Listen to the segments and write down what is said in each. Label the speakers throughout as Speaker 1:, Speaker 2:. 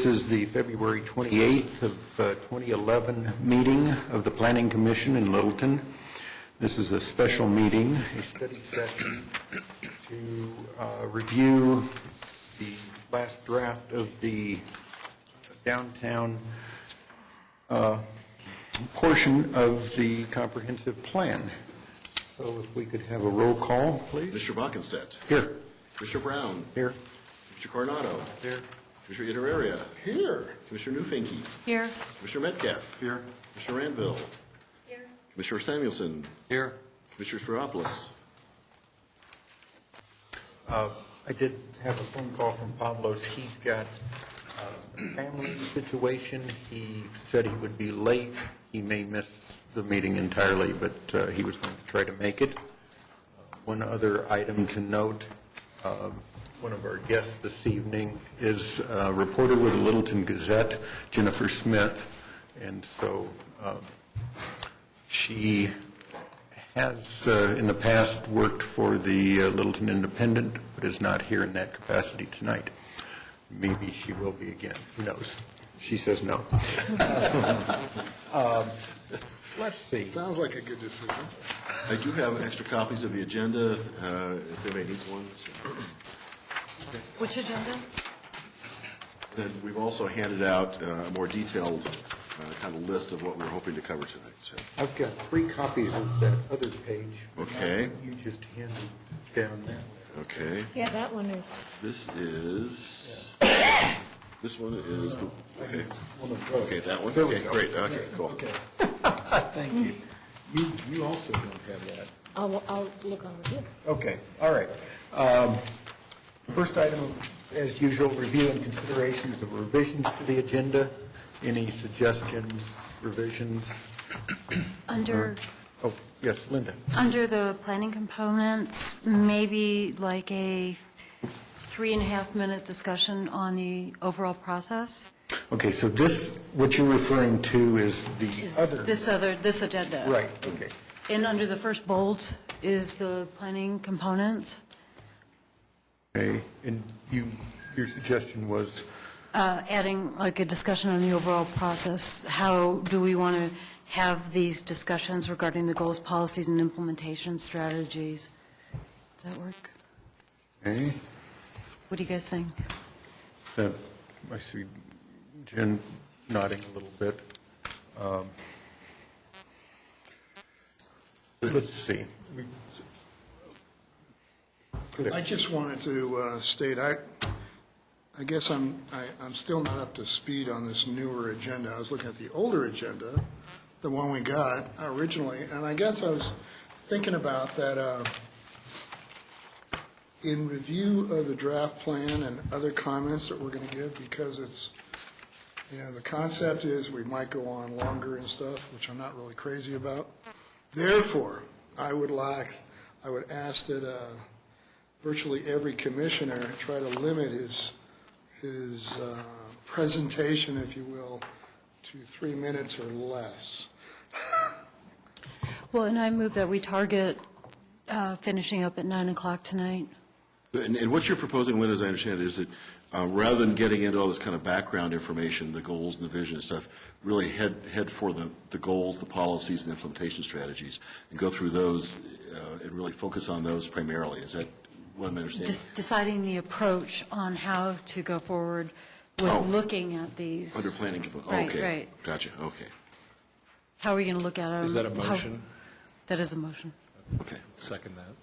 Speaker 1: This is the February 28th of 2011 meeting of the Planning Commission in Littleton. This is a special meeting, a study session to review the last draft of the downtown portion of the comprehensive plan. So if we could have a roll call, please.
Speaker 2: Mr. Bockenstedt.
Speaker 1: Here.
Speaker 2: Mr. Brown.
Speaker 1: Here.
Speaker 2: Mr. Coronado.
Speaker 1: Here.
Speaker 2: Commissioner Iteraria.
Speaker 3: Here.
Speaker 2: Commissioner Newfinky.
Speaker 4: Here.
Speaker 2: Commissioner Metcalf.
Speaker 1: Here.
Speaker 2: Commissioner Ranville.
Speaker 4: Here.
Speaker 2: Commissioner Samuelson.
Speaker 1: Here.
Speaker 2: Commissioner Strouopoulos.
Speaker 1: I did have a phone call from Pablos. He's got a family situation. He said he would be late. He may miss the meeting entirely, but he was going to try to make it. One other item to note, one of our guests this evening is a reporter with the Littleton Gazette, Jennifer Smith, and so she has in the past worked for the Littleton Independent, but is not here in that capacity tonight. Maybe she will be again. Who knows? She says no. Let's see.
Speaker 3: Sounds like a good decision.
Speaker 2: I do have extra copies of the agenda if anybody needs one.
Speaker 4: Which agenda?
Speaker 2: Then we've also handed out a more detailed kind of list of what we're hoping to cover tonight. So.
Speaker 1: I've got 3 copies of that other page.
Speaker 2: Okay.
Speaker 1: You just handed down that way.
Speaker 2: Okay.
Speaker 4: Yeah, that one is.
Speaker 2: This is. This one is the. Okay.
Speaker 1: One of those.
Speaker 2: Okay, that one.
Speaker 1: There we
Speaker 2: Okay,
Speaker 1: go.
Speaker 2: great. Okay, cool.
Speaker 1: Okay. Thank you. You also don't have that.
Speaker 4: I'll look on with you.
Speaker 1: Okay, all right. First item, as usual, review and considerations of revisions to the agenda. Any suggestions, revisions?
Speaker 4: Under
Speaker 1: Oh, yes, Linda.
Speaker 4: under the planning components, maybe like a 3.5-minute discussion on the overall process.
Speaker 1: Okay, so this, what you're referring to is the
Speaker 4: Is
Speaker 1: other.
Speaker 4: this agenda?
Speaker 1: Right, okay.
Speaker 4: And under the first bold is the planning components.
Speaker 1: Okay, and your suggestion was?
Speaker 4: Adding like a discussion on the overall process. How do we want to have these discussions regarding the goals, policies, and implementation strategies? Does that work?
Speaker 1: Okay.
Speaker 4: What do you guys think?
Speaker 1: So, I see Jen nodding a little bit. Let's see.
Speaker 3: I just wanted to state, I guess I'm still not up to speed on this newer agenda. I was looking at the older agenda, the one we got originally, and I guess I was thinking about that in review of the draft plan and other comments that we're going to give, because it's, the concept is we might go on longer and stuff, which I'm not really crazy about. Therefore, I would ask that virtually every commissioner try to limit his presentation, if you will, to 3 minutes or less.
Speaker 4: Well, and I move that we target finishing up at 9 o'clock tonight.
Speaker 2: And what you're proposing, Linda, as I understand it, is that rather than getting into all this kind of background information, the goals and the vision and stuff, really head for the goals, the policies, and the implementation strategies, and go through those and really focus on those primarily. Is that what I'm understanding?
Speaker 4: Deciding the approach on how to go forward with looking at these.
Speaker 2: Under planning component.
Speaker 4: Right,
Speaker 2: Okay.
Speaker 4: right.
Speaker 2: Gotcha. Okay.
Speaker 4: How are we going to look at them?
Speaker 5: Is that a motion?
Speaker 4: That is a motion.
Speaker 2: Okay.
Speaker 5: Second that.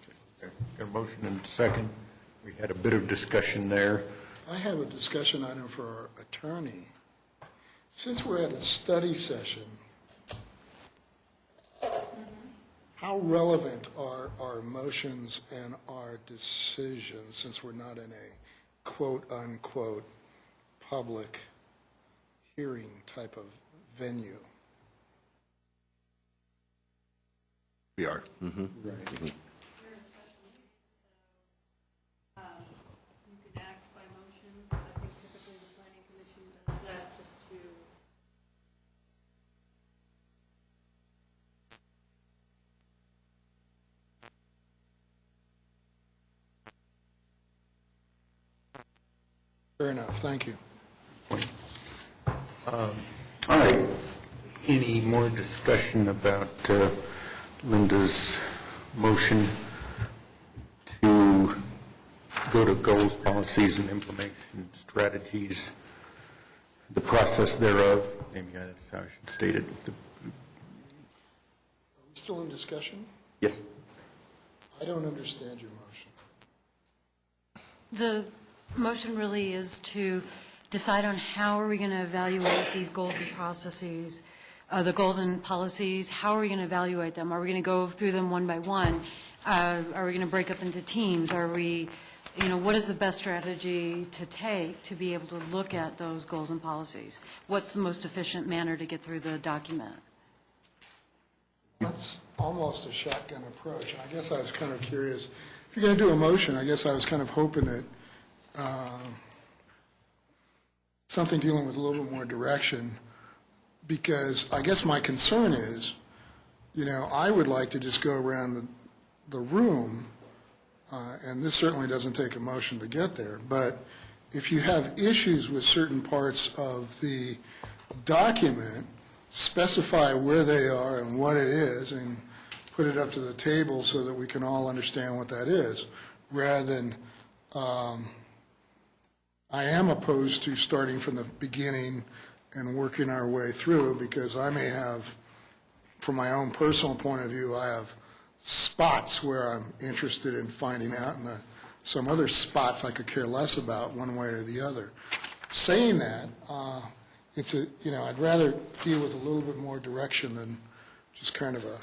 Speaker 1: Okay. Got a motion and a second. We had a bit of discussion there.
Speaker 3: I have a discussion item for our attorney. Since we're at a study session, how relevant are our motions and our decisions, since we're not in a quote-unquote public hearing type of venue?
Speaker 2: We are. Mm-hmm.
Speaker 1: Right.
Speaker 2: Mm-hmm.
Speaker 4: You could act by motion. I think typically the planning commission does that just to.
Speaker 3: Fair enough, thank you.
Speaker 1: Point. All right. Any more discussion about Linda's motion to go to goals, policies, and implementation strategies, the process thereof? Maybe that's how I should state it.
Speaker 3: Are we still in discussion?
Speaker 1: Yes.
Speaker 3: I don't understand your motion.
Speaker 4: The motion really is to decide on how are we going to evaluate these goals and processes, the goals and policies, how are we going to evaluate them? Are we going to go through them one by one? Are we going to break up into teams? Are we, what is the best strategy to take to be able to look at those goals and policies? What's the most efficient manner to get through the document?
Speaker 3: That's almost a shotgun approach. And I guess I was kind of curious, if you're going to do a motion, I guess I was kind of hoping that something dealing with a little bit more direction, because I guess my concern is, I would like to just go around the room, and this certainly doesn't take a motion to get there, but if you have issues with certain parts of the document, specify where they are and what it is, and put it up to the table so that we can all understand what that is, rather than I am opposed to starting from the beginning and working our way through, because I may have, from my own personal point of view, I have spots where I'm interested in finding out, and some other spots I could care less about one way or the other. Saying that, I'd rather deal with a little bit more direction than just kind of a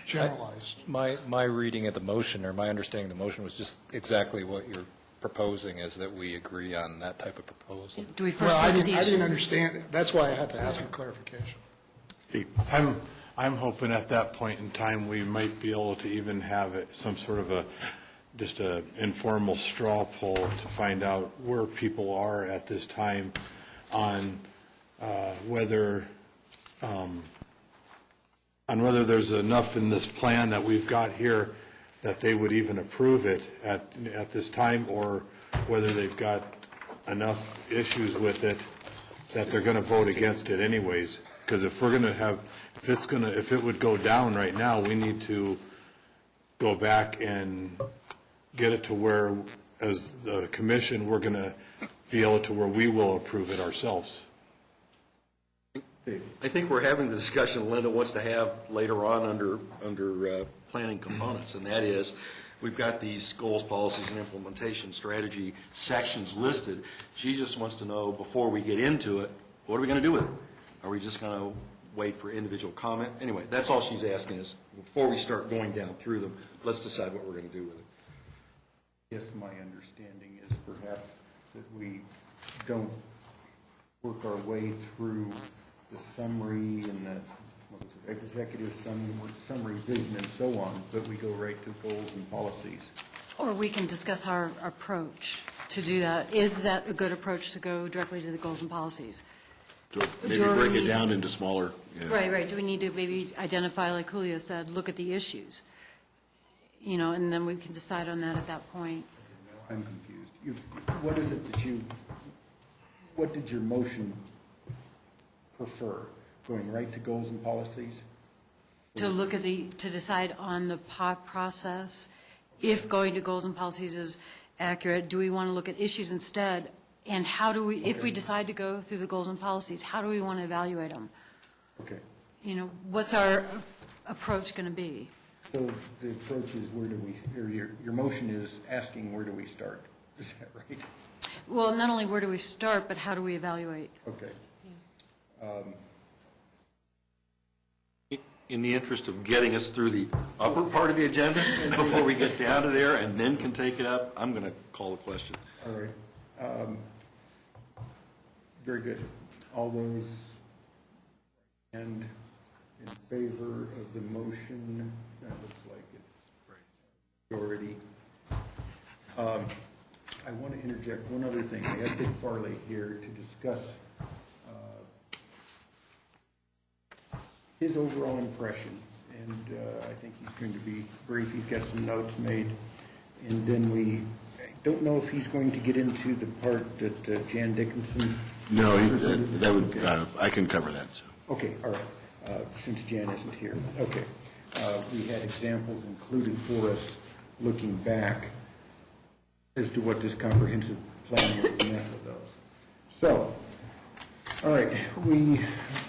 Speaker 3: generalized.
Speaker 5: My reading of the motion, or my understanding of the motion, was just exactly what you're proposing, is that we agree on that type of proposal.
Speaker 4: Do we first
Speaker 3: Well, I
Speaker 4: look at the
Speaker 3: didn't understand it. That's why I had to ask for clarification.
Speaker 1: Steve?
Speaker 6: I'm hoping at that point in time, we might be able to even have some sort of just a informal straw poll to find out where people are at this time on whether there's enough in this plan that we've got here that they would even approve it at this time, or whether they've got enough issues with it that they're going to vote against it anyways. Because if it would go down right now, we need to go back and get it to where, as the commission, we're going to be able to where we will approve it ourselves.
Speaker 2: I think we're having the discussion Linda wants to have later on under planning components, and that is, we've got these goals, policies, and implementation strategy sections listed. She just wants to know, before we get into it, what are we going to do with it? Are we just going to wait for individual comment? Anyway, that's all she's asking is, before we start going down through them, let's decide what we're going to do with it.
Speaker 1: Yes, my understanding is perhaps that we don't work our way through the summary and the executive summary, vision, and so on, but we go right to goals and policies.
Speaker 4: Or we can discuss our approach to do that. Is that a good approach to go directly to the goals and policies?
Speaker 2: So maybe break it down into smaller. Yeah.
Speaker 4: Right. Do we need to maybe identify, like Julio said, look at the issues? And then we can decide on that at that point.
Speaker 1: I'm confused. What is it that what did your motion prefer? Going right to goals and policies?
Speaker 4: To decide on the process, if going to goals and policies is accurate, do we want to look at issues instead? And how do we, if we decide to go through the goals and policies, how do we want to evaluate them?
Speaker 1: Okay.
Speaker 4: What's our approach going to be?
Speaker 1: So the approach is your motion is asking where do we start? Is that right?
Speaker 4: Well, not only where do we start, but how do we evaluate?
Speaker 1: Okay.
Speaker 2: In the interest of getting us through the upper part of the agenda before we get down to there and then can take it up, I'm going to call the question.
Speaker 1: All right. Very good. All those in favor of the motion, that looks like it's majority. I want to interject one other thing. I have Dick Farley here to discuss his overall impression, and I think he's going to be brief. He's got some notes made, and then we don't know if he's going to get into the part that Jan Dickinson.
Speaker 2: No, that would, I can cover that, so.
Speaker 1: Okay, all right, since Jan isn't here. Okay. We had examples included for us looking back as to what this comprehensive plan would meant with those. So, all right, we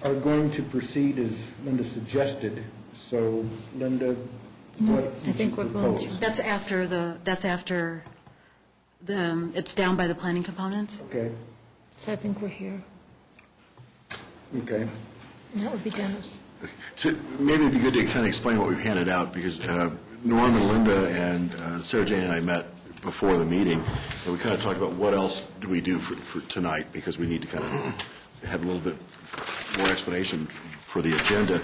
Speaker 1: are going to proceed as Linda suggested. So, Linda, what
Speaker 7: I think we're going
Speaker 1: propose?
Speaker 4: That's after it's down by the planning components?
Speaker 1: Okay,
Speaker 7: So I think we're here.
Speaker 1: okay.
Speaker 7: And that would be Dennis.
Speaker 2: So maybe it'd be good to kind of explain what we've handed out, because Norm and Linda and Sarah Jane and I met before the meeting, and we kind of talked about what else do we do for tonight, because we need to kind of have a little bit more explanation for the agenda.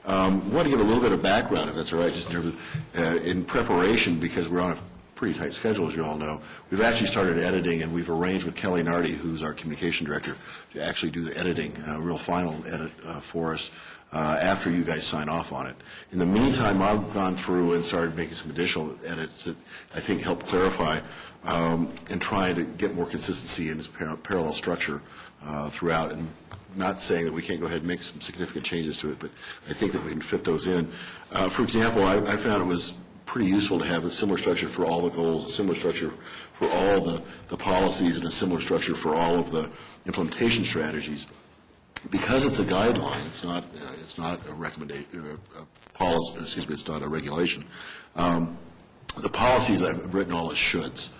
Speaker 2: I want to give a little bit of background, if that's all right, just in terms of, in preparation, because we're on a pretty tight schedule, as you all know. We've actually started editing, and we've arranged with Kelly Nardi, who's our communication director, to actually do the editing, real final edit for us after you guys sign off on it. In the meantime, I've gone through and started making some additional edits that I think help clarify and try to get more consistency in this parallel structure throughout, and not saying that we can't go ahead and make some significant changes to it, but I think that we can fit those in. For example, I found it was pretty useful to have a similar structure for all the goals, a similar structure for all the policies, and a similar structure for all of the implementation strategies. Because it's a guideline, it's not a recommendation, a policy. Excuse me, it's not a regulation. The policies I've written all as shoulds.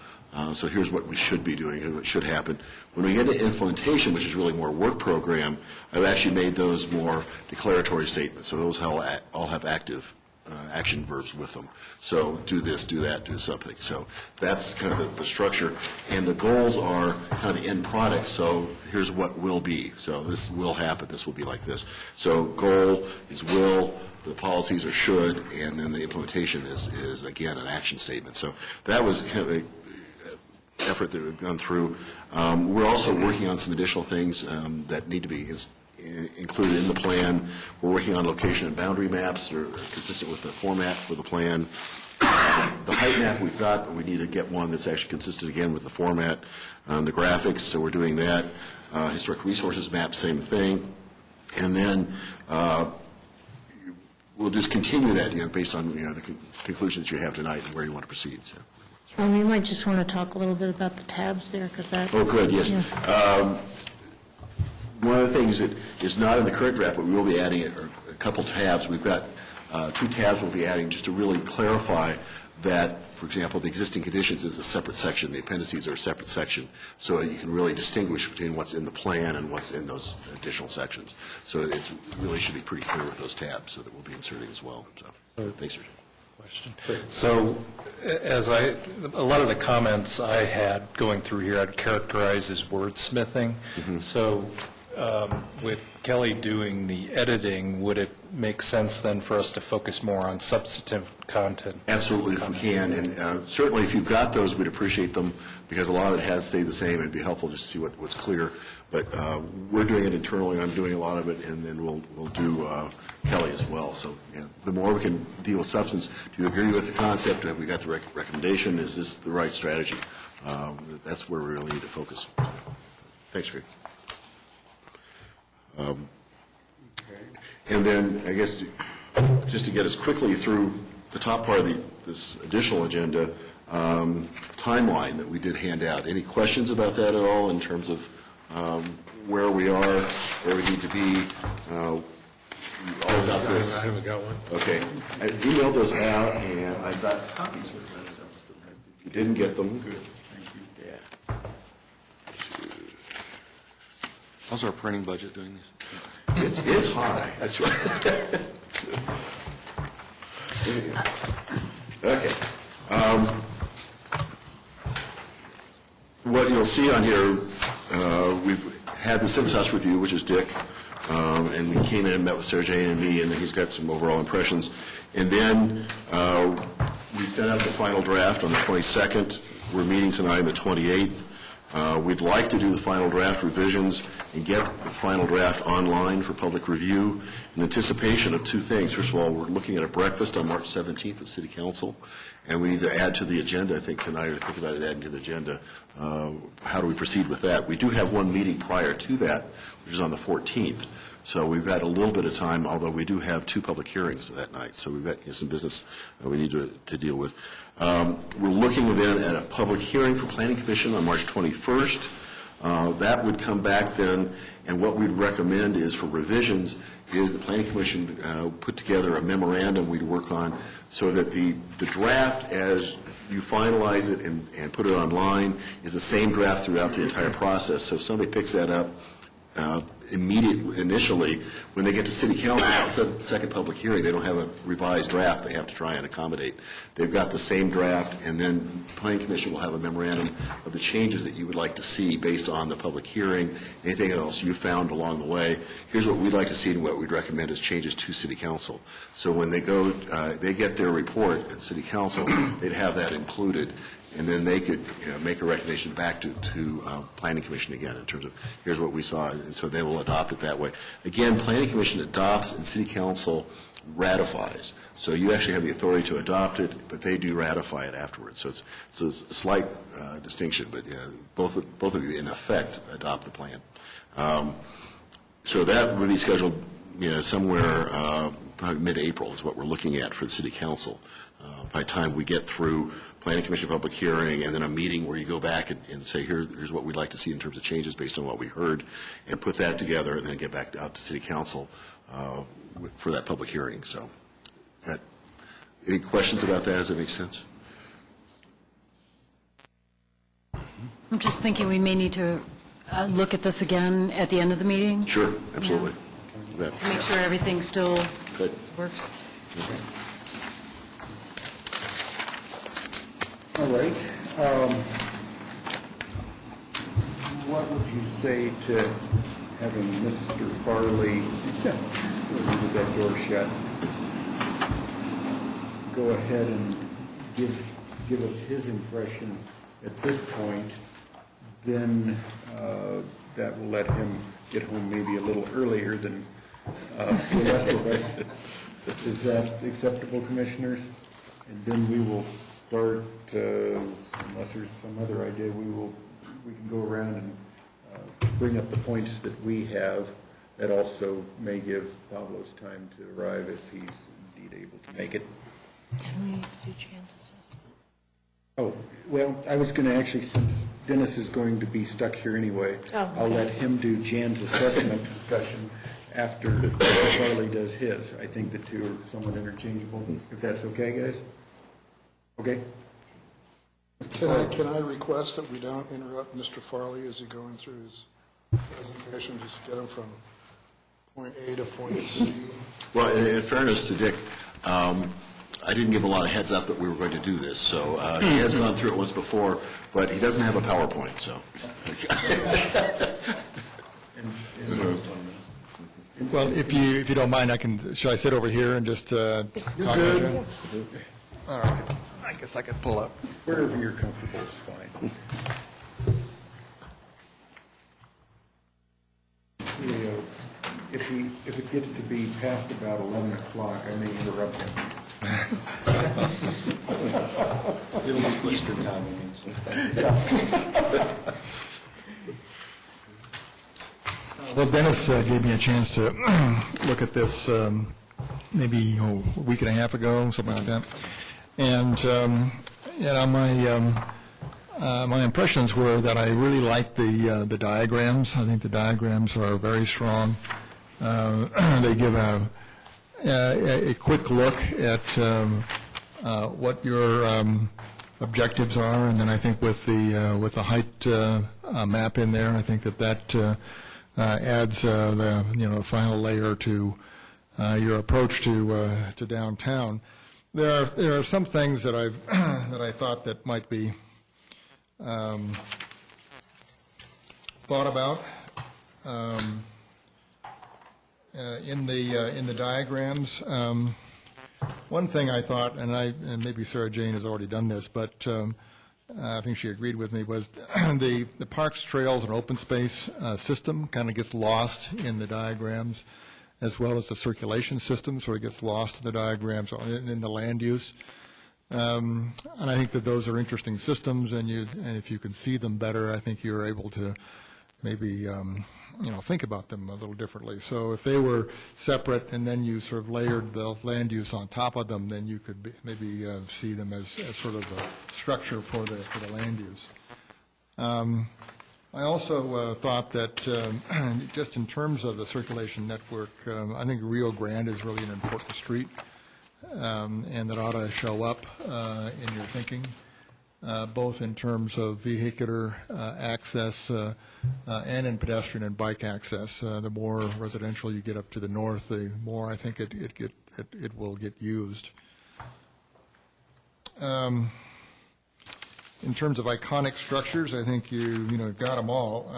Speaker 2: So here's what we should be doing, what should happen. When we get to implementation, which is really more work program, I've actually made those more declaratory statements. So those all have active action verbs with them. So do this, do that, do something. So that's kind of the structure. And the goals are kind of the end product. So here's what will be. So this will happen. This will be like this. So goal is will, the policies are should, and then the implementation is again, an action statement. So that was kind of an effort that we've gone through. We're also working on some additional things that need to be included in the plan. We're working on location and boundary maps that are consistent with the format for the plan. The height map we've got, but we need to get one that's actually consistent again with the format. The graphics, so we're doing that. Historic resources map, same thing. And then we'll just continue that, based on the conclusion that you have tonight and where you want to proceed. So.
Speaker 7: You might just want to talk a little bit about the tabs there, because that...
Speaker 2: Oh, good, yes.
Speaker 7: Yeah.
Speaker 2: One of the things that is not in the current draft, but we will be adding are a couple tabs. We've got 2 tabs we'll be adding just to really clarify that, for example, the existing conditions is a separate section. The appendices are a separate section, so you can really distinguish between what's in the plan and what's in those additional sections. So it really should be pretty clear with those tabs, so that we'll be inserting as well. So thanks, sir.
Speaker 5: Question. So a lot of the comments I had going through here I'd characterize as wordsmithing. Mm-hmm. So with Kelly doing the editing, would it make sense then for us to focus more on substantive content?
Speaker 2: Absolutely, if we can. And certainly if you've got those, we'd appreciate them, because a lot of it has stayed the same. It'd be helpful just to see what's clear. But we're doing it internally. I'm doing a lot of it, and then we'll do Kelly as well. So the more we can deal with substance. Do you agree with the concept? Have we got the recommendation? Is this the right strategy? That's where we really need to focus. Thanks, Greg. And then, I guess, just to get us quickly through the top part of this additional agenda, timeline that we did hand out. Any questions about that at all in terms of where we are, where we need to be? All got this?
Speaker 6: I haven't got one.
Speaker 2: Okay. I emailed those out, and I got copies. If you didn't get them, good. Yeah.
Speaker 8: How's our printing budget doing this?
Speaker 2: It's high, that's right. Okay. What you'll see on here, we've had the Civitas review, which is Dick, and we came in and met with Sarah Jane and me, and then he's got some overall impressions. And then we sent out the final draft on the 22nd. We're meeting tonight on the 28th. We'd like to do the final draft revisions and get the final draft online for public review in anticipation of two things. First of all, we're looking at a breakfast on March 17th at City Council, and we need to add to the agenda, I think, tonight, or think about it adding to the agenda. How do we proceed with that? We do have one meeting prior to that, which is on the 14th. So we've got a little bit of time, although we do have two public hearings that night. So we've got some business we need to deal with. We're looking then at a public hearing for Planning Commission on March 21st. That would come back then, and what we'd recommend is for revisions is the Planning Commission put together a memorandum we'd work on so that the draft as you finalize it and put it online is the same draft throughout the entire process. So if somebody picks that up initially, when they get to City Council, second public hearing, they don't have a revised draft they have to try and accommodate. They've got the same draft, and then Planning Commission will have a memorandum of the changes that you would like to see based on the public hearing, anything else you found along the way. Here's what we'd like to see and what we'd recommend as changes to City Council. So when they go, they get their report at City Council, they'd have that included. And then they could make a recommendation back to Planning Commission again in terms of here's what we saw, and so they will adopt it that way. Again, Planning Commission adopts and City Council ratifies. So you actually have the authority to adopt it, but they do ratify it afterwards. So it's a slight distinction, but both of you in effect adopt the plan. So that would be scheduled somewhere probably mid-April is what we're looking at for the City Council. By the time we get through Planning Commission public hearing and then a meeting where you go back and say, here's what we'd like to see in terms of changes based on what we heard, and put that together and then get back out to City Council for that public hearing. So, any questions about that? Does that make sense?
Speaker 4: I'm just thinking we may need to look at this again at the end of the meeting.
Speaker 2: Sure, absolutely.
Speaker 4: Yeah. Make sure everything still
Speaker 2: Good.
Speaker 4: works.
Speaker 2: Okay.
Speaker 1: All right. What would you say to having Mr. Farley, with that door shut, go ahead and give us his impression at this point? Then that will let him get home maybe a little earlier than the rest of us. Is that acceptable, Commissioners? And then we will start, unless there's some other idea, we can go around and bring up the points that we have. That also may give Pablo's time to arrive if he's indeed able to make it.
Speaker 7: Can we do chance assessment?
Speaker 1: Oh, well, I was going to actually, since Dennis is going to be stuck here anyway, I'll let him do Jan's assessment discussion after Farley does his. I think the two are somewhat interchangeable, if that's okay, guys? Okay?
Speaker 3: Can I request that we don't interrupt Mr. Farley as he's going through his presentation, just get him from point A to point C?
Speaker 2: Well, in fairness to Dick, I didn't give a lot of heads up that we were going to do this, so he has gone through it once before, but he doesn't have a PowerPoint, so.
Speaker 9: Well, if you don't mind, should I sit over here and just talk?
Speaker 3: Good.
Speaker 9: All right. I guess I could pull up.
Speaker 1: Wherever you're comfortable is fine. Leo, if it gets to be past about 11 o'clock, I may interrupt him.
Speaker 8: It'll be Easter time,
Speaker 9: Well, Dennis gave me a chance to look at this maybe a week and a half ago, something like that. And my impressions were that I really liked the diagrams. I think the diagrams are very strong. They give a quick look at what your objectives are, and then I think with the height map in there, I think that adds the final layer to your approach to downtown. There are some things that I thought that might be thought about in the diagrams. One thing I thought, and maybe Sarah Jane has already done this, but I think she agreed with me, was the parks, trails, and open space system kind of gets lost in the diagrams, as well as the circulation system, so it gets lost in the diagrams, in the land use. And I think that those are interesting systems, and if you can see them better, I think you're able to maybe think about them a little differently. So if they were separate and then you sort of layered the land use on top of them, then you could maybe see them as sort of a structure for the land use. I also thought that just in terms of the circulation network, I think Rio Grande is really an important street, and that ought to show up in your thinking, both in terms of vehicular access and in pedestrian and bike access. The more residential you get up to the north, the more I think it will get used. In terms of iconic structures, I think you got them all.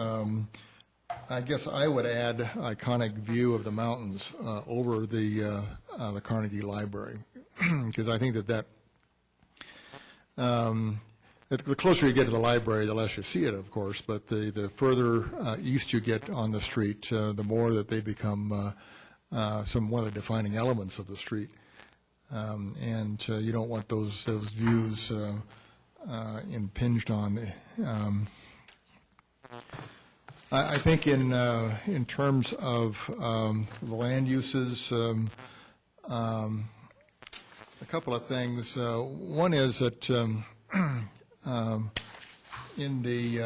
Speaker 9: I guess I would add iconic view of the mountains over the Carnegie Library, because I think that the closer you get to the library, the less you see it, of course, but the further east you get on the street, the more that they become one of the defining elements of the street. And you don't want those views impinged on. I think in terms of the land uses, a couple of things. One is that in the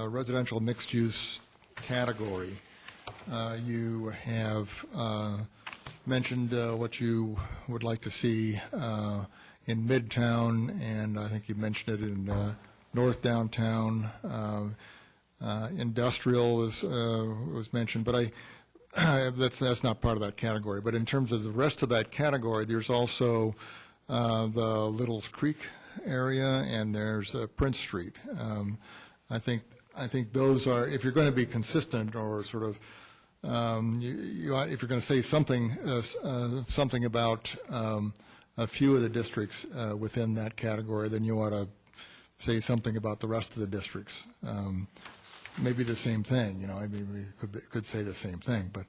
Speaker 9: residential mixed-use category, you have mentioned what you would like to see in Midtown, and I think you mentioned it in North Downtown. Industrial was mentioned, but that's not part of that category. But in terms of the rest of that category, there's also the Little's Creek area, and there's Prince Street. I think those are, if you're going to be consistent or sort of, if you're going to say something about a few of the districts within that category, then you ought to say something about the rest of the districts. Maybe the same thing, I mean, we could say the same thing, but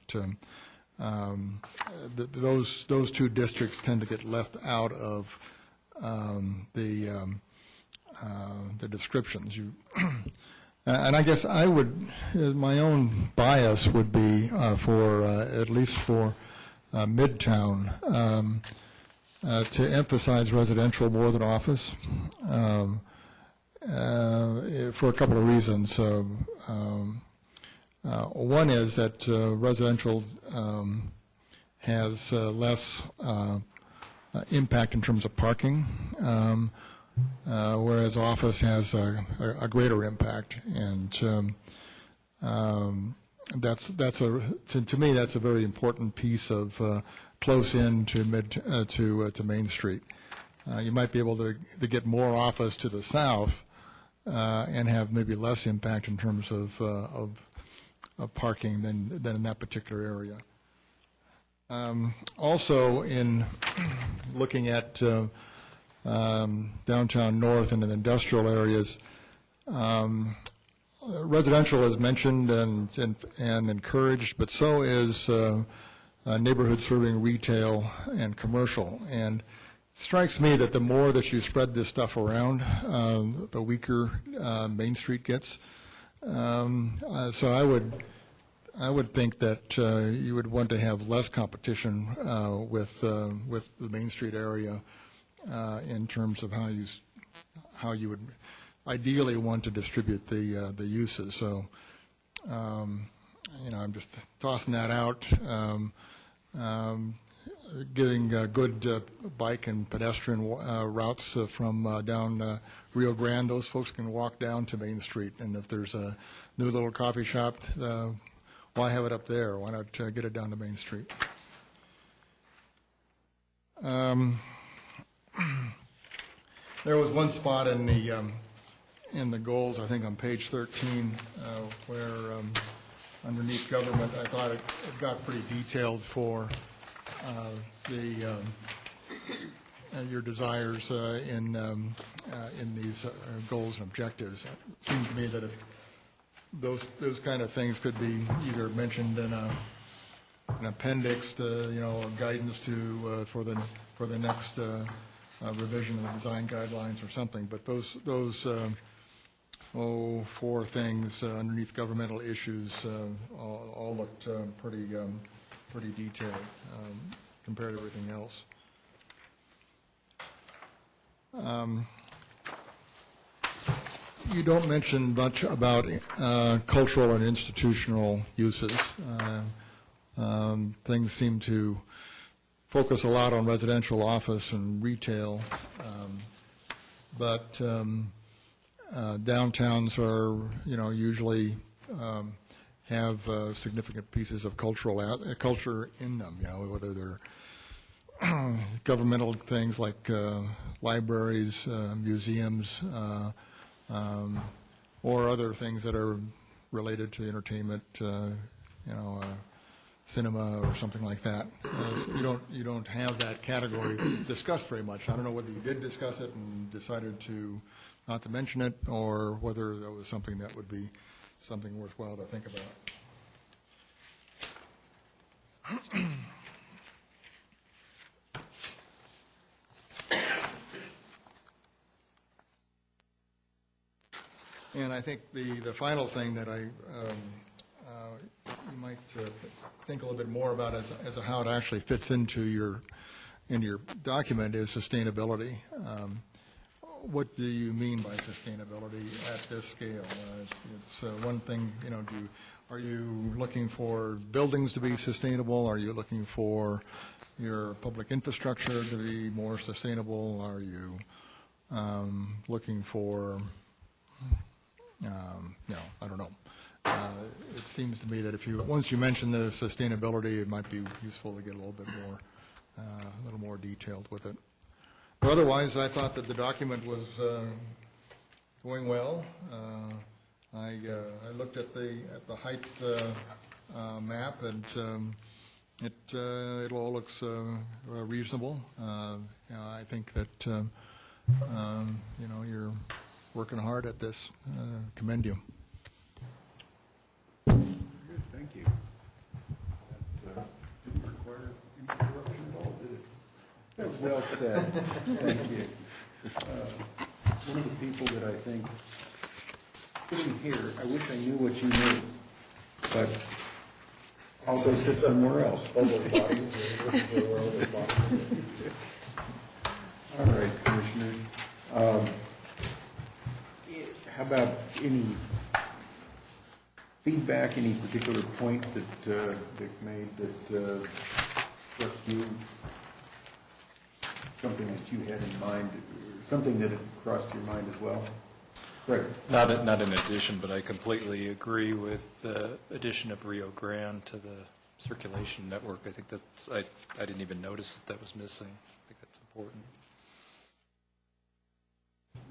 Speaker 9: those two districts tend to get left out of the descriptions. And I guess I would, my own bias would be for at least for Midtown to emphasize residential more than office. For a couple of reasons. One is that residential has less impact in terms of parking, whereas office has a greater impact, and to me that's a very important piece of close in to Main Street. You might be able to get more office to the south and have maybe less impact in terms of parking than in that particular area. Also, in looking at downtown north and in industrial areas, residential is mentioned and encouraged, but so is neighborhood serving retail and commercial. And strikes me that the more that you spread this stuff around, the weaker Main Street gets. So I would think that you would want to have less competition with the Main Street area in terms of how you would ideally want to distribute the uses. So I'm just tossing that out. Giving good bike and pedestrian routes from down Rio Grande. Those folks can walk down to Main Street, and if there's a new little coffee shop, why have it up there? Why not get it down to Main Street? There was one spot in the goals, I think on page 13, where underneath government, I thought it your desires in these goals and objectives. It seems to me that if those kind of things could be either mentioned in an appendix to, or guidance to, for the next revision of the design guidelines or something, but those 4 things underneath governmental issues all looked pretty detailed compared to everything else. You don't mention much about cultural and institutional uses. Things seem to focus a lot on residential, office, and retail, but downtowns are, usually have significant pieces of culture in them, whether they're governmental things like libraries, museums, or other things that are related to entertainment, cinema or something like that. You don't have that category discussed very much. I don't know whether you did discuss it and decided not to mention it, or whether that was something that would be something worthwhile to think about. And I think the final thing that you might think a little bit more about as how it actually fits into your document is sustainability. What do you mean by sustainability at this scale? It's one thing, are you looking for buildings to be sustainable? Are you looking for your public infrastructure to be more sustainable? Are you looking for, I don't know. It seems to me that once you mention the sustainability, it might be useful to get a little more detailed with it. But otherwise, I thought that the document was going well. I looked at the height map, and it all looks reasonable. I think that you're working hard at this. Commend you.
Speaker 1: Good, thank you. That didn't require interruption at all, did it? Well said. Thank you. One of the people that I think sitting here, I wish I knew what you knew, but I'll go sit somewhere else. All right, commissioners. How about any feedback, any particular point that Dick made that struck you? Something that you had in mind, or something that had crossed your mind as well? Right.
Speaker 5: Not in addition, but I completely agree with the addition of Rio Grande to the circulation network. I think that's, I didn't even notice that was missing. I think that's important.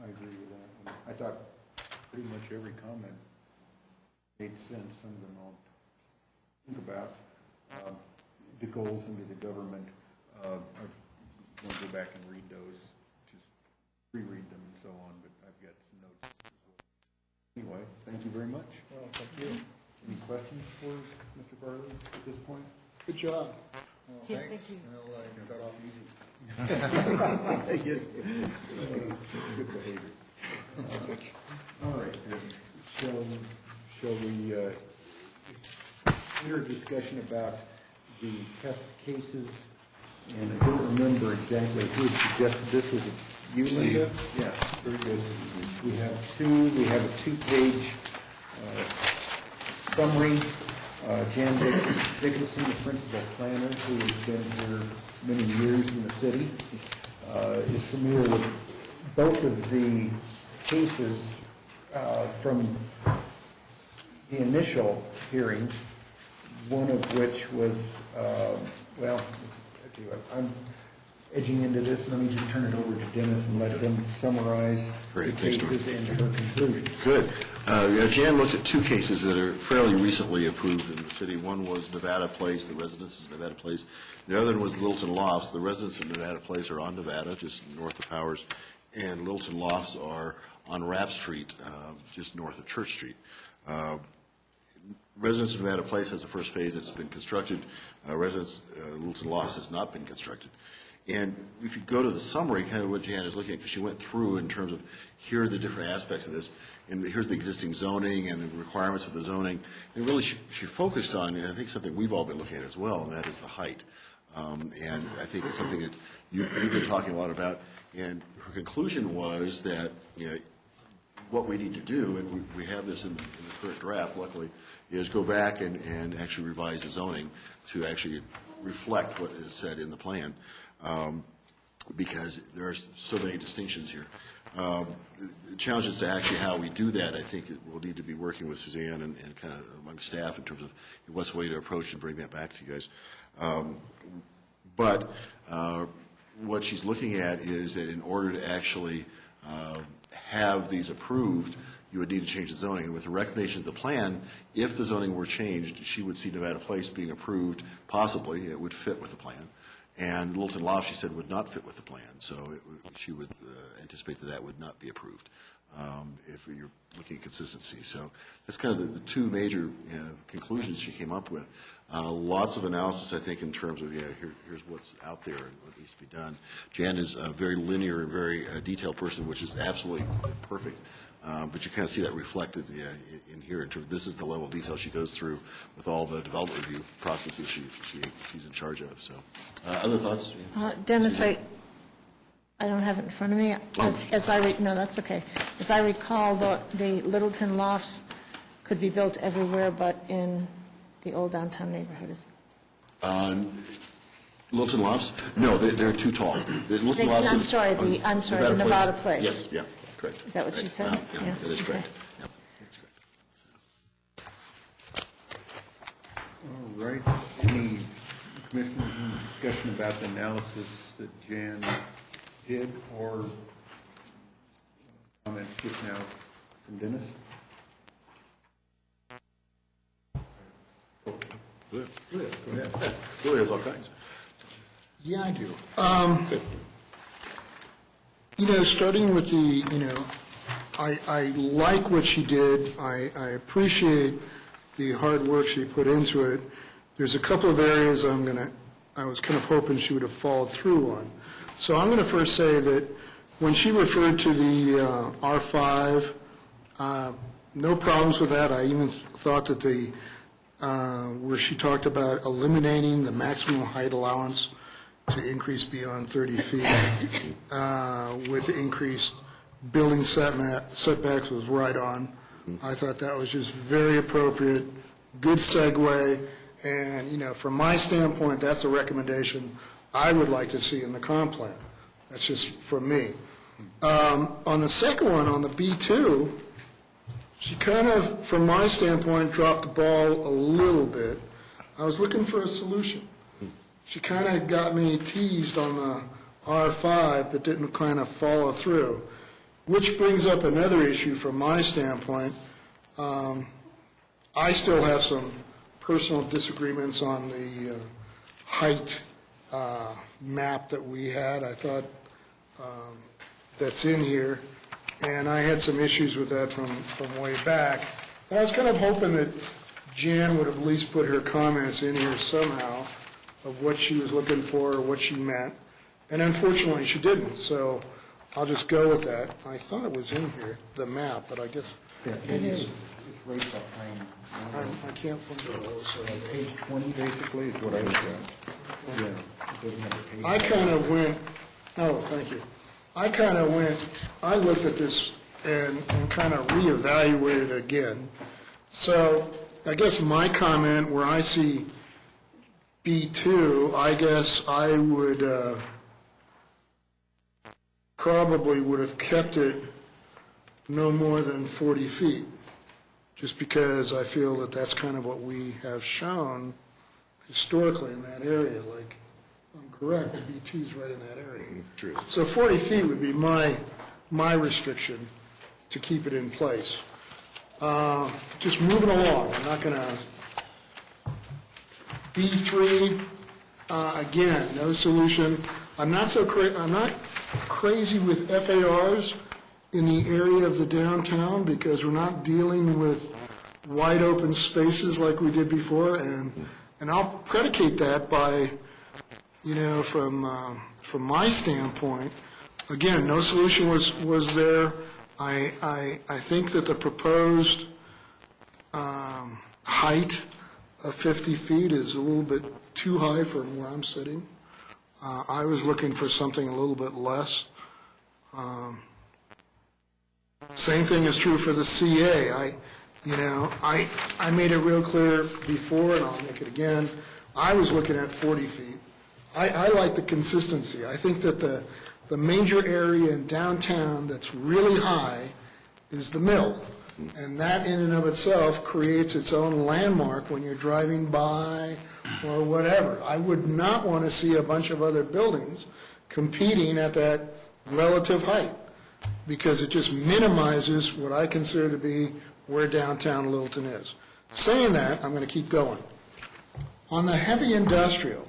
Speaker 1: I agree with that. I thought pretty much every comment made sense. Some of them I'll think about. The goals into the government. I want to go back and read those, just reread them and so on, but I've got some notes as well. Anyway, thank you very much.
Speaker 3: Well, thank you.
Speaker 1: Any questions for Mr. Farley at this point?
Speaker 3: Good job.
Speaker 9: Well,
Speaker 4: Yeah,
Speaker 9: thanks.
Speaker 4: thank you.
Speaker 9: Well, you got off easy.
Speaker 1: Yes. Good behavior. All right. Shall we hear a discussion about the test cases? And I don't remember exactly who had suggested this. Was it you, Linda? Yeah, very good. We have a two-page summary. Jan Dickinson, the principal planner, who has been here many years in the city, is familiar with both of the cases from the initial hearings, one of which was, I'm edging into this. Let me just turn it over to Dennis and let him summarize the cases and her conclusions.
Speaker 2: Good. Jan looked at two cases that are fairly recently approved in the city. One was Nevada Place, the residences of Nevada Place. The other one was Littleton Lofts. The residents of Nevada Place are on Nevada, just north of Powers, and Littleton Lofts are on Rapp Street, just north of Church Street. Residents of Nevada Place has the first phase that's been constructed. Residents Littleton Lofts has not been constructed. And if you go to the summary, kind of what Jan is looking at, because she went through in terms of here are the different aspects of this, and here's the existing zoning and the requirements of the zoning. And really, she focused on, and I think something we've all been looking at as well, and that is the height. And I think it's something that you've been talking a lot about. And her conclusion was that, what we need to do, and we have this in the current draft, luckily, is go back and actually revise the zoning to actually reflect what is said in the plan. Because there are so many distinctions here. The challenge is to actually how we do that. I think we'll need to be working with Suzanne and kind of among staff in terms of what's the way to approach and bring that back to you guys. But what she's looking at is that in order to actually have these approved, you would need to change the zoning. And with the recommendations of the plan, if the zoning were changed, she would see Nevada Place being approved, possibly. It would fit with the plan. And Littleton Lofts, she said, would not fit with the plan. So she would anticipate that that would not be approved if you're looking at consistency. So that's kind of the two major conclusions she came up with. Lots of analysis, I think, in terms of, here's what's out there and what needs to be done. Jan is a very linear and very detailed person, which is absolutely perfect. But you kind of see that reflected in here in terms of this is the level of detail she goes through with all the development review processes she's in charge of. So, other thoughts?
Speaker 7: Dennis, I don't have it in front of me. No, that's okay. As I recall, the Littleton Lofts could be built everywhere but in the old downtown neighborhood.
Speaker 2: Littleton Lofts? No, they're too tall.
Speaker 7: I'm sorry, the Nevada Place.
Speaker 2: Yes, yeah. Correct.
Speaker 7: Is that what she said?
Speaker 2: Yeah, that is correct.
Speaker 7: Okay.
Speaker 2: Yep, that's correct.
Speaker 1: All right. Any commissioners in discussion about the analysis that Jan did or comments just now from Dennis?
Speaker 2: Good.
Speaker 1: Go ahead.
Speaker 2: Really has all kinds.
Speaker 3: Yeah, I do. Starting with I like what she did. I appreciate the hard work she put into it. There's a couple of areas I was kind of hoping she would have followed through on. So I'm going to first say that when she referred to the R5, no problems with that. I even thought that where she talked about eliminating the maximum height allowance to increase beyond 30 feet with increased building setbacks was right on. I thought that was just very appropriate, good segue, and, from my standpoint, that's a recommendation I would like to see in the comp plan. That's just from me. On the second one, on the B2, she kind of, from my standpoint, dropped the ball a little bit. I was looking for a solution. She kind of got me teased on the R5, but didn't kind of follow through, which brings up another issue from my standpoint. I still have some personal disagreements on the height map that we had. I thought that's in here, and I had some issues with that from way back. And I was kind of hoping that Jan would at least put her comments in here somehow of what she was looking for or what she meant. And unfortunately, she didn't, so I'll just go with that. I thought it was in here, the map, but I guess
Speaker 1: It is. It's right behind.
Speaker 3: I can't find it. So
Speaker 1: Page 20, basically, is what I was at. Yeah. It doesn't have a page.
Speaker 3: I kind of went, thank you. I looked at this and kind of reevaluated again. So I guess my comment where I see B2, I guess I would probably would have kept it no more than 40 feet, just because I feel that that's kind of what we have shown historically in that area. Like, I'm correct, the B2 is right in that area.
Speaker 2: True.
Speaker 3: So 40 feet would be my restriction to keep it in place. Just moving along, I'm not going to, B3, again, no solution. I'm not crazy with FARs in the area of the downtown because we're not dealing with wide open spaces like we did before, and I'll predicate that by, from my standpoint, again, no solution was there. I think that the proposed height of 50 feet is a little bit too high from where I'm sitting. I was looking for something a little bit less. Same thing is true for the CA. I made it real clear before, and I'll make it again. I was looking at 40 feet. I like the consistency. I think that the major area in downtown that's really high is the mill. And that in and of itself creates its own landmark when you're driving by or whatever. I would not want to see a bunch of other buildings competing at that relative height because it just minimizes what I consider to be where downtown Littleton is. Saying that, I'm going to keep going. On the heavy industrial,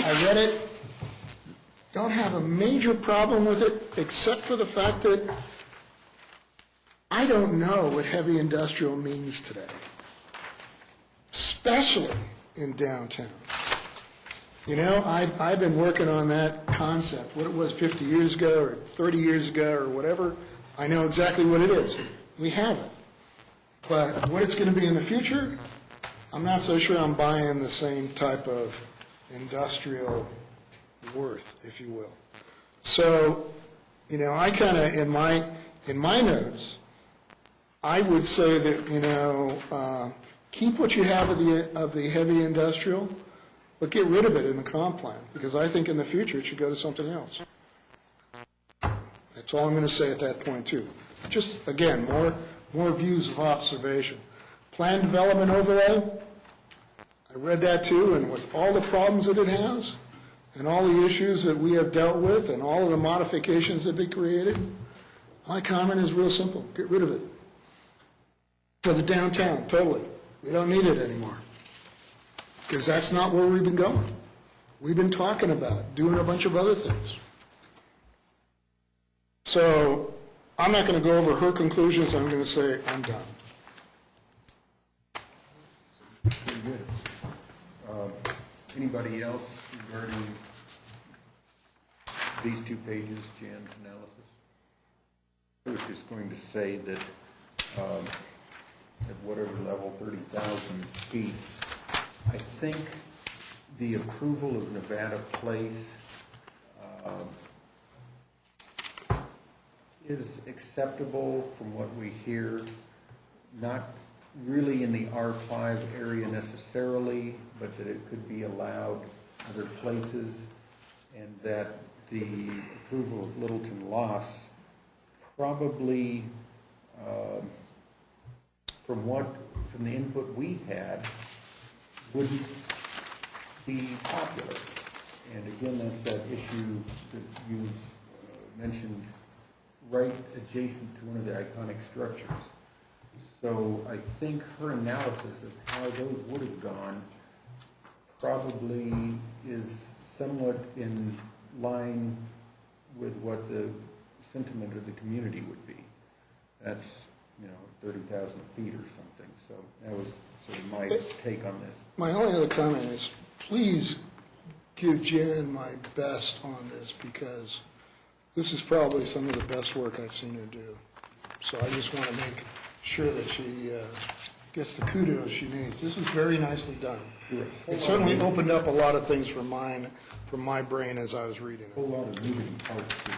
Speaker 3: I read it, don't have a major problem with it, except for the fact that I don't know what heavy industrial means today, especially in downtown. I've been working on that concept, what it was 50 years ago or 30 years ago or whatever. I know exactly what it is. We have it. But what it's going to be in the future, I'm not so sure I'm buying the same type of industrial worth, if you will. So, I kind of, in my notes, I would say that, keep what you have of the heavy industrial, but get rid of it in the comp plan, because I think in the future it should go to something else. That's all I'm going to say at that point, too. Just, again, more views of observation. Plan development overlay, I read that, too, and with all the problems that it has, and all the issues that we have dealt with, and all of the modifications that they created, my comment is real simple. Get rid of it. For the downtown, totally. We don't need it anymore. Because that's not where we've been going. We've been talking about doing a bunch of other things. So I'm not going to go over her conclusions. I'm going to say I'm done.
Speaker 1: Pretty good. Anybody else regarding these 2 pages, Jan's analysis? I was just going to say that at whatever level, 30,000 feet, I think the approval of Nevada Place is acceptable from what we hear, not really in the R5 area necessarily, but that it could be allowed other places, and that the approval of Littleton Lofts probably, from the input we had, wouldn't be popular. And again, that's that issue that you mentioned, right adjacent to one of the iconic structures. So I think her analysis of how those would have gone probably is somewhat in line with what the sentiment of the community would be. That's, 30,000 feet or something. So that was sort of my take on this.
Speaker 3: My only other comment is, please give Jan my best on this, because this is probably some of the best work I've seen her do. So I just want to make sure that she gets the kudos she needs. This is very nicely done. It certainly opened up a lot of things from my brain as I was reading it.
Speaker 1: A whole lot of moving parts that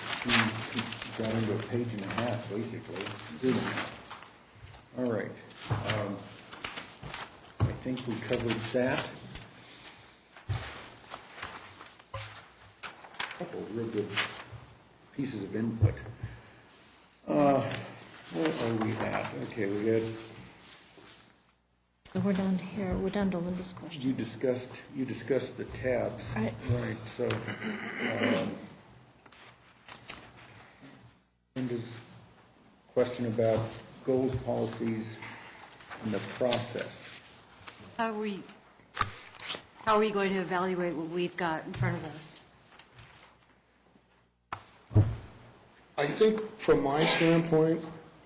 Speaker 1: got into a page and a half, basically. All right. I think we covered that. A couple of real good pieces of input. Where are we at? Okay, we got.
Speaker 7: We're down here, we're down to Linda's question.
Speaker 1: You discussed the tabs.
Speaker 7: Right.
Speaker 1: Right, so, Linda's question about goals, policies, and the process.
Speaker 4: How are we going to evaluate what we've got in front of us?
Speaker 3: I think from my standpoint,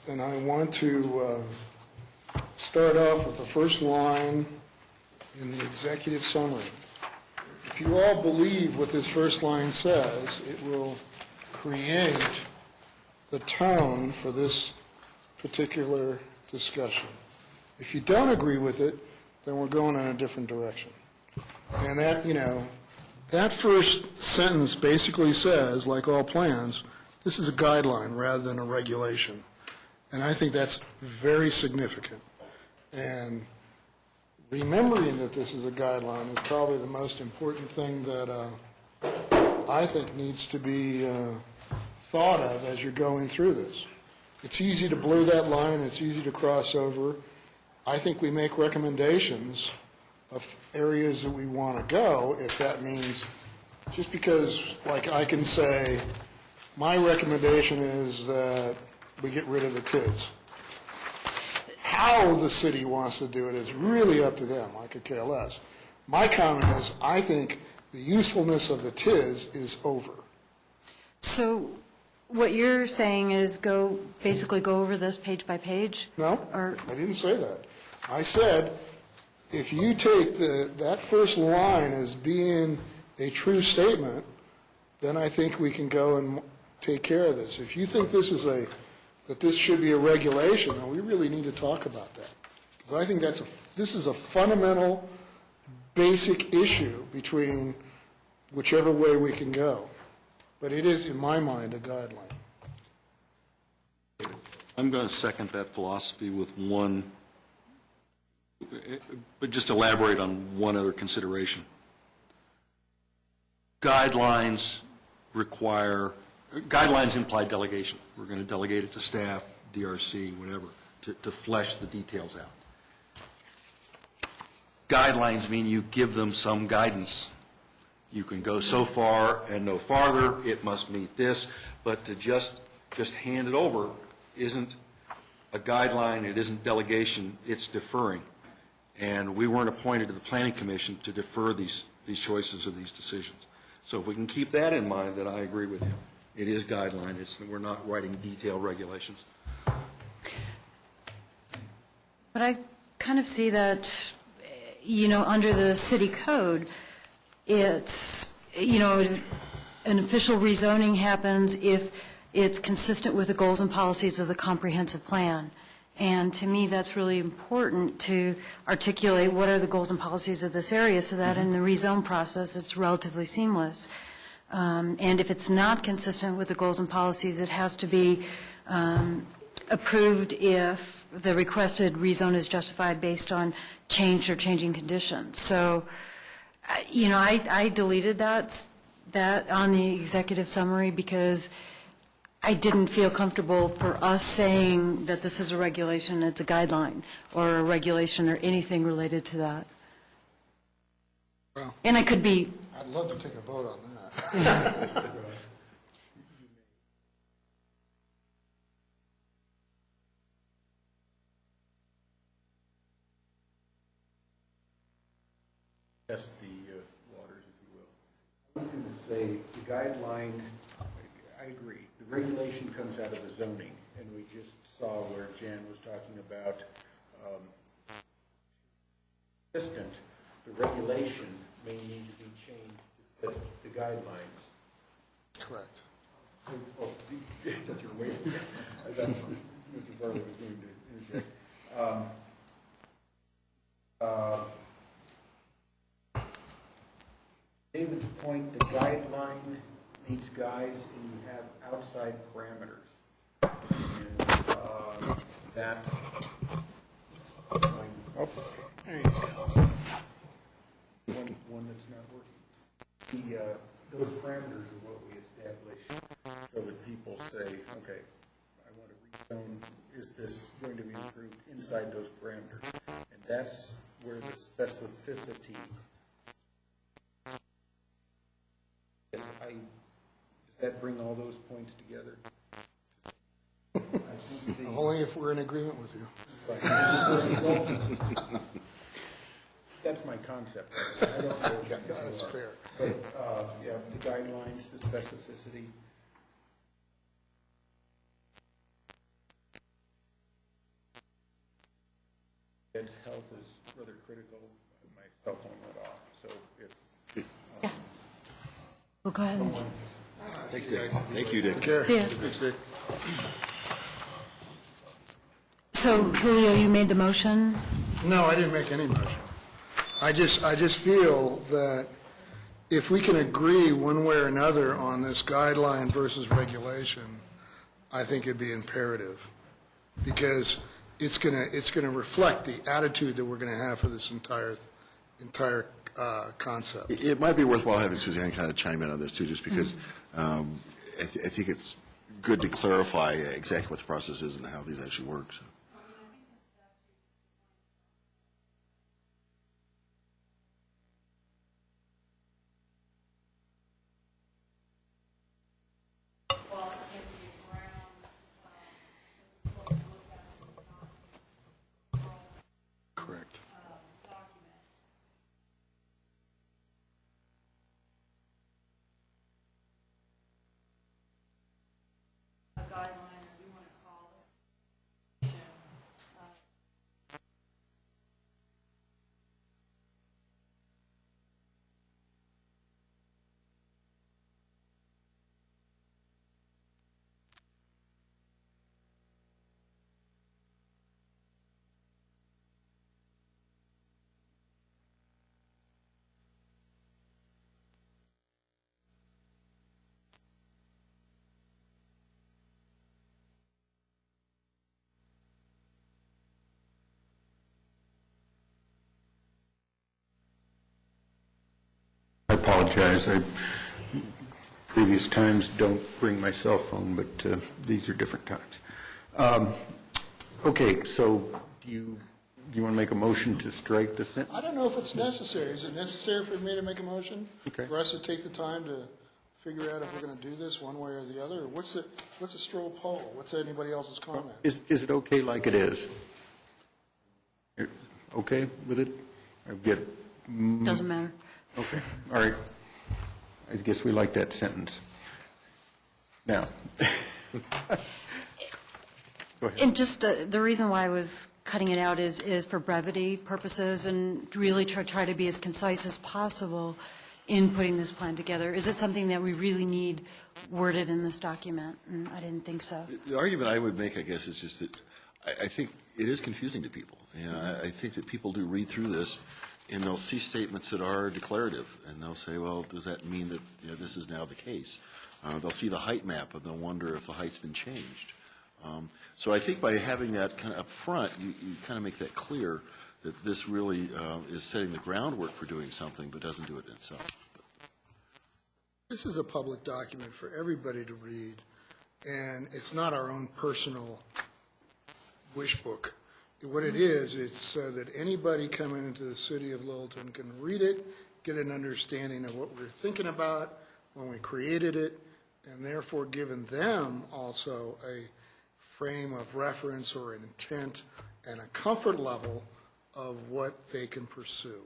Speaker 3: and I want to start off with the first line in the executive summary. If you all believe what this first line says, it will create the tone for this particular discussion. If you don't agree with it, then we're going in a different direction. And that, that first sentence basically says, like all plans, this is a guideline rather than a regulation. And I think that's very significant. And remembering that this is a guideline is probably the most important thing that I think needs to be thought of as you're going through this. It's easy to blur that line. It's easy to cross over. I think we make recommendations of areas that we want to go, if that means, just because, like, I can say, my recommendation is that we get rid of the TIDs. How the city wants to do it is really up to them. I could care less. My comment is, I think the usefulness of the TIDs is over.
Speaker 4: So what you're saying is basically go over this page by page?
Speaker 3: No,
Speaker 4: Or
Speaker 3: I didn't say that. I said, if you take that first line as being a true statement, then I think we can go and take care of this. If you think that this should be a regulation, then we really need to talk about that. Because I think this is a fundamental, basic issue between whichever way we can go. But it is, in my mind, a guideline.
Speaker 2: I'm going to second that philosophy with one, but just elaborate on one other consideration. Guidelines imply delegation. We're going to delegate it to staff, DRC, whatever, to flesh the details out. Guidelines mean you give them some guidance. You can go so far and no farther, it must meet this, but to just hand it over isn't a guideline, it isn't delegation, it's deferring. And we weren't appointed to the Planning Commission to defer these choices or these decisions. So if we can keep that in mind, then I agree with you. It is guideline. We're not writing detailed regulations.
Speaker 4: But I kind of see that, under the city code, it's, an official rezoning happens if it's consistent with the goals and policies of the comprehensive plan. And to me, that's really important to articulate what are the goals and policies of this area so that in the rezone process, it's relatively seamless. And if it's not consistent with the goals and policies, it has to be approved if the requested rezone is justified based on changed or changing conditions. So, I deleted that on the executive summary because I didn't feel comfortable for us saying that this is a regulation, it's a guideline, or a regulation or anything related to that.
Speaker 3: Well,
Speaker 4: and I could be...
Speaker 3: I'd love to take a vote on that.
Speaker 1: Test the waters, if you will. I was going to say, the guideline, I agree. The regulation comes out of the zoning, and we just saw where Jan was talking about consistent. The regulation may need to be changed to fit the guidelines.
Speaker 3: Correct.
Speaker 1: Oh, that you're waiting. I thought Mr. Barley was going to interject. David's point, the guideline needs guides, and you have outside parameters. And that, oh, there you go. One that's not working. Those parameters are what we establish so that people say, okay, I want to rezone, is this going to be improved inside those parameters? And that's where the specificity. Does that bring all those points together? I
Speaker 3: Only if we're in agreement with you.
Speaker 1: That's my concept. I don't know what that means.
Speaker 3: That's fair.
Speaker 1: But, yeah, the guidelines, the specificity. Ed's health is rather critical. My cell phone went off, so if
Speaker 4: Yeah. Well, go ahead.
Speaker 2: Thanks, Dick. Thank you, Dick.
Speaker 4: See ya.
Speaker 2: Thanks, Dick.
Speaker 4: So, Julio, you made the motion?
Speaker 3: No, I didn't make any motion. I just feel that if we can agree one way or another on this guideline versus regulation, I think it'd be imperative, because it's gonna reflect the attitude that we're gonna have for this entire concept.
Speaker 2: It might be worthwhile having Suzanne kind of chime in on this, too, just because I think it's good to clarify exactly what the process is and how these actually work. So. Correct.
Speaker 1: I apologize. Previous times don't bring my cell phone, but these are different times. Okay, so do you want to make a motion to strike the sentence?
Speaker 3: I don't know if it's necessary. Is it necessary for me to make a motion?
Speaker 1: Okay.
Speaker 3: For us to take the time to figure out if we're gonna do this one way or the other? Or what's a straw poll? What's anybody else's comment?
Speaker 1: Is it okay like it is? You're okay with it? I get,
Speaker 4: Doesn't matter.
Speaker 1: okay, all right. I guess we like that sentence. Now. Go ahead.
Speaker 4: And just the reason why I was cutting it out is for brevity purposes and really try to be as concise as possible in putting this plan together. Is it something that we really need worded in this document? And I didn't think so.
Speaker 2: The argument I would make, I guess, is just that I think it is confusing to people. You know, I think that people do read through this, and they'll see statements that are declarative, and they'll say, well, does that mean that this is now the case? They'll see the height map, and they'll wonder if the height's been changed. So I think by having that kind of up front, you kind of make that clear that this really is setting the groundwork for doing something, but doesn't do it itself.
Speaker 3: This is a public document for everybody to read, and it's not our own personal wish book. What it is, it's so that anybody coming into the city of Littleton can read it, get an understanding of what we're thinking about when we created it, and therefore given them also a frame of reference or an intent and a comfort level of what they can pursue.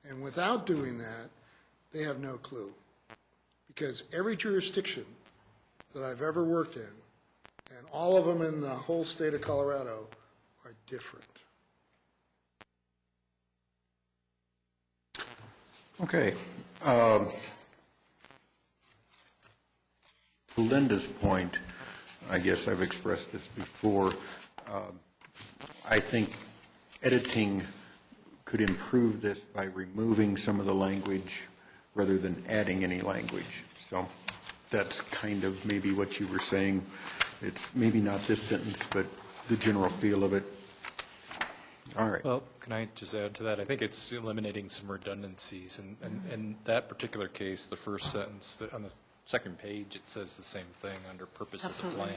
Speaker 3: And without doing that, they have no clue. Because every jurisdiction that I've ever worked in, and all of them in the whole state of Colorado, are different.
Speaker 1: Okay. To Linda's point, I guess I've expressed this before, I think editing could improve this by removing some of the language rather than adding any language. So that's kind of maybe what you were saying. It's maybe not this sentence, but the general feel of it. All right.
Speaker 5: Well, can I just add to that? I think it's eliminating some redundancies. And in that particular case, the first sentence, on the second page, it says the same thing under purpose of the plan.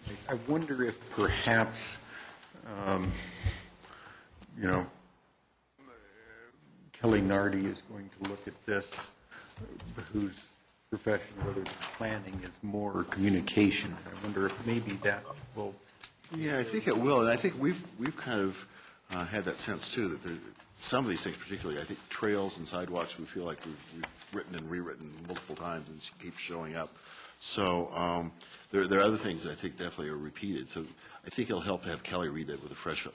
Speaker 4: Yeah.
Speaker 1: I wonder if perhaps, Kelly Nardi is going to look at this, who's profession, whether it's planning is more communication. I wonder if maybe that will,
Speaker 2: Yeah, I think it will, and I think we've kind of had that sense too, that some of these things particularly, I think trails and sidewalks, we feel like we've written and rewritten multiple times and it keeps showing up. So there are other things that I think definitely are repeated. So I think it'll help to have Kelly read that with a fresh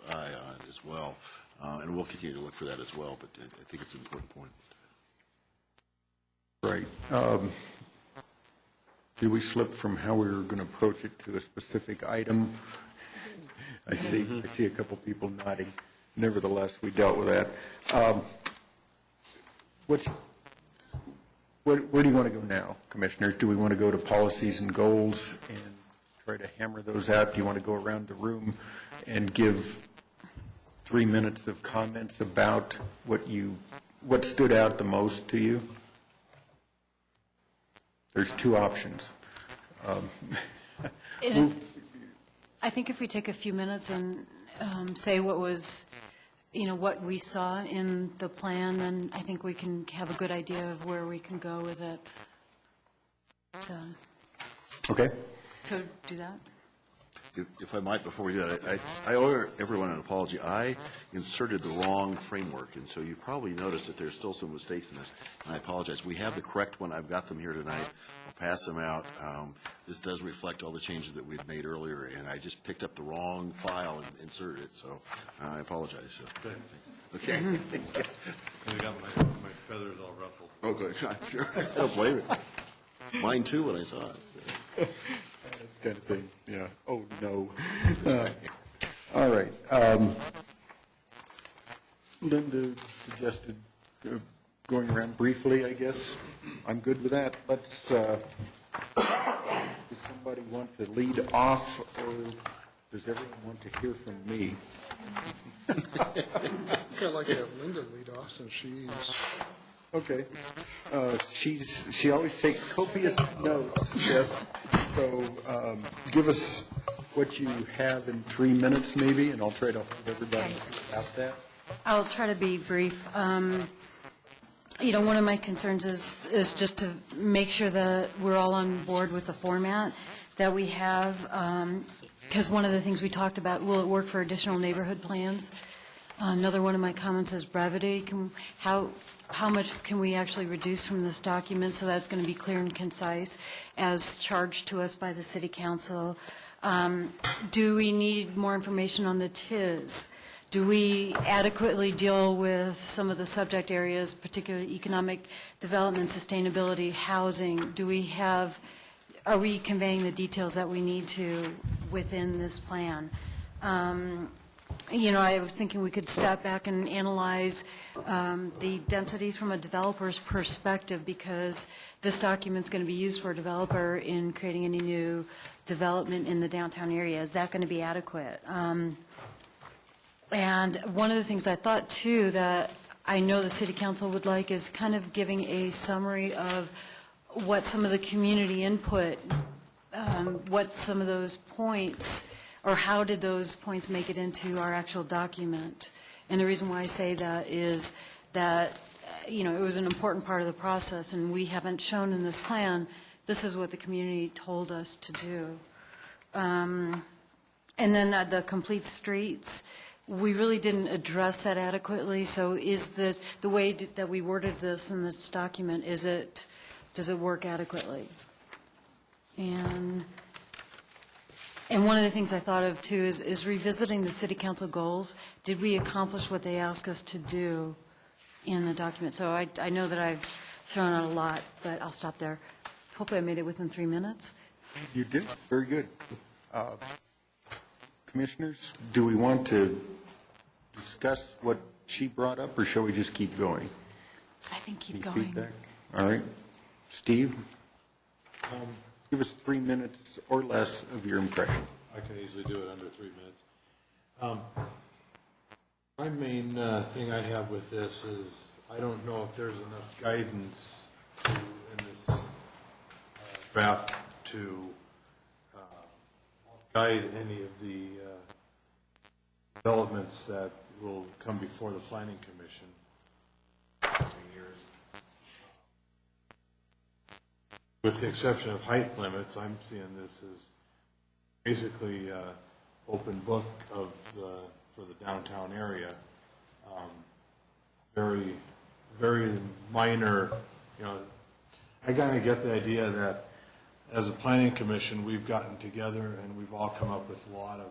Speaker 2: eye on it as well. And we'll continue to look for that as well, but I think it's an important point.
Speaker 1: right. Did we slip from how we were going to approach it to a specific item? I see a couple people nodding. Nevertheless, we dealt with that. Where do you want to go now, Commissioners? Do we want to go to policies and goals and try to hammer those out? Do you want to go around the room and give 3 minutes of comments about what stood out the most to you? There's two options.
Speaker 4: I think if we take a few minutes and say what was, what we saw in the plan, then I think we can have a good idea of where we can go with it. So,
Speaker 1: Okay.
Speaker 4: so do that.
Speaker 2: If I might, before we do that, I owe everyone an apology. I inserted the wrong framework, and so you probably noticed that there's still some mistakes in this, and I apologize. We have the correct one. I've got them here tonight. I'll pass them out. This does reflect all the changes that we'd made earlier, and I just picked up the wrong file and inserted it, so I apologize. So, okay.
Speaker 6: I got my feathers all ruffled.
Speaker 2: Okay, I'm sure. I don't blame it. Mine too when I saw it.
Speaker 1: This kind of thing, yeah. Oh, no. All right. Linda suggested going around briefly, I guess. I'm good with that. Let's, does somebody want to lead off, or does everyone want to hear from me?
Speaker 3: I think I'd like to have Linda lead off since she's,
Speaker 1: Okay. She always takes copious notes, yes. So give us what you have in 3 minutes maybe, and I'll try to hold everybody about that.
Speaker 4: I'll try to be brief. One of my concerns is just to make sure that we're all on board with the format that we have, because one of the things we talked about, will it work for additional neighborhood plans? Another one of my comments is brevity. How much can we actually reduce from this document so that's going to be clear and concise as charged to us by the City Council? Do we need more information on the TIS? Do we adequately deal with some of the subject areas, particularly economic development, sustainability, housing? Are we conveying the details that we need to within this plan? I was thinking we could step back and analyze the densities from a developer's perspective, because this document's going to be used for a developer in creating any new development in the downtown area. Is that going to be adequate? And one of the things I thought, too, that I know the City Council would like is kind of giving a summary of what some of the community input, what some of those points, or how did those points make it into our actual document. And the reason why I say that is that, it was an important part of the process, and we haven't shown in this plan, this is what the community told us to do. And then the complete streets, we really didn't address that adequately. So is this, the way that we worded this in this document, does it work adequately? And one of the things I thought of, too, is revisiting the City Council goals. Did we accomplish what they asked us to do in the document? So I know that I've thrown out a lot, but I'll stop there. Hopefully I made it within 3 minutes.
Speaker 1: You did. Very good. Commissioners, do we want to discuss what she brought up, or shall we just keep going?
Speaker 4: I think keep
Speaker 1: Any
Speaker 4: going.
Speaker 1: feedback? All right. Steve, give us 3 minutes or less of your impression.
Speaker 6: I can easily do it under 3 minutes. My main thing I have with this is, I don't know if there's enough guidance in this draft to guide any of the developments that will come before the Planning Commission in years. with the exception of height limits, I'm seeing this as basically open book of for the downtown area. Very, very minor, I kind of get the idea that as a planning commission, we've gotten together and we've all come up with a lot of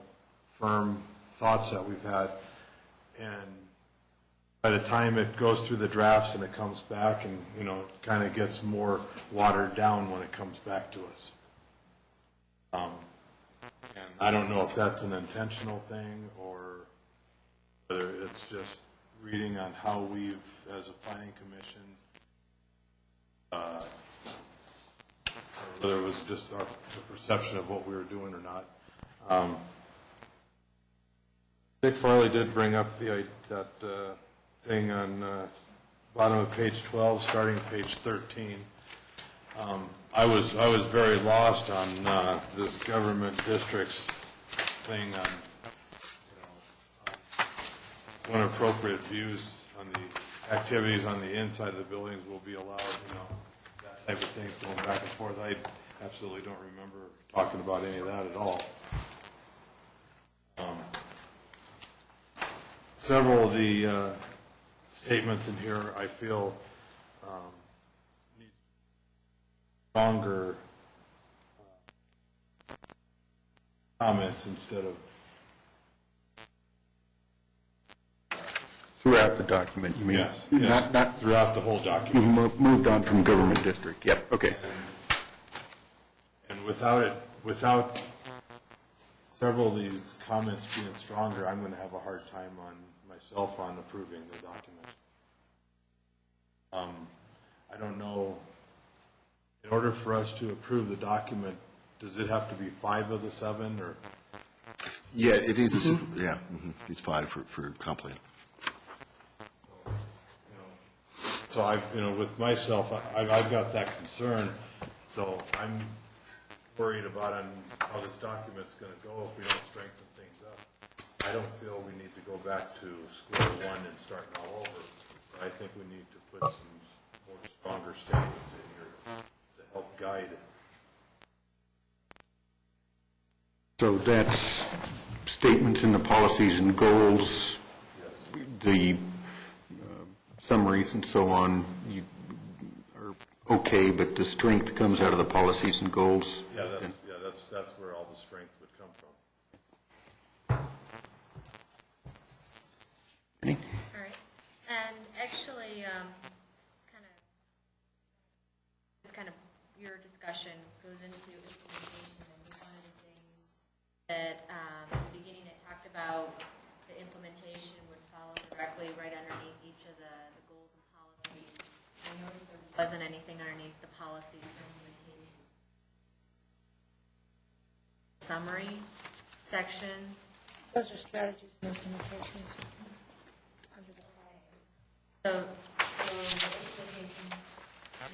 Speaker 6: firm thoughts that we've had. And by the time it goes through the drafts and it comes back and, it kind of gets more watered down when it comes back to us. And I don't know if that's an intentional thing or whether it's just reading on how we've, as a planning commission, or whether it was just the perception of what we were doing or not. Dick Farley did bring up that thing on bottom of page 12, starting page 13. I was very lost on this government districts thing on when appropriate views on the activities on the inside of the buildings will be allowed, that type of thing going back and forth. I absolutely don't remember talking about any of that at all. Several of the statements in here I feel need stronger comments instead of
Speaker 1: Throughout the document, you mean?
Speaker 6: yes,
Speaker 1: Not
Speaker 6: throughout the whole document.
Speaker 1: you've moved on from government district. Yep, okay.
Speaker 6: And without several of these comments being stronger, I'm going to have a hard time myself on approving the document. I don't know, in order for us to approve the document, does it have to be 5 of the 7 or?
Speaker 2: Yeah, it needs, it's 5 for comp plan.
Speaker 6: So with myself, I've got that concern, so I'm worried about how this document's going to go if we don't strengthen things up. I don't feel we need to go back to square one and start all over. I think we need to put some more stronger statements in here to help guide it.
Speaker 1: So that's statements in the policies and goals, the summaries and so on, you are okay, but the strength comes out of the policies and goals?
Speaker 6: That's where all the strength would come from.
Speaker 1: Any?
Speaker 10: All right, and actually, kind of your discussion goes into implementation, and one of the things that at the beginning I talked about, the implementation would follow directly right underneath each of the goals and policies. I noticed there wasn't anything underneath the policies for implementation. Summary section.
Speaker 7: Those are strategies and implementations under the policies.
Speaker 10: So the implementation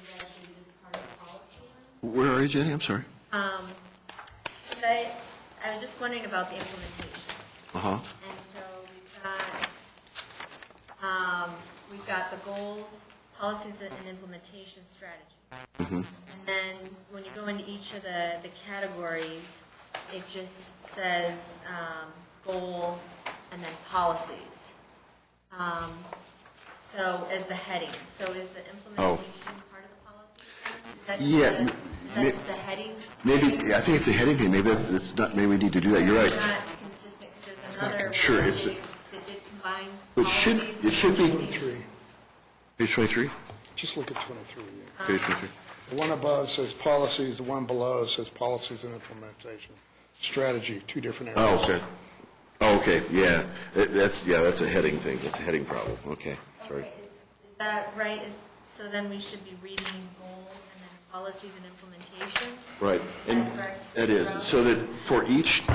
Speaker 10: is actually just part of the policy.
Speaker 2: Where are you, Jenny? I'm sorry.
Speaker 10: I was just wondering about the implementation.
Speaker 2: Uh-huh.
Speaker 10: And so we've got the goals, policies, and implementation strategy. And then when you go into each of the categories, it just says goal and then policies. So as the heading. So is the implementation part of the policy? Is that just a heading?
Speaker 2: Maybe, I think it's a heading thing. Maybe it's not. Maybe we need to do that. You're right.
Speaker 10: It's not consistent, because there's another
Speaker 2: Sure,
Speaker 10: one
Speaker 2: it's-
Speaker 10: that did combine
Speaker 2: It should.
Speaker 10: policies
Speaker 2: It should be
Speaker 3: 23.
Speaker 2: page 23.
Speaker 3: Just look at 23. Yeah.
Speaker 2: Page 23.
Speaker 3: The one above says policies, the one below says policies and implementation. Strategy, 2 different areas.
Speaker 2: Oh, okay. Oh, okay. Yeah. That's a heading thing. That's a heading problem. Okay. Sorry.
Speaker 10: Okay, is that right? So then we should be reading goal and then policies and implementation?
Speaker 2: Right.
Speaker 10: Is
Speaker 2: And
Speaker 10: that correct?
Speaker 2: that is so that for each,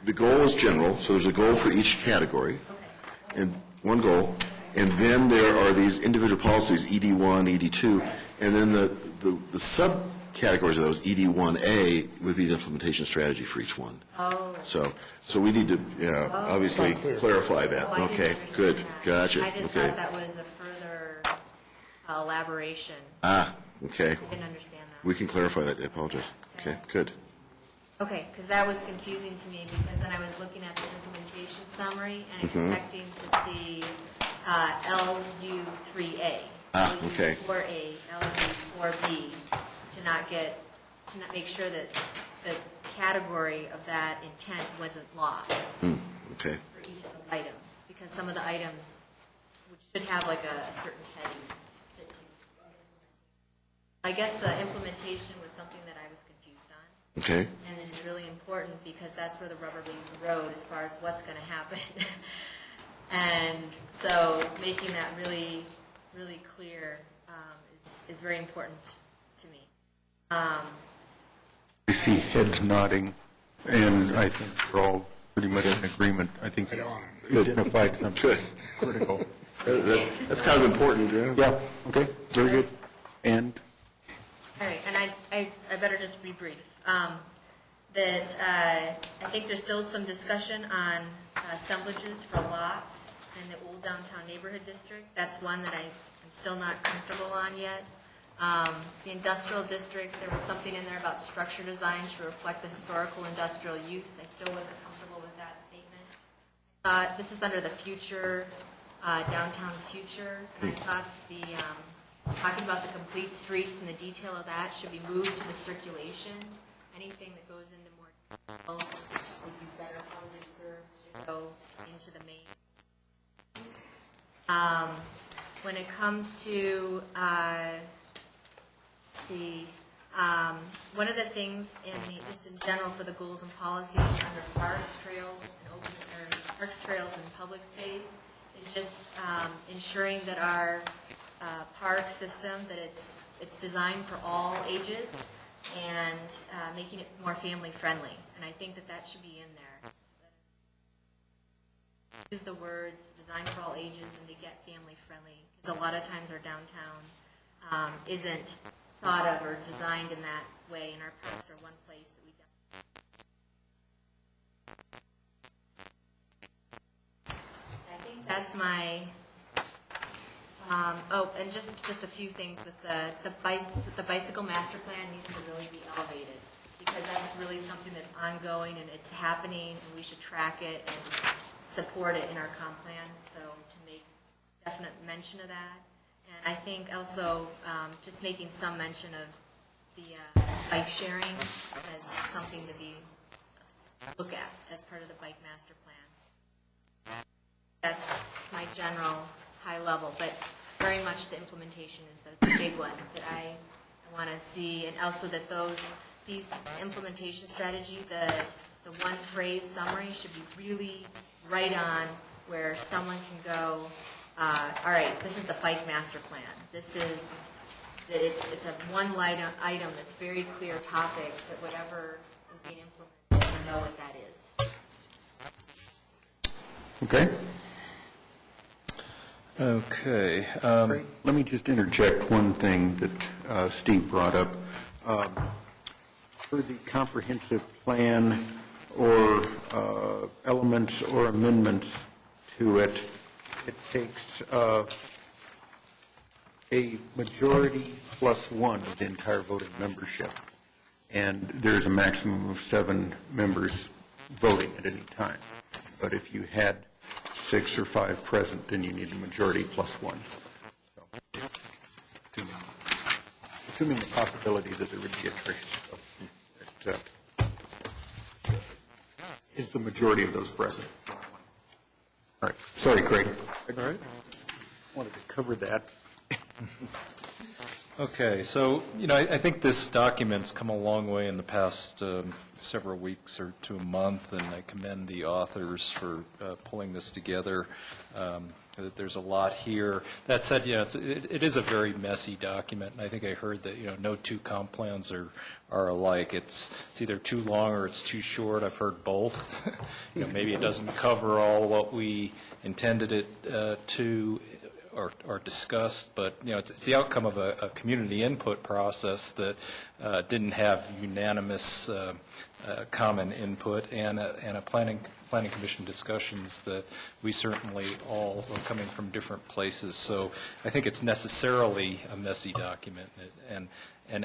Speaker 2: the goal is general. So there's a goal for each category,
Speaker 10: Okay.
Speaker 2: and one goal, and then there are these individual policies, ED1, ED2, and then the subcategories of those, ED1A, would be the implementation strategy for each one.
Speaker 10: Oh.
Speaker 2: So we need to, obviously
Speaker 3: It's not clear.
Speaker 2: clarify that.
Speaker 10: Oh, I didn't
Speaker 2: Okay,
Speaker 10: understand
Speaker 2: good,
Speaker 10: that.
Speaker 2: gotcha,
Speaker 10: I just
Speaker 2: okay.
Speaker 10: thought that was a further elaboration.
Speaker 2: Ah, Okay.
Speaker 10: I didn't understand that.
Speaker 2: We can clarify that, I apologize. Okay, good.
Speaker 10: Okay, because that was confusing to me, because then I was looking at the implementation summary and expecting to see LU3A,
Speaker 2: okay.
Speaker 10: LU4A, LU4B, to not make sure that the category of that intent wasn't lost
Speaker 2: Okay.
Speaker 10: for each of those items, because some of the items should have like a certain heading. I guess the implementation was something that I was confused on.
Speaker 2: Okay.
Speaker 10: And it's really important because that's where the rubber meets the road as far as what's going to happen. And so making that really, really clear is very important to me.
Speaker 1: I see heads nodding, and I think we're all pretty much in agreement. I think you identified something critical.
Speaker 2: That's kind of important, yeah.
Speaker 1: Yeah, okay, very good. And
Speaker 10: All right, and I better just be brief. That I think there's still some discussion on assemblages for lots in the old downtown neighborhood district. That's one that I'm still not comfortable on yet. The industrial district, there was something in there about structure design to reflect the historical industrial use. I still wasn't comfortable with that statement. This is under the future, downtown's future, and I thought the talking about the complete streets and the detail of that should be moved to the circulation. Anything that goes into more detail would be better probably served to go into the main. When it comes to, let's see, one of the things just in general for the goals and policies under parks, trails, and parks, trails, and public space is just ensuring that our park system, that it's designed for all ages and making it more family friendly. And I think that should be in there. Use the words designed for all ages and to get family friendly, because a lot of times our downtown isn't thought of or designed in that way, and our parks are one place that we definitely. I think that's my. And just a few things with the bicycle master plan needs to really be elevated, because that's really something that's ongoing and it's happening, and we should track it and support it in our comp plan. So to make definite mention of that, and I think also just making some mention of the bike sharing as something to be look at as part of the bike master plan. That's my general high level, but very much the implementation is the big one that I want to see, and also that these implementation strategy, the one phrase summary should be really right on, where someone can go, all right, this is the bike master plan. This is that it's a one line item that's very clear topic, that whatever is being implemented, you know what that is.
Speaker 1: okay.
Speaker 5: Okay.
Speaker 1: Let me just interject one thing that Steve brought up. For the comprehensive plan or elements or amendments to it, it takes a majority plus one of the entire voting membership. And there's a maximum of 7 members voting at any time. But if you had 6 or 5 present, then you need a majority plus 1. So, assuming the possibility that there would be attrition, so it is the majority of those present. All right. Sorry, Craig.
Speaker 5: All right.
Speaker 1: Wanted to cover that.
Speaker 5: Okay, so, I think this document's come a long way in the past several weeks or to a month, and I commend the authors for pulling this together. There's a lot here. That said, it is a very messy document, and I think I heard that, no 2 comp plans are alike. It's either too long or it's too short. I've heard both. Maybe it doesn't cover all what we intended it to or discussed, but it's the outcome of a community input process that didn't have unanimous common input, and a planning Planning Commission discussions that we certainly all are coming from different places. So I think it's necessarily a messy document, and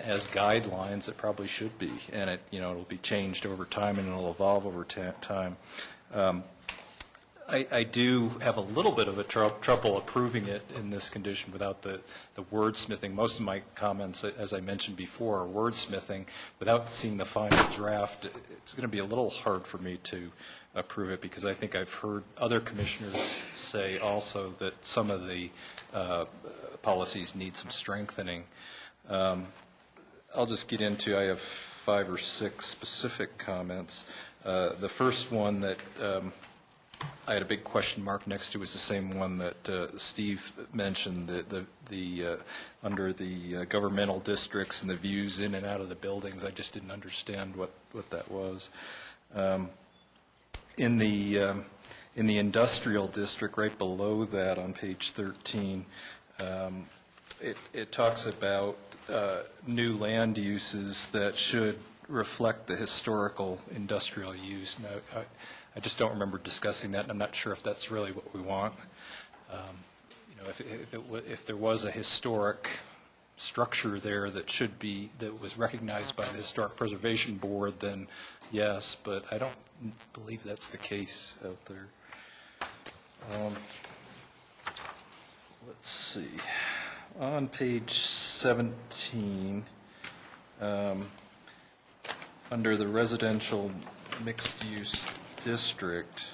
Speaker 5: as guidelines, it probably should be. And it'll be changed over time, and it'll evolve over time. I do have a little bit of a trouble approving it in this condition without the wordsmithing. Most of my comments, as I mentioned before, are wordsmithing. Without seeing the final draft, it's going to be a little hard for me to approve it, because I think I've heard other commissioners say also that some of the policies need some strengthening. I'll just get into, I have 5 or 6 specific comments. The first one that I had a big question mark next to is the same one that Steve mentioned, under the governmental districts and the views in and out of the buildings. I just didn't understand what that was. In the industrial district, right below that on page 13, it talks about new land uses that should reflect the historical industrial use. Now, I just don't remember discussing that, and I'm not sure if that's really what we want. If there was a historic structure there that was recognized by the Historic Preservation Board, then yes, but I don't believe that's the case out there. Let's see. On page 17, under the residential mixed-use district,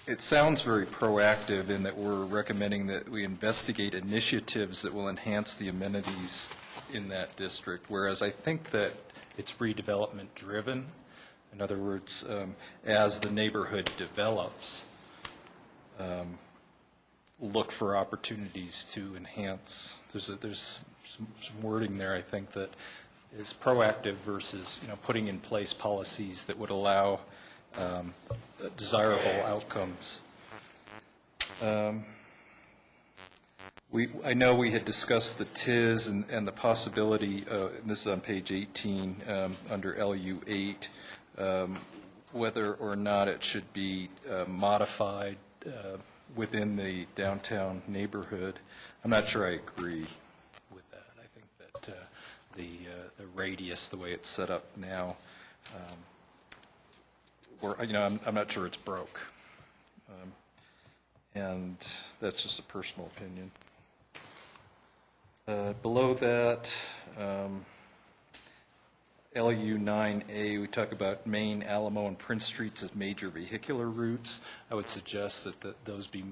Speaker 5: it sounds very proactive in that we're recommending that we investigate initiatives that will enhance the amenities in that district, whereas I think that it's redevelopment driven. In other words, as the neighborhood develops, look for opportunities to enhance. There's some wording there, I think, that is proactive versus putting in place policies that would allow desirable outcomes. I know we had discussed the TIS and the possibility, and this is on page 18 under LU 8, whether or not it should be modified within the downtown neighborhood. I'm not sure I agree with that. I think that the radius, the way it's set up now, I'm not sure it's broke. And that's just a personal opinion. Below that, LU 9A, we talk about Main, Alamo, and Prince Streets as major vehicular routes. I would suggest that those be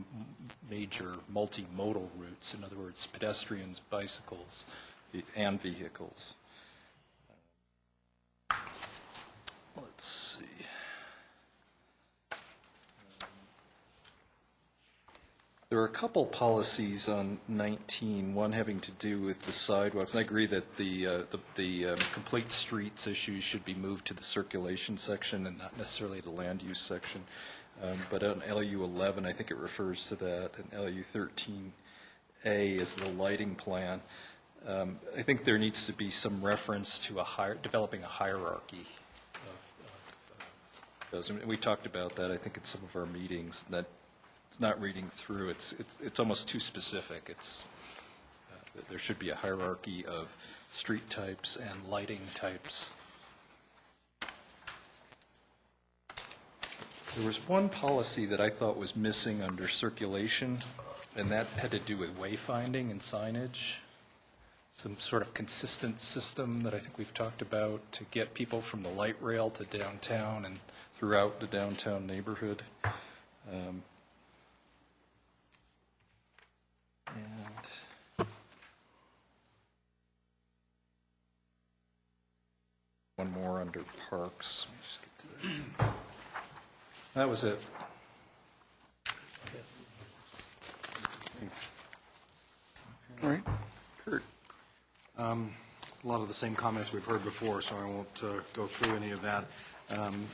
Speaker 5: major multimodal routes. In other words, pedestrians, bicycles, and vehicles. Let's see. There are a couple policies on 19, one having to do with the sidewalks. And I agree that the complete streets issues should be moved to the circulation section and not necessarily the land use section. But on LU 11, I think it refers to that, and LU 13A is the lighting plan. I think there needs to be some reference to developing a hierarchy of those. And we talked about that, I think, in some of our meetings. That it's not reading through. It's almost too specific. There should be a hierarchy of street types and lighting types. There was one policy that I thought was missing under circulation, and that had to do with wayfinding and signage. Some sort of consistent system that I think we've talked about to get people from the light rail to downtown and throughout the downtown neighborhood. And one more under parks. Let me just get to that. That was it.
Speaker 8: All right. Kurt. A lot of the same comments we've heard before, so I won't go through any of that.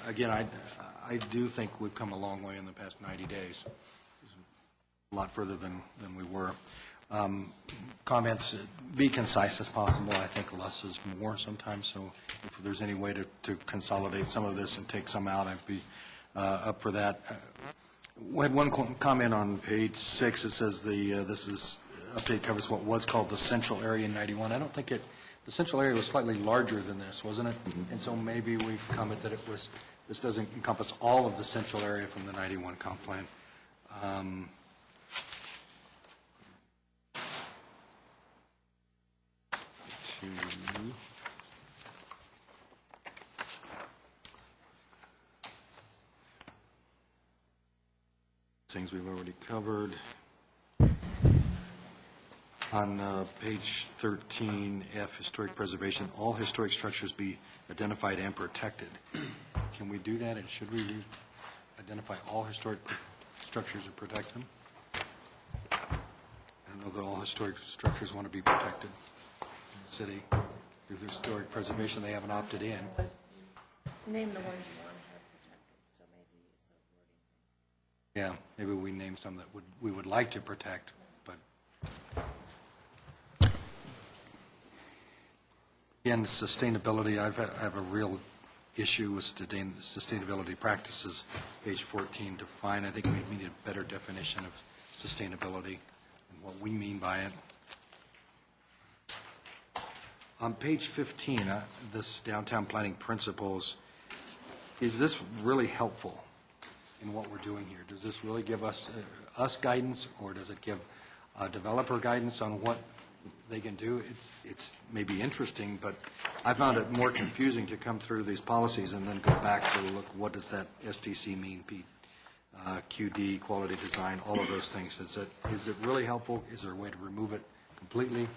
Speaker 8: Again, I do think we've come a long way in the past 90 days. A lot further than we were. comments, be concise as possible. I think less is more sometimes, so if there's any way to consolidate some of this and take some out, I'd be up for that. We had one comment on page 6. It says this update covers what was called the central area in 91. I don't think the central area was slightly larger than this, wasn't it? And so maybe we comment that this doesn't encompass all of the central area from the 91 comp plan. Things we've already covered. On page 13F, historic preservation, all historic structures be identified and protected. Can we do that, and should we identify all historic structures and protect them? I don't know that all historic structures want to be protected in the city. Through the historic preservation, they haven't opted in.
Speaker 7: Name the ones you want to have protected, so maybe it's a wording thing.
Speaker 8: Yeah, maybe we name some that we would like to protect, but again, sustainability, I have a real issue with sustainability practices, page 14, define. I think we need a better definition of sustainability and what we mean by it. On page 15, this downtown planning principles, is this really helpful in what we're doing here? Does this really give us guidance, or does it give developer guidance on what they can do? It's maybe interesting, but I found it more confusing to come through these policies and then go back to look, what does that STC mean, QD, quality design, all of those things. Is it really helpful? Is there a way to remove it completely?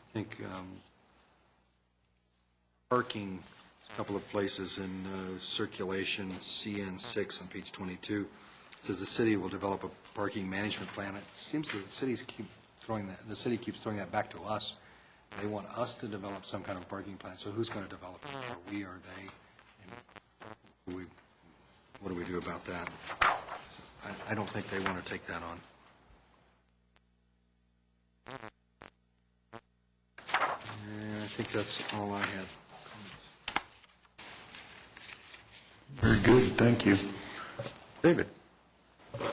Speaker 8: I think parking, a couple of places in circulation, CN6 on page 22, it says the city will develop a parking management plan. It seems that the city keeps throwing that back to us. They want us to develop some kind of parking plan. So who's going to develop it? Are we, or they? And what do we do about that? So I don't think they want to take that on. I think that's all I had.
Speaker 1: Very good, thank you. David?
Speaker 2: Do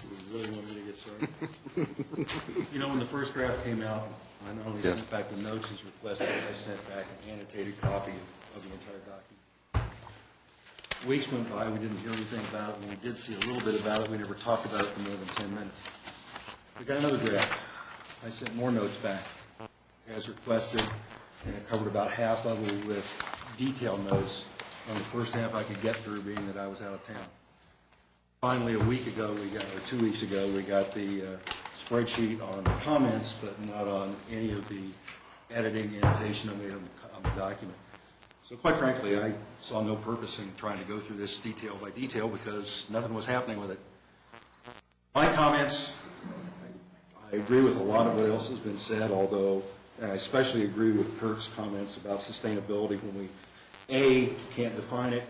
Speaker 2: we really want me to get started? You know, when the first draft came out, I not only sent back the notes as requested, I sent back an annotated copy of the entire document. Weeks went by, we didn't hear anything about it. When we did see a little bit about it, we never talked about it for more than 10 minutes. We got another draft. I sent more notes back as requested, and I covered about half of it with detailed notes on the first half I could get through, being that I was out of town. Finally, a week ago, or 2 weeks ago, we got the spreadsheet on the comments, but not on any of the editing, annotation I made on the document. So quite frankly, I saw no purpose in trying to go through this detail by detail because nothing was happening with it. My comments, I agree with a lot of what else has been said, although I especially agree with Kurt's comments about sustainability when we, A, can't define it,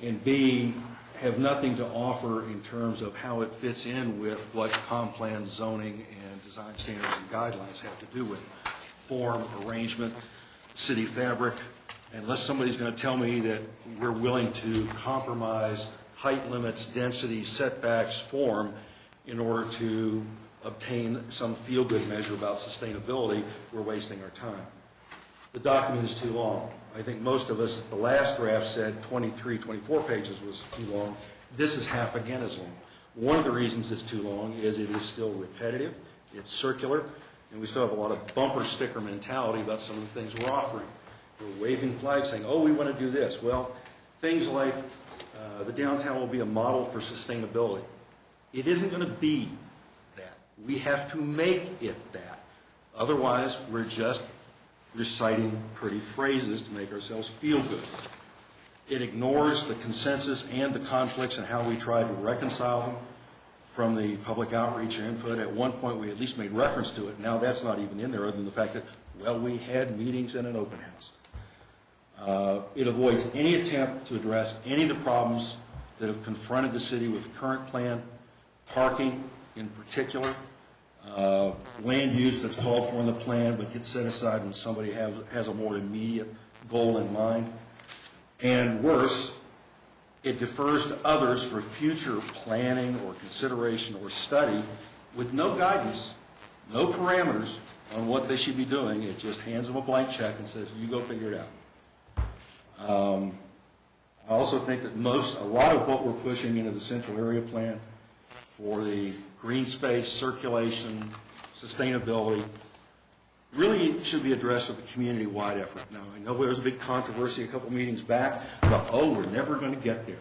Speaker 2: and B, have nothing to offer in terms of how it fits in with what comp plan, zoning, and design standards and guidelines have to do with form, arrangement, city fabric, unless somebody's going to tell me that we're willing to compromise height limits, density, setbacks, form, in order to obtain some feel-good measure about sustainability, we're wasting our time. The document is too long. I think most of us, the last draft said 23, 24 pages was too long. This is half again as long. One of the reasons it's too long is it is still repetitive, it's circular, and we still have a lot of bumper sticker mentality about some of the things we're offering. We're waving flags saying, oh, we want to do this. Well, things like the downtown will be a model for sustainability. It isn't going to be that. We have to make it that. Otherwise, we're just reciting pretty phrases to make ourselves feel good. It ignores the consensus and the conflicts and how we try to reconcile them.
Speaker 11: from the public outreach and input. At one point, we at least made reference to it. Now that's not even in there, other than the fact that, well, we had meetings and an open house. It avoids any attempt to address any of the problems that have confronted the city with the current plan, parking in particular, land use that's called for in the plan but gets set aside when somebody has a more immediate goal in mind. And worse, it defers to others for future planning or consideration or study with no guidance, no parameters on what they should be doing. It just hands them a blank check and says, you go figure it out. I also think that a lot of what we're pushing into the central area plan for the green space, circulation, sustainability, really should be addressed with a community-wide effort. Now, I know there was a big controversy a couple meetings back about, oh, we're never going to get there.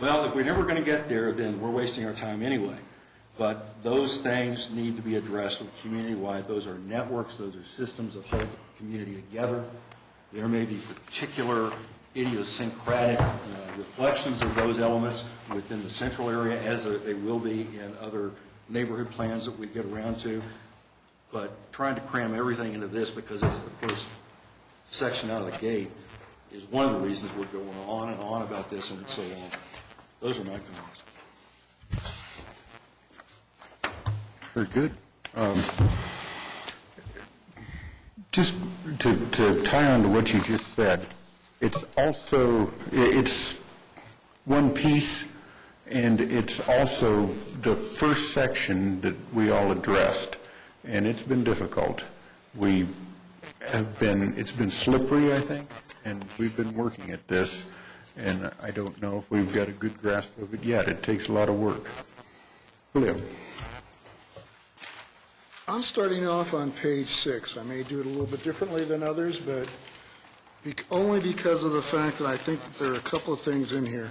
Speaker 11: Well, if we're never going to get there, then we're wasting our time anyway. But those things need to be addressed with community-wide. Those are networks, those are systems that hold the community together. There may be particular idiosyncratic reflections of those elements within the central area, as they will be in other neighborhood plans that we get around to. But trying to cram everything into this because it's the first section out of the gate is one of the reasons we're going on and on about this, and it's so long. Those are my comments.
Speaker 1: Very good. Just to tie on to what you just said, it's one piece, and it's also the first section that we all addressed, and it's been difficult. It's been slippery, I think, and we've been working at this, and I don't know if we've got a good grasp of it yet. It takes a lot of work. Julio.
Speaker 3: I'm starting off on page 6. I may do it a little bit differently than others, but only because of the fact that I think that there are a couple of things in here.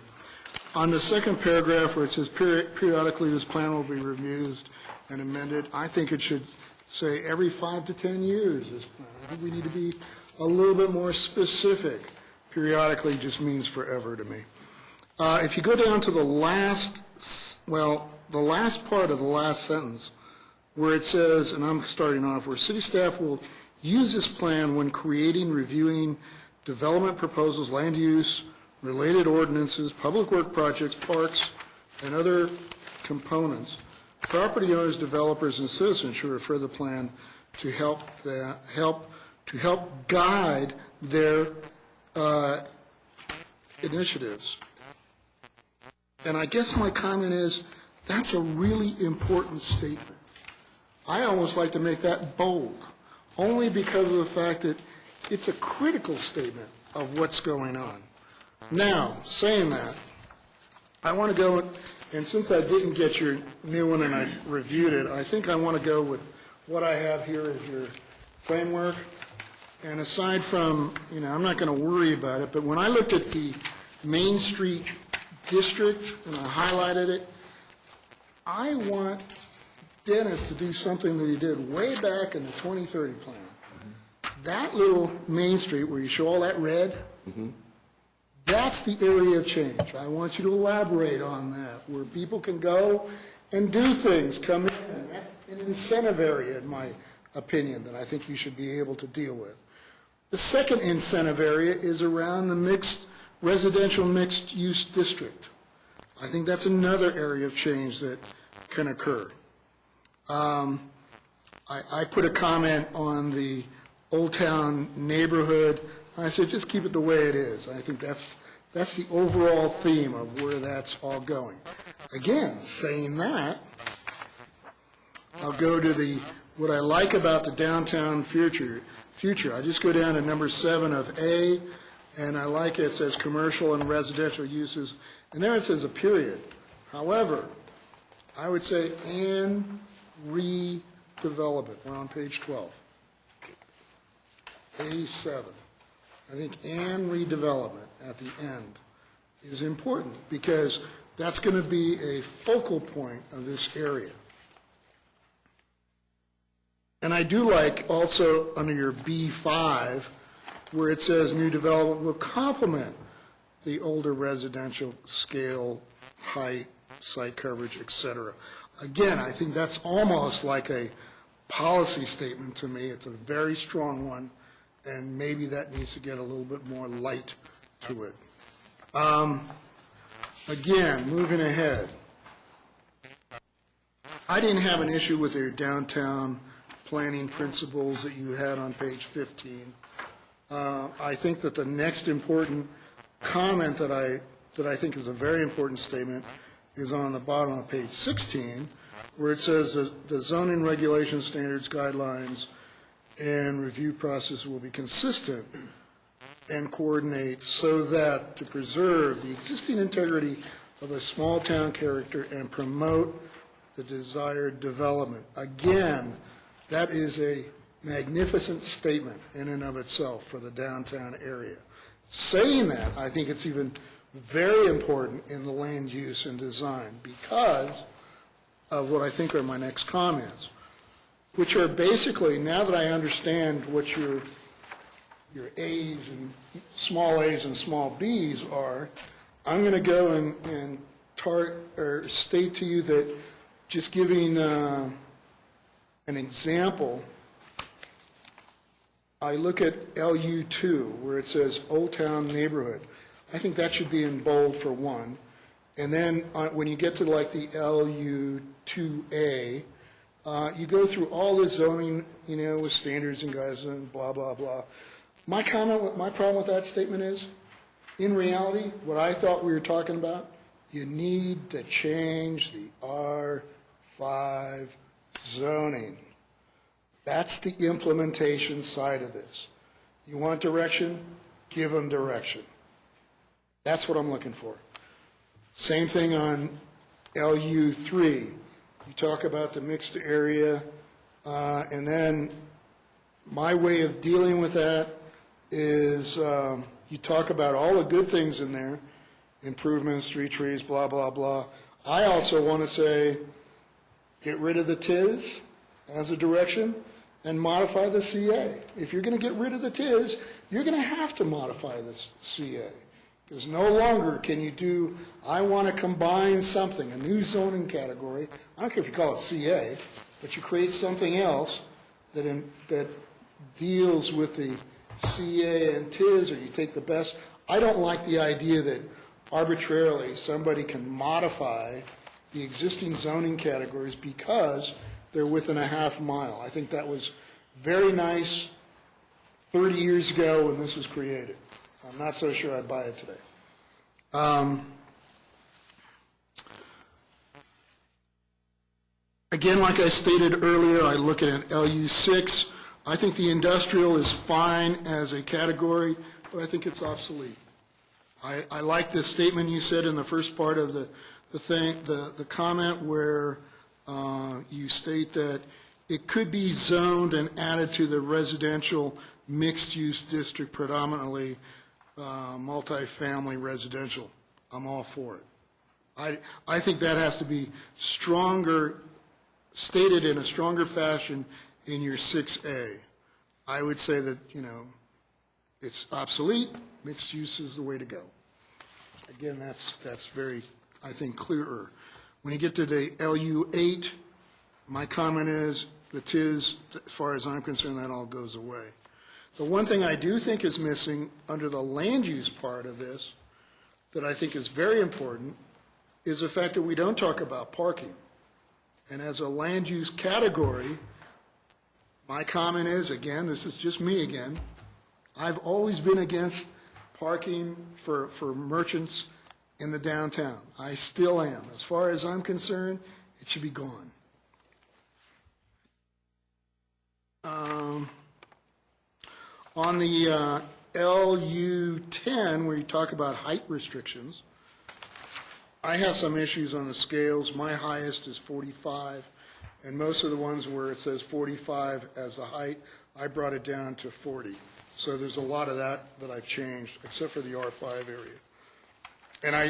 Speaker 3: On the second paragraph where it says periodically this plan will be reviewed and amended, I think it should say every 5 to 10 years this plan. I think we need to be a little bit more specific. Periodically just means forever to me. If you go down to the last part of the last sentence, where it says, and I'm starting off, where city staff will use this plan when creating, reviewing development proposals, land use, related ordinances, public work projects, parks, and other components. Property owners, developers, and citizens should refer the plan to help guide their initiatives. And I guess my comment is that's a really important statement. I almost like to make that bold, only because of the fact that it's a critical statement of what's going on. Now, saying that, I want to go, and since I didn't get your new one and I reviewed it, I think I want to go with what I have here as your framework. And aside from, I'm not going to worry about it, but when I looked at the Main Street district and I highlighted it, I want Dennis to do something that he did way back in the 2030 plan. That little Main Street where you show all that red, that's the area of change. I want you to elaborate on that, where people can go and do things, come in. And that's an incentive area, in my opinion, that I think you should be able to deal with. The second incentive area is around the residential mixed-use district. I think that's another area of change that can occur. I put a comment on the Old Town neighborhood. I said, just keep it the way it is. I think that's the overall theme of where that's all going. Again, saying that, I'll go to what I like about the downtown future. I just go down to number 7 of A, and I like it. It says commercial and residential uses, and there it says a period. However, I would say and redevelopment. We're on page 12. A7. I think and redevelopment at the end is important because that's going to be a focal point of this area. And I do like also under your B5 where it says new development will complement the older residential scale, height, site coverage, etc. Again, I think that's almost like a policy statement to me. It's a very strong one, and maybe that needs to get a little bit more light to it. Again, moving ahead, I didn't have an issue with your downtown planning principles that you had on page 15. I think that the next important comment that I think is a very important statement is on the bottom of page 16, where it says that the zoning regulations, standards, guidelines, and review process will be consistent and coordinate so that to preserve the existing integrity of a small town character and promote the desired development. Again, that is a magnificent statement in and of itself for the downtown area. Saying that, I think it's even very important in the land use and design because of what I think are my next comments, which are basically, now that I understand what your A's and small B's are, I'm going to go and state to you that just giving an example, I look at LU2 where it says Old Town Neighborhood. I think that should be in bold for one. And then when you get to like the LU2A, you go through all the zoning, with standards and guidelines and blah, blah, blah. My problem with that statement is, in reality, what I thought we were talking about, you need to change the R5 zoning. That's the implementation side of this. You want direction? Give them direction. That's what I'm looking for. Same thing on LU3. You talk about the mixed area, and then my way of dealing with that is you talk about all the good things in there, improvements, street trees, blah, blah, blah. I also want to say get rid of the TIS as a direction and modify the CA. If you're going to get rid of the TIS, you're going to have to modify this CA. Because no longer can you do, I want to combine something, a new zoning category. I don't care if you call it CA, but you create something else that deals with the CA and TIS, or you take the best. I don't like the idea that arbitrarily somebody can modify the existing zoning categories because they're within a half mile. I think that was very nice 30 years ago when this was created. I'm not so sure I'd buy it today. Again, like I stated earlier, I look at an LU6. I think the industrial is fine as a category, but I think it's obsolete. I like the statement you said in the first part of the comment where you state that it could be zoned and added to the residential mixed-use district, predominantly multifamily residential. I'm all for it. I think that has to be stated in a stronger fashion in your 6A. I would say that, it's obsolete, mixed use is the way to go. Again, that's very, I think, clearer. When you get to the LU8, my comment is the TIS, as far as I'm concerned, that all goes away. The one thing I do think is missing under the land use part of this that I think is very important is the fact that we don't talk about parking. And as a land use category, my comment is, again, this is just me again, I've always been against parking for merchants in the downtown. I still am. As far as I'm concerned, it should be gone. On the LU10, where you talk about height restrictions, I have some issues on the scales. My highest is 45, and most of the ones where it says 45 as the height, I brought it down to 40. So there's a lot of that I've changed, except for the R5 area.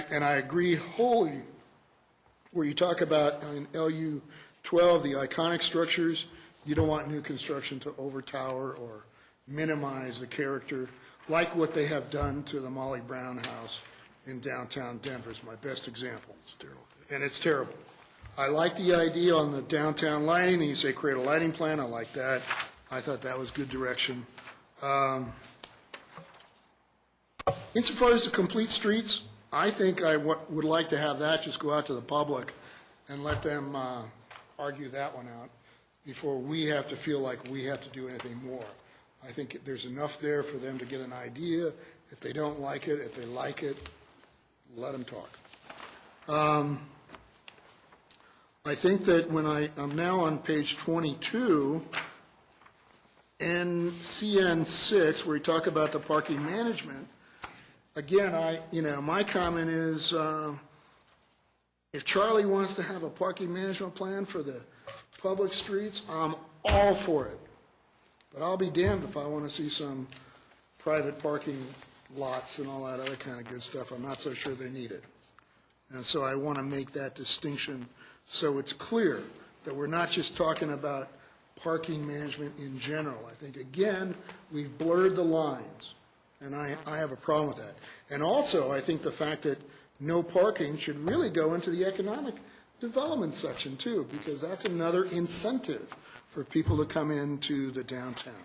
Speaker 3: And I agree wholly where you talk about in LU12, the iconic structures, you don't want new construction to overtower or minimize the character, like what they have done to the Molly Brown House in downtown Denver is my best example. It's terrible. And it's terrible. I like the idea on the downtown lighting, you say create a lighting plan, I like that. I thought that was good direction. Insofar as the complete streets, I think I would like to have that just go out to the public and let them argue that one out before we have to feel like we have to do anything more. I think there's enough there for them to get an idea. If they don't like it, if they like it, let them talk. I think that when I'm now on page 22, and CN6, where we talk about the parking management, again, my comment is, if Charlie wants to have a parking management plan for the public streets, I'm all for it. But I'll be damned if I want to see some private parking lots and all that other kind of good stuff. I'm not so sure they need it. And so I want to make that distinction so it's clear that we're not just talking about parking management in general. I think, again, we've blurred the lines, and I have a problem with that. And also, I think the fact that no parking should really go into the economic development section, too, because that's another incentive for people to come into the downtown.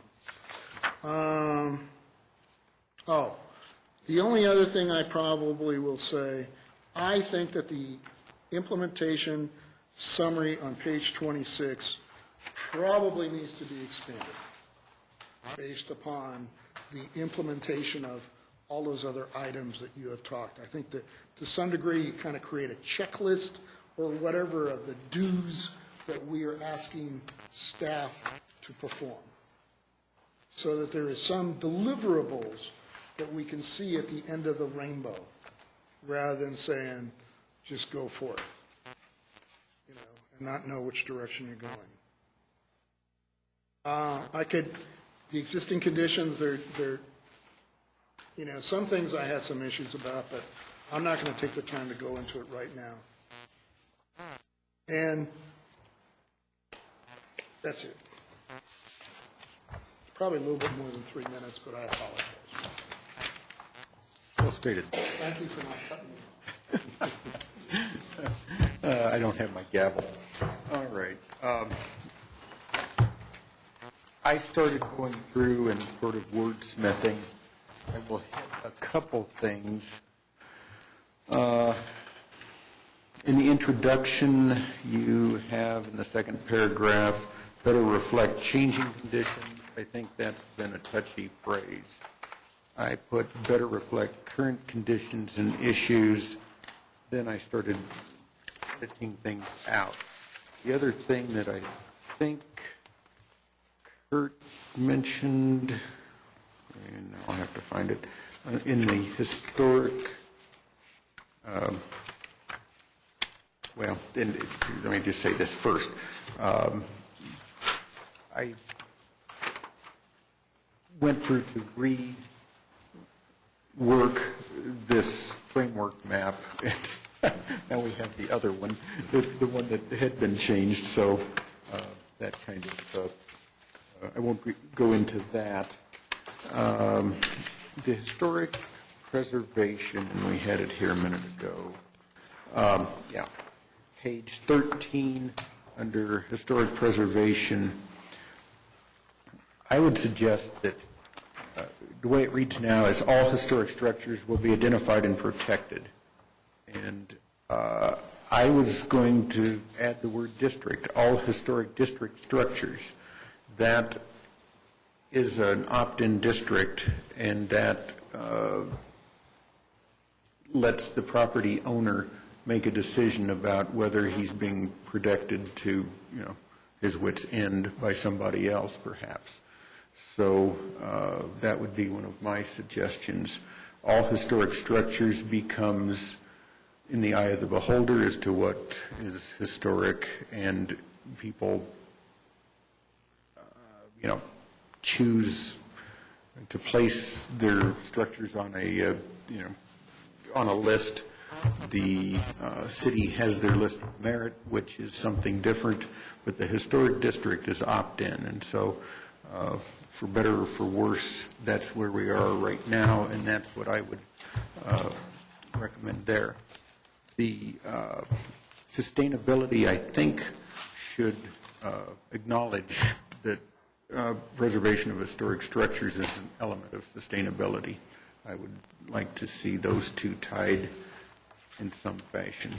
Speaker 3: The only other thing I probably will say, I think that the implementation summary on page 26 probably needs to be expanded based upon the implementation of all those other items that you have talked. I think that to some degree you kind of create a checklist or whatever of the dues that we are asking staff to perform, so that there is some deliverables that we can see at the end of the rainbow, rather than saying, just go forth, and not know which direction you're going. The existing conditions, they're some things I had some issues about, but I'm not going to take the time to go into it right now. And that's it. Probably a little bit more than 3 minutes, but I apologize.
Speaker 1: Well stated.
Speaker 3: Thank you for not cutting me off.
Speaker 1: I don't have my gavel. All right. I started going through and sort of wordsmithing. I will hit a couple things. In the introduction, you have in the second paragraph, better reflect changing conditions. I think that's been a touchy phrase. I put better reflect current conditions and issues. Then I started editing things out. The other thing that I think Kurt mentioned, and I'll have to find it, in the historic, let me just say this first. I went through to rework this framework map. Now we have the other one, the one that had been changed, so that kind of, I won't go into that. The historic preservation, and we had it here a minute ago. Page 13, under historic preservation, I would suggest that the way it reads now is all historic structures will be identified and protected. And I was going to add the word district, all historic district structures. That is an opt-in district, and that lets the property owner make a decision about whether he's being protected to, his wit's end by somebody else, perhaps. So that would be one of my suggestions. All historic structures becomes in the eye of the beholder as to what is historic, and people, choose to place their structures on a, on a list. The city has their list of merit, which is something different, but the historic district is opt-in, and so for better or for worse, that's where we are right now, and that's what I would recommend there. The sustainability, I think, should acknowledge that preservation of historic structures is an element of sustainability. I would like to see those two tied in some fashion.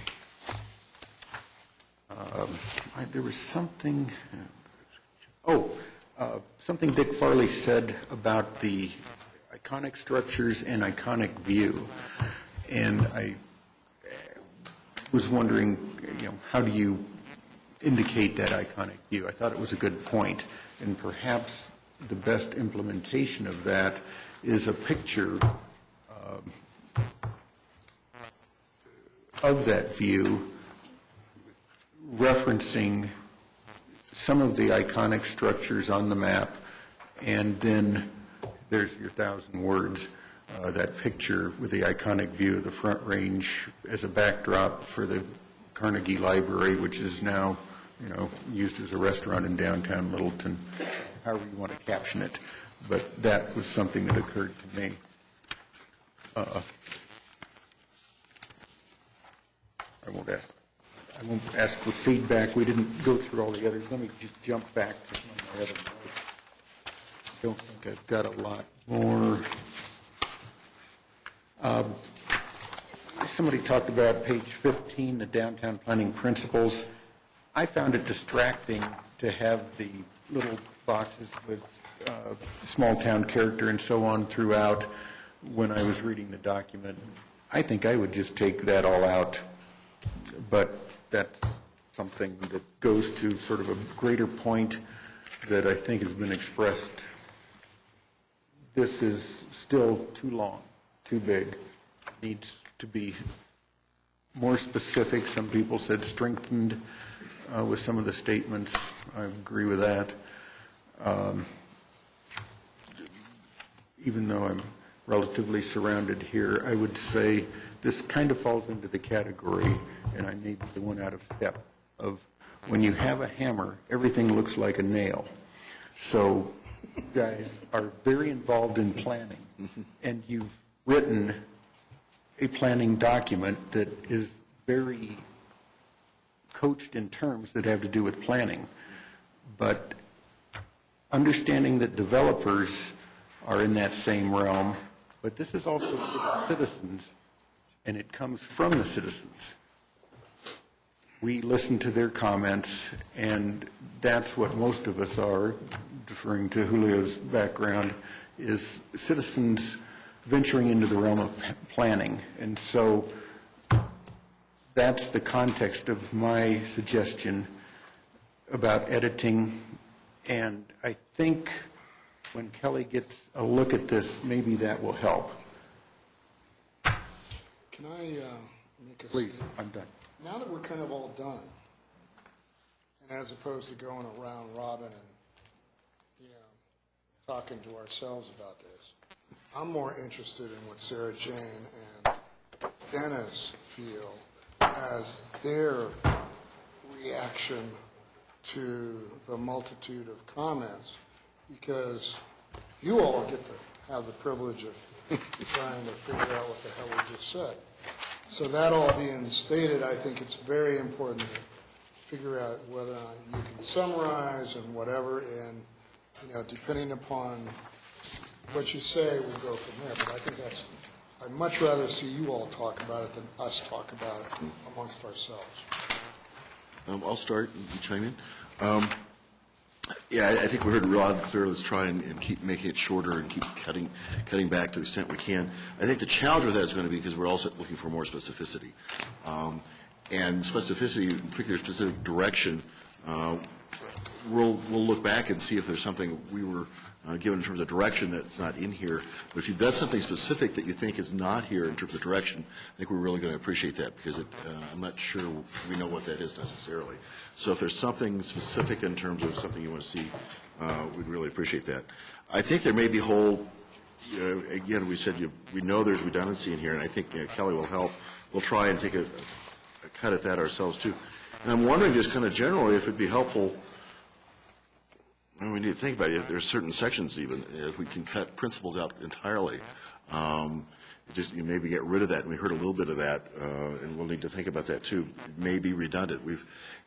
Speaker 1: There was something, something Dick Farley said about the iconic structures and iconic view. And I was wondering, how do you indicate that iconic view? I thought it was a good point, and perhaps the best implementation of that is a picture of that view referencing some of the iconic structures on the map, and then there's your 1,000 words, that picture with the iconic view of the Front Range as a backdrop for the Carnegie Library, which is now, used as a restaurant in downtown Littleton, however you want to caption it. But that was something that occurred to me. I won't ask for feedback. We didn't go through all the others. Let me just jump back to some of my other notes. I don't think I've got a lot more. Somebody talked about page 15, the downtown planning principles. I found it distracting to have the little boxes with small town character and so on throughout when I was reading the document. I think I would just take that all out, but that's something that goes to sort of a greater point that I think has been expressed. This is still too long, too big, needs to be more specific. Some people said strengthened with some of the statements. I agree with that. Even though I'm relatively surrounded here, I would say this kind of falls into the category, and I may be the one out of step, of when you have a hammer, everything looks like a nail. So you guys are very involved in planning, and you've written a planning document that is very coached in terms that have to do with planning. But understanding that developers are in that same realm, but this is also for the citizens, and it comes from the citizens. We listen to their comments, and that's what most of us are, deferring to Julio's background, is citizens venturing into the realm of planning. And so that's the context of my suggestion about editing. And I think when Kelly gets a look at this, maybe that will help.
Speaker 3: Can I make a
Speaker 1: Please,
Speaker 3: statement?
Speaker 1: I'm done.
Speaker 3: Now that we're kind of all done, and as opposed to going around robin and, talking to ourselves about this, I'm more interested in what Sarah Jane and Dennis feel as their reaction to the multitude of comments, because you all get to have the privilege of trying to figure out what the hell we just said. So that all being stated, I think it's very important to figure out whether or not you can summarize and whatever, and, depending upon what you say, we'll go from there. But I think I'd much rather see you all talk about it than us talk about it amongst ourselves.
Speaker 2: I'll start and you chime in. Yeah, I think we heard Rod clear. Let's try and keep making it shorter and keep cutting back to the extent we can. I think the challenge with that is going to be because we're also looking for more specificity. And specificity, in particular specific direction, we'll look back and see if there's something we were given in terms of direction that's not in here. But if you've got something specific that you think is not here in terms of direction, I think we're really going to appreciate that, because I'm not sure we know what that is necessarily. So if there's something specific in terms of something you want to see, we'd really appreciate that. I think there may be again, we said we know there's redundancy in here, and I think Kelly will help. We'll try and take a cut at that ourselves too. And I'm wondering just kind of generally if it'd be helpful, and we need to think about it, there's certain sections even, if we can cut principles out entirely. just, you maybe get rid of that, and we heard a little bit of that, and we'll need to think about that too. It may be redundant.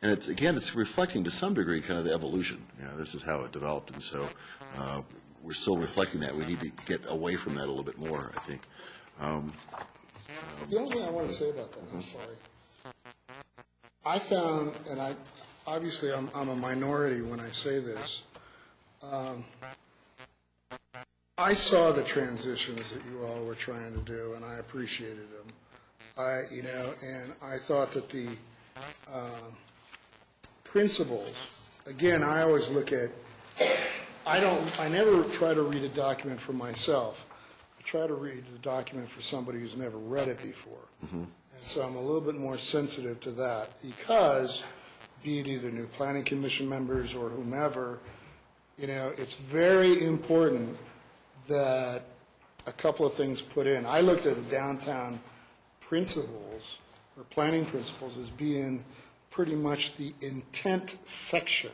Speaker 2: And it's, again, it's reflecting to some degree kind of the evolution. This is how it developed, and so we're still reflecting that. We need to get away from that a little bit more, I think.
Speaker 3: The only thing I want to say about that, I'm sorry, I found, and obviously I'm a minority when I say this, I saw the transitions that you all were trying to do, and I appreciated them. And I thought that the principles, again, I always look at, I never try to read a document for myself. I try to read the document for somebody who's never read it before. And so I'm a little bit more sensitive to that because, be it either new planning commission members or whomever, it's very important that a couple of things put in. I looked at the downtown principles, or planning principles, as being pretty much the intent section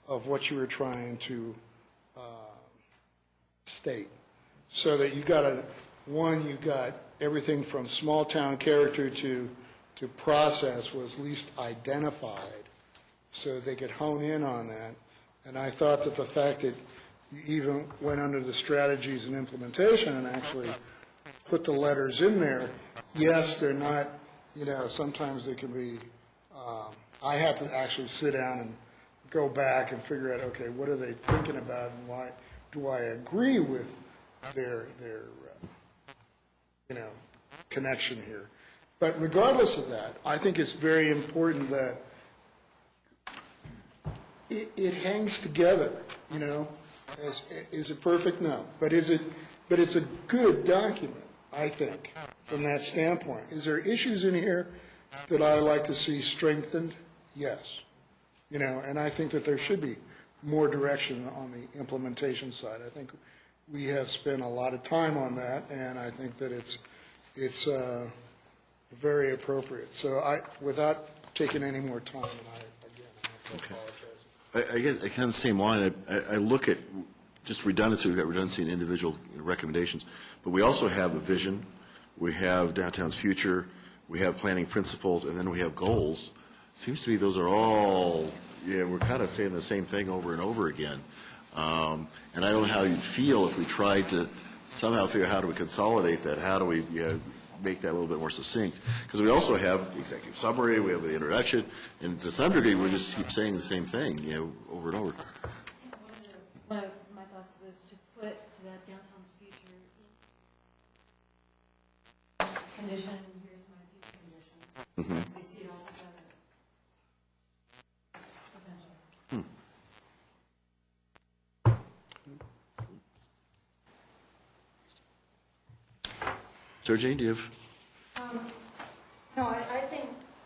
Speaker 3: of what you were trying to state. So that you got you got everything from small town character to process was least identified, so they could hone in on that. And I thought that the fact that you even went under the strategies and implementation and actually put the letters in there, yes, they're not, sometimes they can be, I have to actually sit down and go back and figure out, okay, what are they thinking about and why do I agree with their connection here. But regardless of that, I think it's very important that it hangs together, Is it perfect? No. But it's a good document, I think, from that standpoint. Is there issues in here that I like to see strengthened? Yes. And I think that there should be more direction on the implementation side. I think we have spent a lot of time on that, and I think that it's very appropriate. So without taking any more time, and I have to apologize.
Speaker 2: I guess, kind of the same line, I look at just redundancy. We've got redundancy in individual recommendations, but we also have a vision, we have downtown's future, we have planning principles, and then we have goals. It seems to me those are all, we're kind of saying the same thing over and over again. And I don't know how you'd feel if we tried to somehow figure out how do we consolidate that, how do we make that a little bit more succinct. Because we also have the executive summary, we have the introduction, and to some degree we just keep saying the same thing, over and over.
Speaker 4: One of my thoughts was to put that downtown's future condition, here's my future conditions. So we see it all together. Potentially.
Speaker 2: Sergey, do you have?
Speaker 7: No,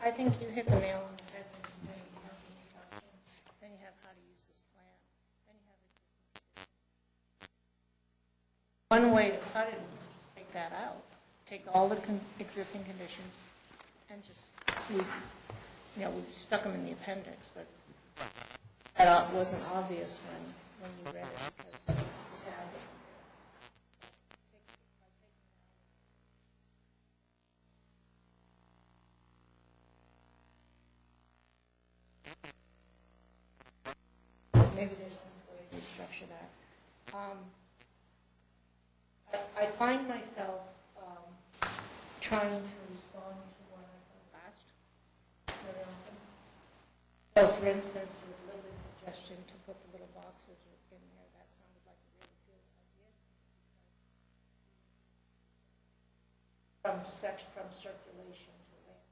Speaker 7: I think you hit the nail on the head when you say you have the introduction, then you have how to use this plan, then you have existing conditions. One way to cut it is to just take that out, take all the existing conditions and just, we stuck them in the appendix, but that wasn't obvious when you read it because the tab wasn't there. Maybe there's some way to restructure that. I find myself trying to respond to what I heard last very often. So, for instance, with Linda's suggestion to put the little boxes in there, that sounded like a really good idea. From circulation to land.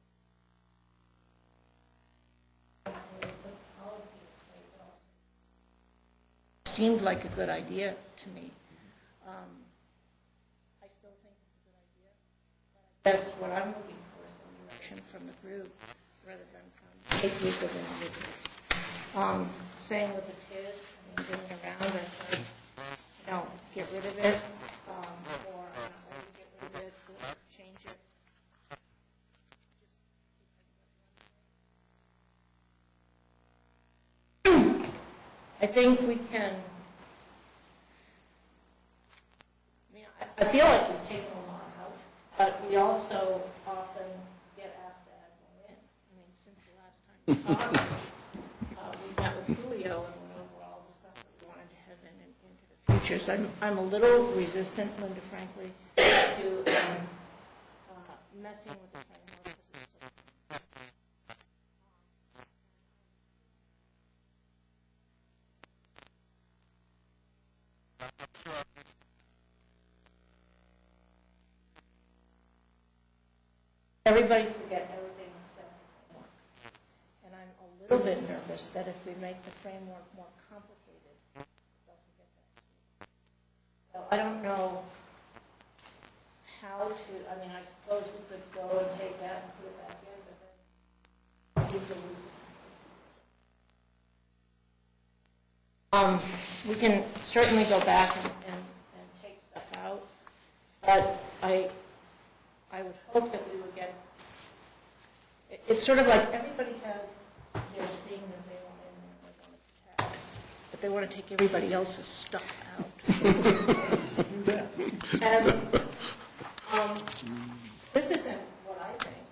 Speaker 7: Seemed like a good idea to me. I still think it's a good idea, but I guess what I'm looking for is some direction from the group rather than from a group of individuals. Saying what it is, getting around it, get rid of it, or get rid of it, or change it. I think we can, I feel like we've taken a lot out. but we also often get asked to add more in. I mean, since the last time we saw this, we met with Julio and went over all the stuff that we wanted to have into the future. So I'm a little resistant, Linda, frankly, to messing with the framework because it's so. Everybody forget everything except the framework. And I'm a little bit nervous that if we make the framework more complicated, they'll forget that. So I don't know how to, I mean, I suppose we could go and take that and put it back in, but then people lose this. We can certainly go back and take stuff out, but I would hope that we would get, it's sort of like everybody has their thing that they want in there, they want to protect, but they want to take everybody else's stuff out. And this isn't what I think.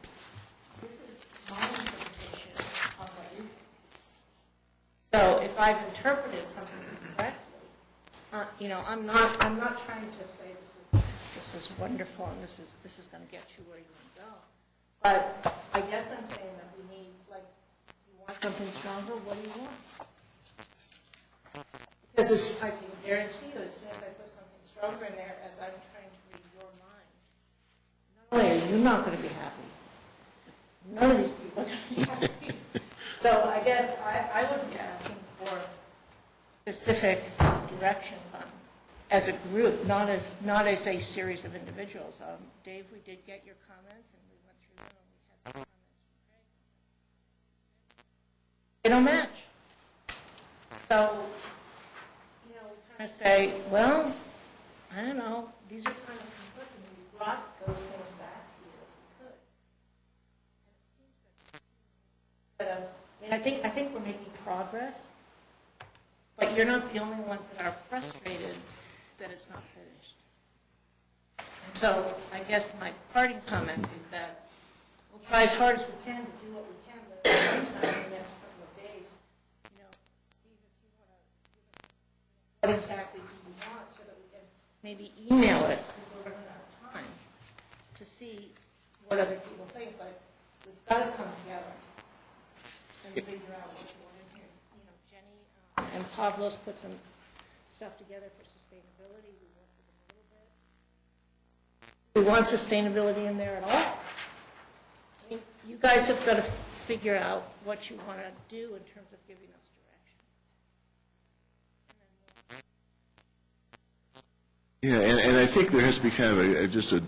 Speaker 7: This is my interpretation of what you think. So if I've interpreted something correctly, I'm not trying to say this is wonderful and this is going to get you where you want to go. But I guess I'm saying that we need, like, you want something stronger, what do you want? Because I can guarantee you, as soon as I put something stronger in there, as I'm trying to read your mind, not only are you not going to be happy, none of these people are going to be happy. So I guess I would be asking for specific directions on, as a group, not as a series of individuals. Dave, we did get your comments, and we went through them, and we had some comments from Craig. They don't match. So, we kind of say, well, I don't know, these are kind of conflicting. We brought those things back to you as we could. And it seems that, I think we're making progress, but you're not the only ones that are frustrated that it's not finished. And so I guess my parting comment is that we'll try as hard as we can to do what we can, but at the same time, in the next couple of days, Steve, if you want to give us what exactly do you want so that we can maybe email it, because we're running out of time, to see what other people think, but we've got to come together and figure out what you want in here. Jenny and Pavlos put some stuff together for sustainability. We worked with them a little bit. Do we want sustainability in there at all? I mean, you guys have got to figure out what you want to do in terms of giving us direction.
Speaker 2: Yeah, and I think there has to be kind of just an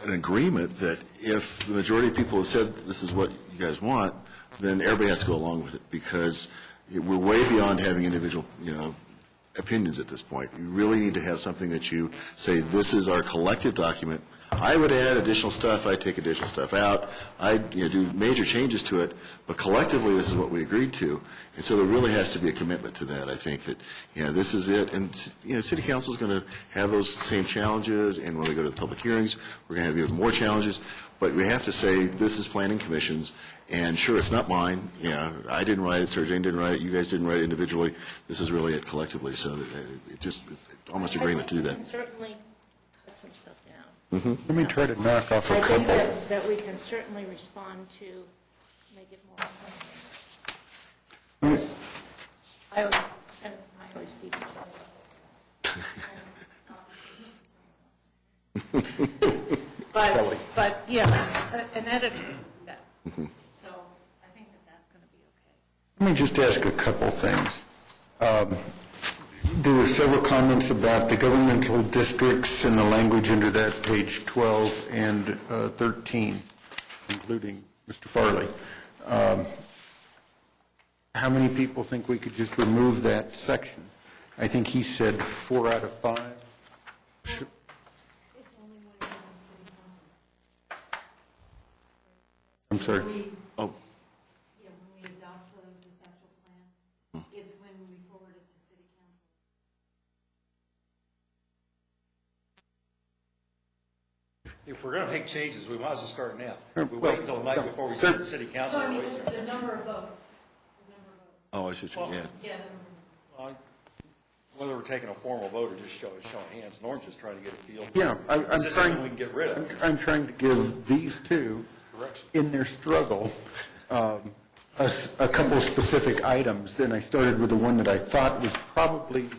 Speaker 2: agreement that if the majority of people have said this is what you guys want, then everybody has to go along with it, because we're way beyond having individual, opinions at this point. You really need to have something that you say, this is our collective document. I would add additional stuff, I'd take additional stuff out, I'd do major changes to it, but collectively this is what we agreed to. And so there really has to be a commitment to that. I think that, this is it. And, City Council is going to have those same challenges, and when we go to the public hearings, we're going to have even more challenges. But we have to say, this is Planning Commission's, and sure, it's not mine. I didn't write it, Sarah Jane didn't write it, you guys didn't write it individually. This is really it collectively. So it's almost agreement to do that.
Speaker 7: I think we can certainly cut some stuff down.
Speaker 6: Let me try to knock off a
Speaker 7: I
Speaker 6: couple.
Speaker 7: think that we can certainly respond to make it more friendly. I always beat but yes, an editor can do that. So I think that's going to be okay.
Speaker 6: Let me just ask a couple things. There were several comments about the governmental districts and the language under that, page 12 and 13, including Mr. Farley. How many people think we could just remove that section? I think he said 4 out of 5. Sure.
Speaker 4: It's only when it goes to city council.
Speaker 6: I'm sorry.
Speaker 2: Oh,
Speaker 4: Yeah, when we adopt this actual plan, it's when we forward it to city council.
Speaker 11: if we're going to make changes, we might as well start now.
Speaker 1: Sure.
Speaker 11: We wait until the night before we send the city council.
Speaker 4: So, I
Speaker 11: to
Speaker 4: mean,
Speaker 11: waste
Speaker 4: the number of votes.
Speaker 2: Oh, I see what you mean, yeah.
Speaker 4: Yeah.
Speaker 11: Whether we're taking a formal vote or just showing hands, Norm's just trying to get a feel for.
Speaker 1: Yeah, I'm
Speaker 11: Is this
Speaker 1: trying.
Speaker 11: something we can get rid of?
Speaker 1: I'm trying to give these two,
Speaker 11: Correction.
Speaker 1: in their struggle, a couple of specific items, and I started with the one that I thought was probably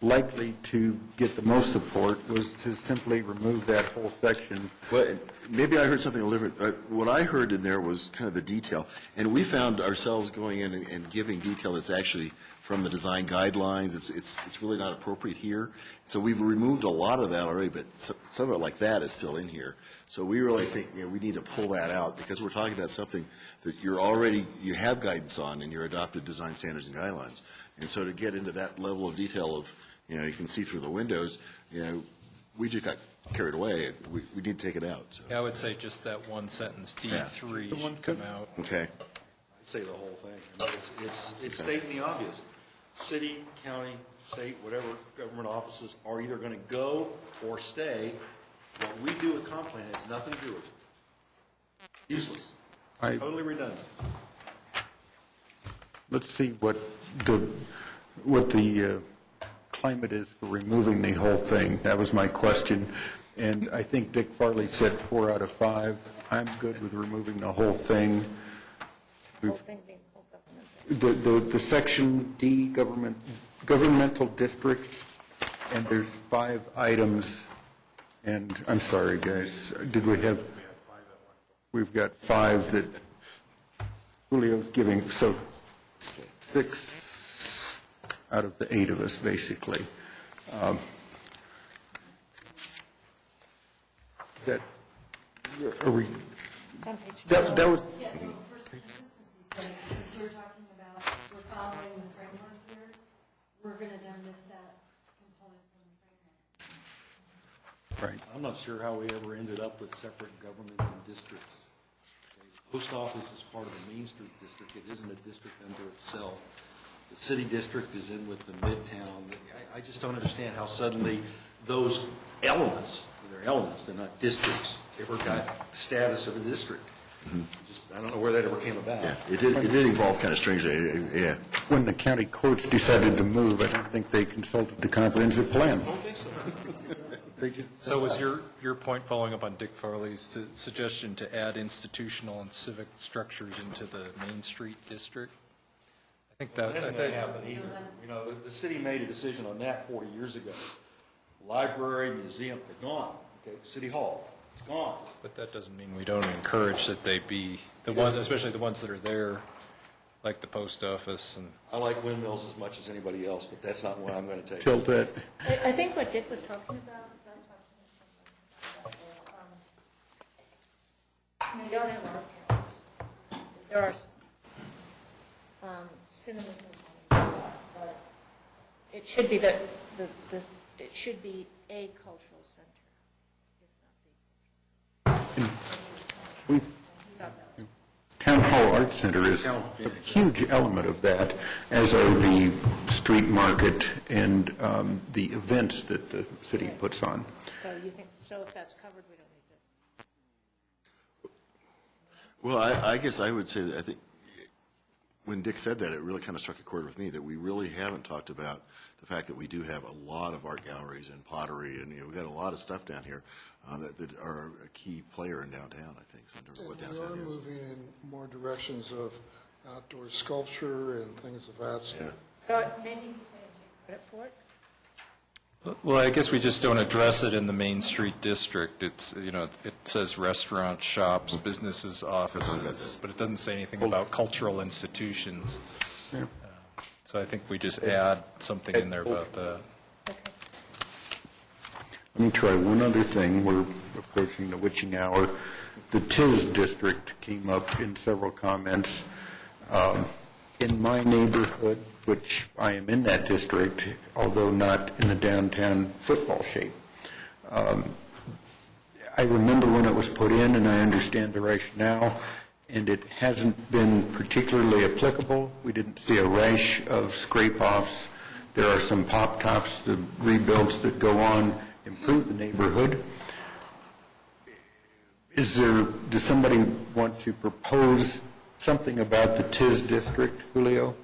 Speaker 1: likely to get the most support, was to simply remove that whole section.
Speaker 2: Well, maybe I heard something a little different. What I heard in there was kind of the detail, and we found ourselves going in and giving detail that's actually from the design guidelines. It's really not appropriate here. So we've removed a lot of that already, but some of it like that is still in here. So we really think we need to pull that out because we're talking about something that you have guidance on in your adopted design standards and guidelines. And so to get into that level of detail of, you can see through the windows, we just got carried away. We need to take it out. So.
Speaker 5: Yeah, I would say just that one sentence, D3, should come out.
Speaker 2: Okay.
Speaker 11: I'd say the whole thing. I mean, it's stating the obvious. City, county, state, whatever government offices are either going to go or stay. What we do with comp plan has nothing to do with it. Useless. Totally redundant.
Speaker 1: Let's see what the climate is for removing the whole thing. That was my question. And I think Dick Farley said 4 out of 5. I'm good with removing the whole thing. The section D, governmental districts, and there's 5 items. And I'm sorry, guys, did we have? We've got 5 that Julio's giving, so 6 out of the 8 of us, basically. That was.
Speaker 4: Yeah, no, for consistency's sake, since we're talking about, we're following the framework here, we're going to then miss that component from the framework.
Speaker 1: Right.
Speaker 11: I'm not sure how we ever ended up with separate government and districts. The post office is part of the Main Street district. It isn't a district unto itself. The city district is in with the Midtown. I just don't understand how suddenly those elements, they're elements, they're not districts, ever got the status of a district. I don't know where that ever came about.
Speaker 2: Yeah, it did evolve kind of strangely, yeah.
Speaker 1: When the county courts decided to move, I don't think they consulted the comprehensive plan.
Speaker 11: I don't think so.
Speaker 5: So was your point, following up on Dick Farley's suggestion to add institutional and civic structures into the Main Street district? I think
Speaker 11: That isn't going to happen either. The city made a decision on that 40 years ago. Library, museum, they're gone. Okay, City Hall, it's gone.
Speaker 5: But that doesn't mean we don't encourage that they be, the ones, especially the ones that are there, like the post office and.
Speaker 11: I like windmills as much as anybody else, but that's not what I'm going to take.
Speaker 1: Tilt that.
Speaker 7: I think what Dick was talking about, is I'm talking about, we don't have art galleries. There are cinemas, but it should be it should be a cultural center, if not the.
Speaker 1: Town Hall Art Center is a huge element of that, as are the street market and the events that the city puts on.
Speaker 7: So you think, so if that's covered, we don't need to.
Speaker 2: Well, I guess I would say that I think when Dick said that, it really kind of struck a chord with me that we really haven't talked about the fact that we do have a lot of art galleries and pottery, and we've got a lot of stuff down here that are a key player in downtown, I think, so in terms of what
Speaker 3: We
Speaker 2: downtown
Speaker 3: are
Speaker 2: is.
Speaker 3: moving in more directions of outdoor sculpture and things of that sort.
Speaker 7: So maybe you say take credit for it?
Speaker 5: Well, I guess we just don't address it in the Main Street district. It's, it says restaurants, shops, businesses, offices, but it doesn't say anything about cultural institutions.
Speaker 1: Yeah.
Speaker 5: So I think we just add something in there about that.
Speaker 1: Let me try one other thing. We're approaching the witching hour. The TIS district came up in several comments. In my neighborhood, which I am in that district, although not in the downtown football shape, I remember when it was put in, and I understand the rationale, and it hasn't been particularly applicable. We didn't see a rash of scrape-offs. There are some pop-tops, the rebuilds that go on, improve the neighborhood. does somebody want to propose something about the TIS district, Julio?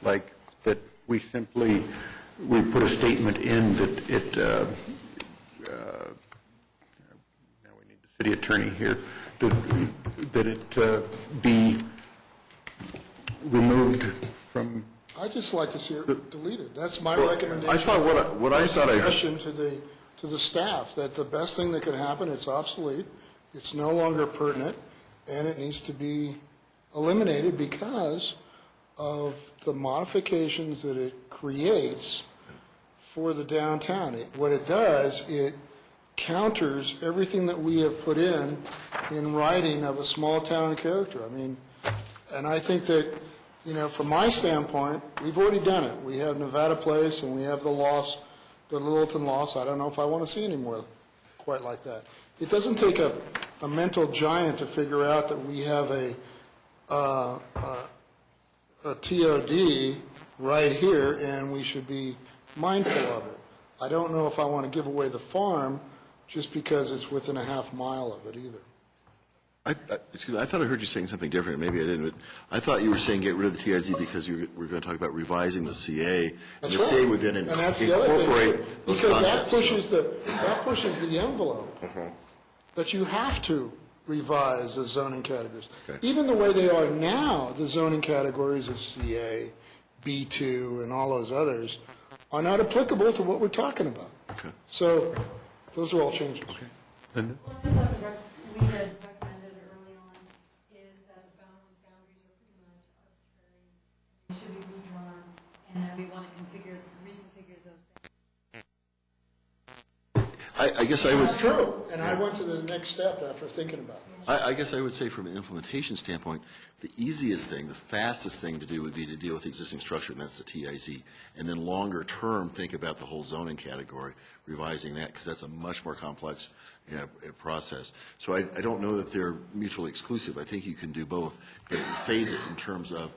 Speaker 1: Like that we put a statement in that it, now we need the city attorney here, that it be removed from.
Speaker 3: I'd just like to see it deleted. That's my recommendation.
Speaker 2: I thought what I thought I
Speaker 3: Suggestion to the staff, that the best thing that could happen, it's obsolete, it's no longer pertinent, and it needs to be eliminated because of the modifications that it creates for the downtown. What it does, it counters everything that we have put in writing of a small town character. I mean, and I think that, you know, from my standpoint, we've already done it. We have Nevada Place and we have the Lofts, the Littleton Lofts. I don't know if I want to see any more quite like that. It doesn't take a mental giant to figure out that we have a TOD right here and we should be mindful of it. I don't know if I want to give away the farm just because it's within a half mile of it either.
Speaker 2: Excuse me, I thought I heard you saying something different. Maybe I didn't. I thought you were saying get rid of the TIZ because you were going to talk about revising the CA. And
Speaker 3: That's
Speaker 2: the
Speaker 3: right.
Speaker 2: CA would then
Speaker 3: And that's the other
Speaker 2: incorporate
Speaker 3: thing,
Speaker 2: those
Speaker 3: because
Speaker 2: concepts.
Speaker 3: that pushes the envelope that you have to revise the zoning categories.
Speaker 2: Okay.
Speaker 3: Even the way they are now, the zoning categories of CA, B2, and all those others are not applicable to what we're talking about.
Speaker 2: Okay.
Speaker 3: So those are all changes.
Speaker 2: Okay.
Speaker 1: Linda?
Speaker 4: One thing that we had recommended early on is that the boundaries are pretty much arbitrary. They should be redrawn, and then we want to reconfigure those.
Speaker 2: I guess I was.
Speaker 3: That's true, and I went to the next step after thinking about it.
Speaker 2: I guess I would say from an implementation standpoint, the easiest thing, the fastest thing to do would be to deal with the existing structure, and that's the TIZ. And then longer term, think about the whole zoning category, revising that, because that's a much more complex process. So I don't know that they're mutually exclusive. I think you can do both, but phase it in terms of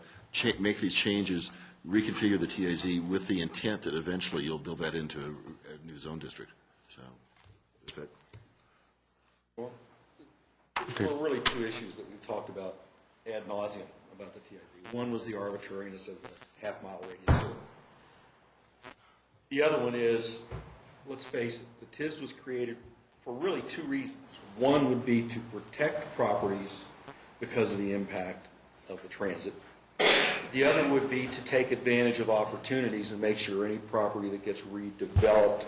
Speaker 2: make these changes, reconfigure the TIZ with the intent that eventually you'll build that into a new zone district. So, is that?
Speaker 11: There were really two issues that we've talked about ad nauseum about the TIZ. One was the arbitrariness of the half-mile radius. The other one is, let's face it, the TIZ was created for really two reasons. One would be to protect properties because of the impact of the transit. The other would be to take advantage of opportunities and make sure any property that gets redeveloped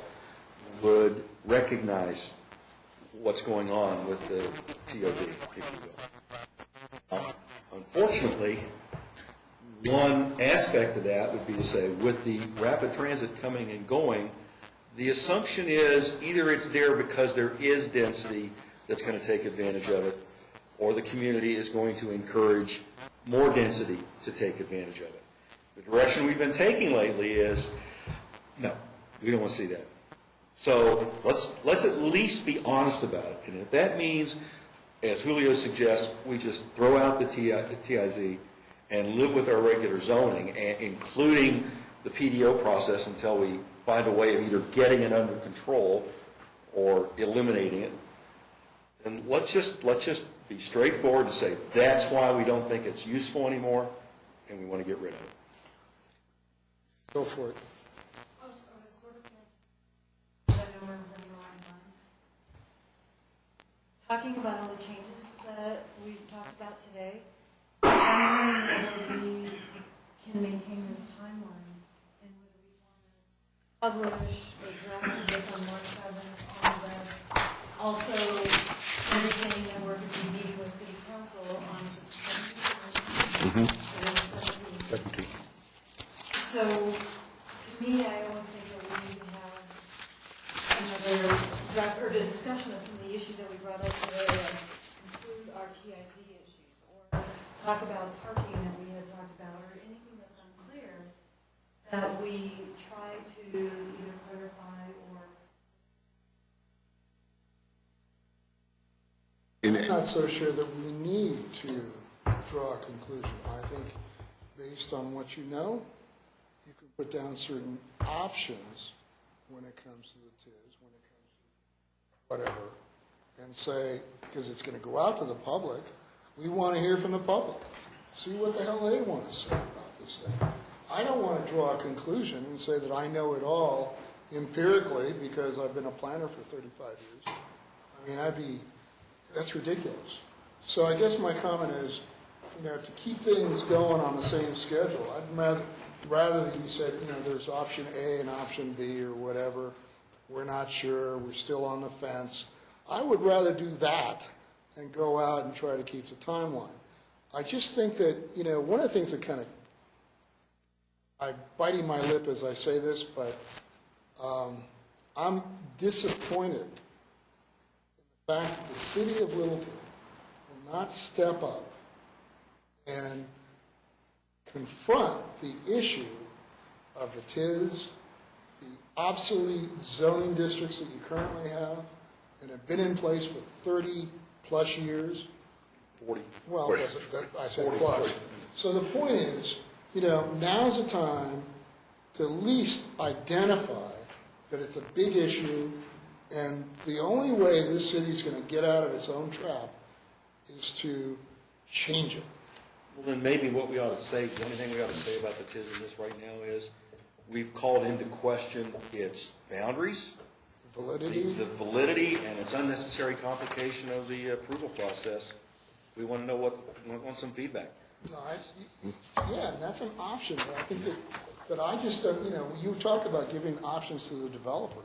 Speaker 11: would recognize what's going on with the TOD, if you will. Unfortunately, one aspect of that would be to say, with the rapid transit coming and going, the assumption is either it's there because there is density that's going to take advantage of it, or the community is going to encourage more density to take advantage of it. The direction we've been taking lately is, no, we don't want to see that. So let's at least be honest about it. And if that means, as Julio suggests, we just throw out the TIZ and live with our regular zoning, including the PDO process until we find a way of either getting it under control or eliminating it. And let's just be straightforward and say that's why we don't think it's useful anymore and we want to get rid of it.
Speaker 3: Go for it.
Speaker 4: Talking about all the changes that we've talked about today, I'm wondering whether we can maintain this timeline and whether we want to publish the draft of this on March 7th on the web. Also, understanding that we're going to be meeting with City Council on September 17th. So, to me, I almost think that we need to have another draft or discussion of some of the issues that we brought up today, like include our TIZ issues, or talk about parking that we had talked about, or anything that's unclear that we try to either clarify or.
Speaker 3: I'm not so sure that we need to draw a conclusion. I think based on what you know, you can put down certain options when it comes to the TIZ, when it comes to whatever, and say, because it's going to go out to the public, we want to hear from the public, see what the hell they want to say about this thing. I don't want to draw a conclusion and say that I know it all empirically because I've been a planner for 35 years. I mean, that's ridiculous. So I guess my comment is, to keep things going on the same schedule, I'd rather that you said, there's option A and option B or whatever. We're not sure. We're still on the fence. I would rather do that and go out and try to keep the timeline. I just think that, one of the things that kind of, I'm biting my lip as I say this, but I'm disappointed in the fact that the city of Littleton will not step up and confront the issue of the TIZ, the obsolete zoning districts that you currently have and have been in place for 30-plus years.
Speaker 11: 40.
Speaker 3: Well, I said plus. So the point is, now's the time to at least identify that it's a big issue, and the only way this city's going to get out of its own trap is to change it.
Speaker 11: Well, then maybe what we ought to say, the only thing we ought to say about the TIZ in this right now is we've called into question its boundaries,
Speaker 3: Validity.
Speaker 11: the validity and its unnecessary complication of the approval process. We want to know want some feedback.
Speaker 3: No, yeah, and that's an option, but I think that I just don't, you talk about giving options to the developer.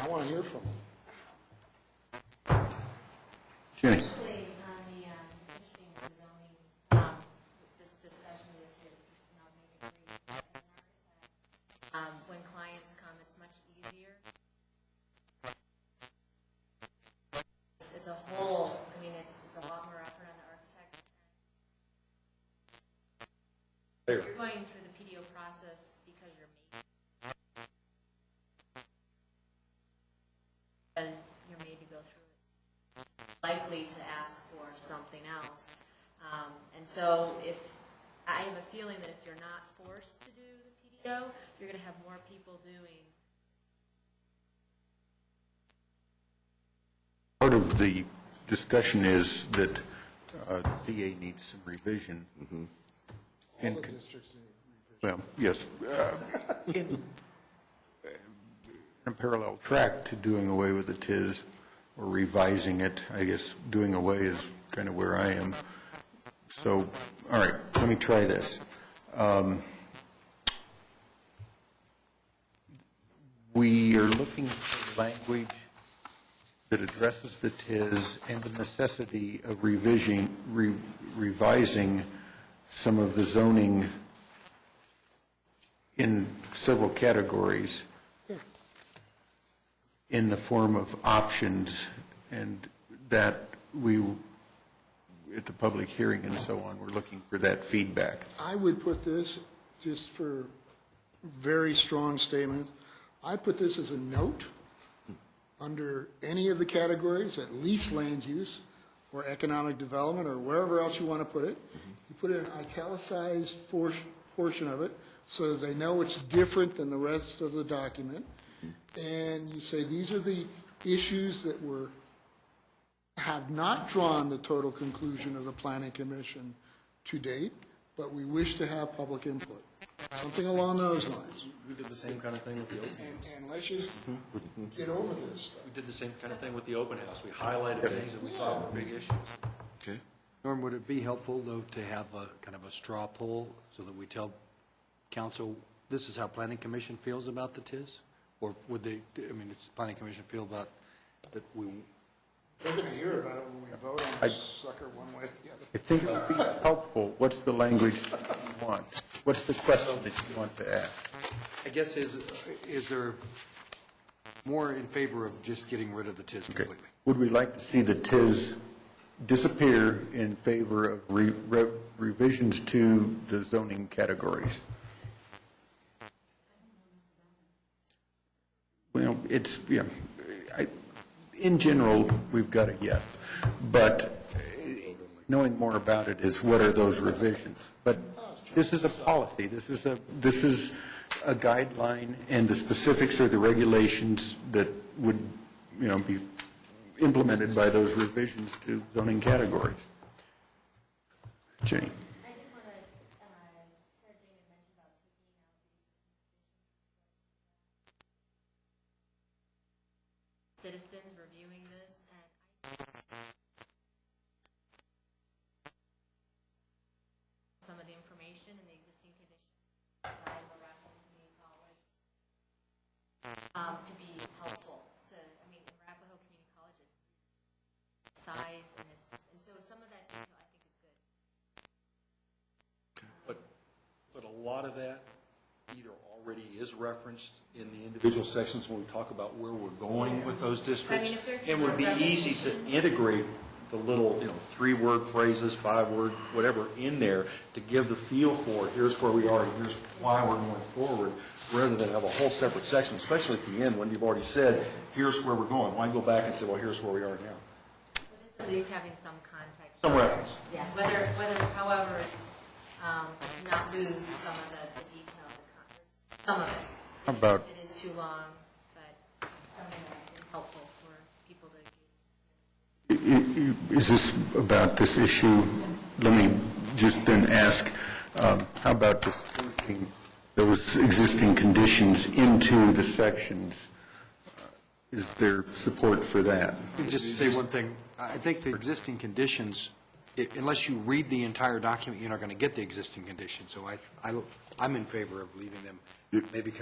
Speaker 3: I want to hear from them.
Speaker 1: Jenny?
Speaker 10: Actually, on the, it's interesting with the zoning, this discussion with the TIZ, and I'll make it brief. As an architect, when clients come, it's much easier. It's a whole, it's a lot more effort on the architects. You're going through the PDO process because you're made to go through it. It's likely to ask for something else. And so I have a feeling that if you're not forced to do the PDO, you're going to have more people doing.
Speaker 1: Part of the discussion is that CA needs some revision.
Speaker 3: All
Speaker 1: And
Speaker 3: the districts need revision.
Speaker 1: Well, yes. In a parallel track to doing away with the TIZ or revising it, I guess doing away is kind of where I am. So, all right, let me try this. We are looking for language that addresses the TIZ and the necessity of revising some of the zoning in several categories in the form of options, and that we, at the public hearing and so on, we're looking for that feedback.
Speaker 3: I would put this, just for very strong statement, I put this as a note under any of the categories, at least land use or economic development or wherever else you want to put it. You put an italicized portion of it so that they know it's different than the rest of the document. And you say these are the issues that have not drawn the total conclusion of the Planning Commission to date, but we wish to have public input. Something along those lines.
Speaker 11: We did the same kind of thing with the open house.
Speaker 3: And let's just get over this stuff.
Speaker 11: We did the same kind of thing with the open house. We highlighted things that we thought were big issues.
Speaker 2: Okay.
Speaker 8: Norm, would it be helpful, though, to have a kind of a straw poll so that we tell council, this is how Planning Commission feels about the TIZ? Or would they, it's Planning Commission feel about that we...
Speaker 3: They're going to hear about it when we vote on this sucker one way or the other.
Speaker 1: I think it would be helpful. What's the language that you want? What's the question that you want to ask?
Speaker 8: I guess, is there more in favor of just getting rid of the TIZ completely?
Speaker 1: Would we like to see the TIZ disappear in favor of revisions to the zoning categories? Well, in general, we've got a yes, but knowing more about it is what are those revisions? But this is a policy. This is a guideline, and the specifics are the regulations that would be implemented by those revisions to zoning categories. Jenny?
Speaker 10: I did want to, Sarah Jane had mentioned about taking out the citizens reviewing this, and some of the information and the existing conditions outside of Arapahoe Community College to be helpful to, I mean, Arapahoe Community College is size, and so some of that detail I think is good.
Speaker 11: But a lot of that either already is referenced in the individual sections when we talk about where we're going with those districts.
Speaker 10: I mean, if there's
Speaker 11: It would be
Speaker 10: more
Speaker 11: easy to
Speaker 10: repetition.
Speaker 11: integrate the little, 3-word phrases, 5-word, whatever, in there to give the feel for, here's where we are, and here's why we're going forward, rather than have a whole separate section, especially at the end when you've already said, here's where we're going. Why go back and say, well, here's where we are now?
Speaker 10: But just at least having some context.
Speaker 11: Some reference.
Speaker 10: Yeah, however, it's, to not lose some of the detail, some of it.
Speaker 1: How about-
Speaker 10: It is too long, but something that is helpful for people to.
Speaker 1: Is this about this issue? Let me just then ask, how about dispersing those existing conditions into the sections? Is there support for that?
Speaker 8: Let me just say one thing. I think the existing conditions, unless you read the entire document, you're not going to get the existing conditions. So I'm in favor of leaving them, maybe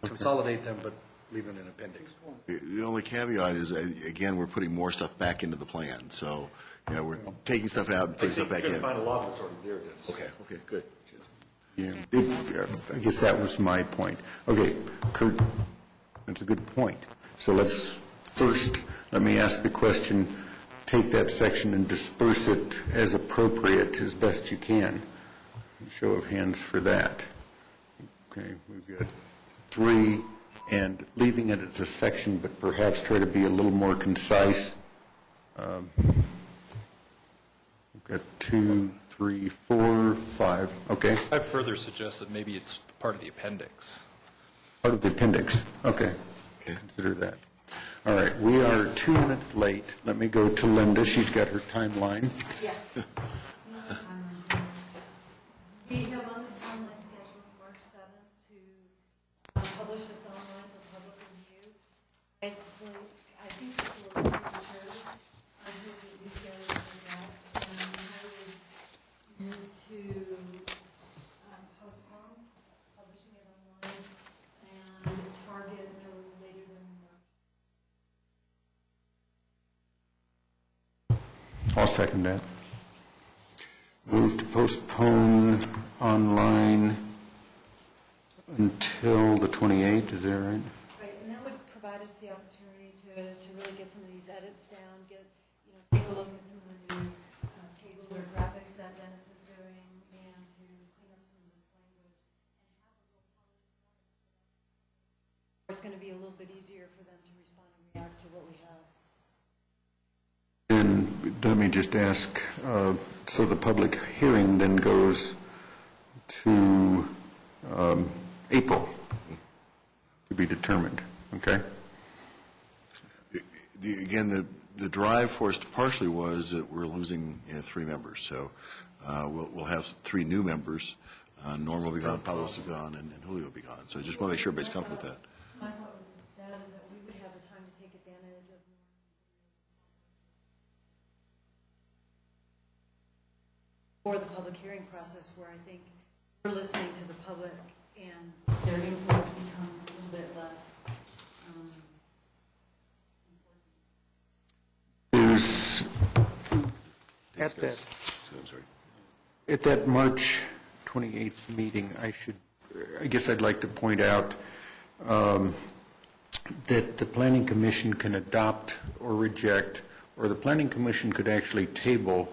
Speaker 8: consolidate them, but leave it in appendix.
Speaker 2: The only caveat is, again, we're putting more stuff back into the plan, so, we're taking stuff out and putting stuff back
Speaker 11: You're
Speaker 2: in.
Speaker 11: going to find a lot of it's already there, Dennis.
Speaker 2: Okay, good.
Speaker 1: Yeah, I guess that was my point. Okay, Kurt, that's a good point. So let me ask the question, take that section and disperse it as appropriate as best you can. Show of hands for that. Okay, we've got 3, and leaving it as a section, but perhaps try to be a little more concise. We've got 2, 3, 4, 5, okay.
Speaker 5: I'd further suggest that maybe it's part of the appendix.
Speaker 1: Part of the appendix, okay. Consider that. All right, we are 2 minutes late. Let me go to Linda. She's got her timeline.
Speaker 10: Yeah.
Speaker 4: We have on this timeline scheduled March 7th to publish this online for public review. I think this will be premature. I think we scheduled for that. And I would move to postpone publishing it online and target no later than March.
Speaker 1: I'll second that. Move to postpone online until the 28th, is that right?
Speaker 4: Right, and that would provide us the opportunity to really get some of these edits down, take a look at some of the new tables or graphics that Dennis is doing, and to clean up some of this language. And have a little it's going to be a little bit easier for them to respond and react to what we have.
Speaker 1: And let me just ask, so the public hearing then goes to April to be determined, okay?
Speaker 2: Again, the drive for us partially was that we're losing 3 members, so we'll have 3 new members. Norm will be gone, Pablo will be gone, and Julio will be gone. So I just want to make sure everybody's comfortable with that.
Speaker 4: My thought was that we would have the time to take advantage of for the public hearing process, where I think we're listening to the public and their input becomes a little bit less
Speaker 1: There's, at that,
Speaker 2: I'm sorry.
Speaker 1: at that March 28th meeting, I guess I'd like to point out that the Planning Commission can adopt or reject, or the Planning Commission could actually table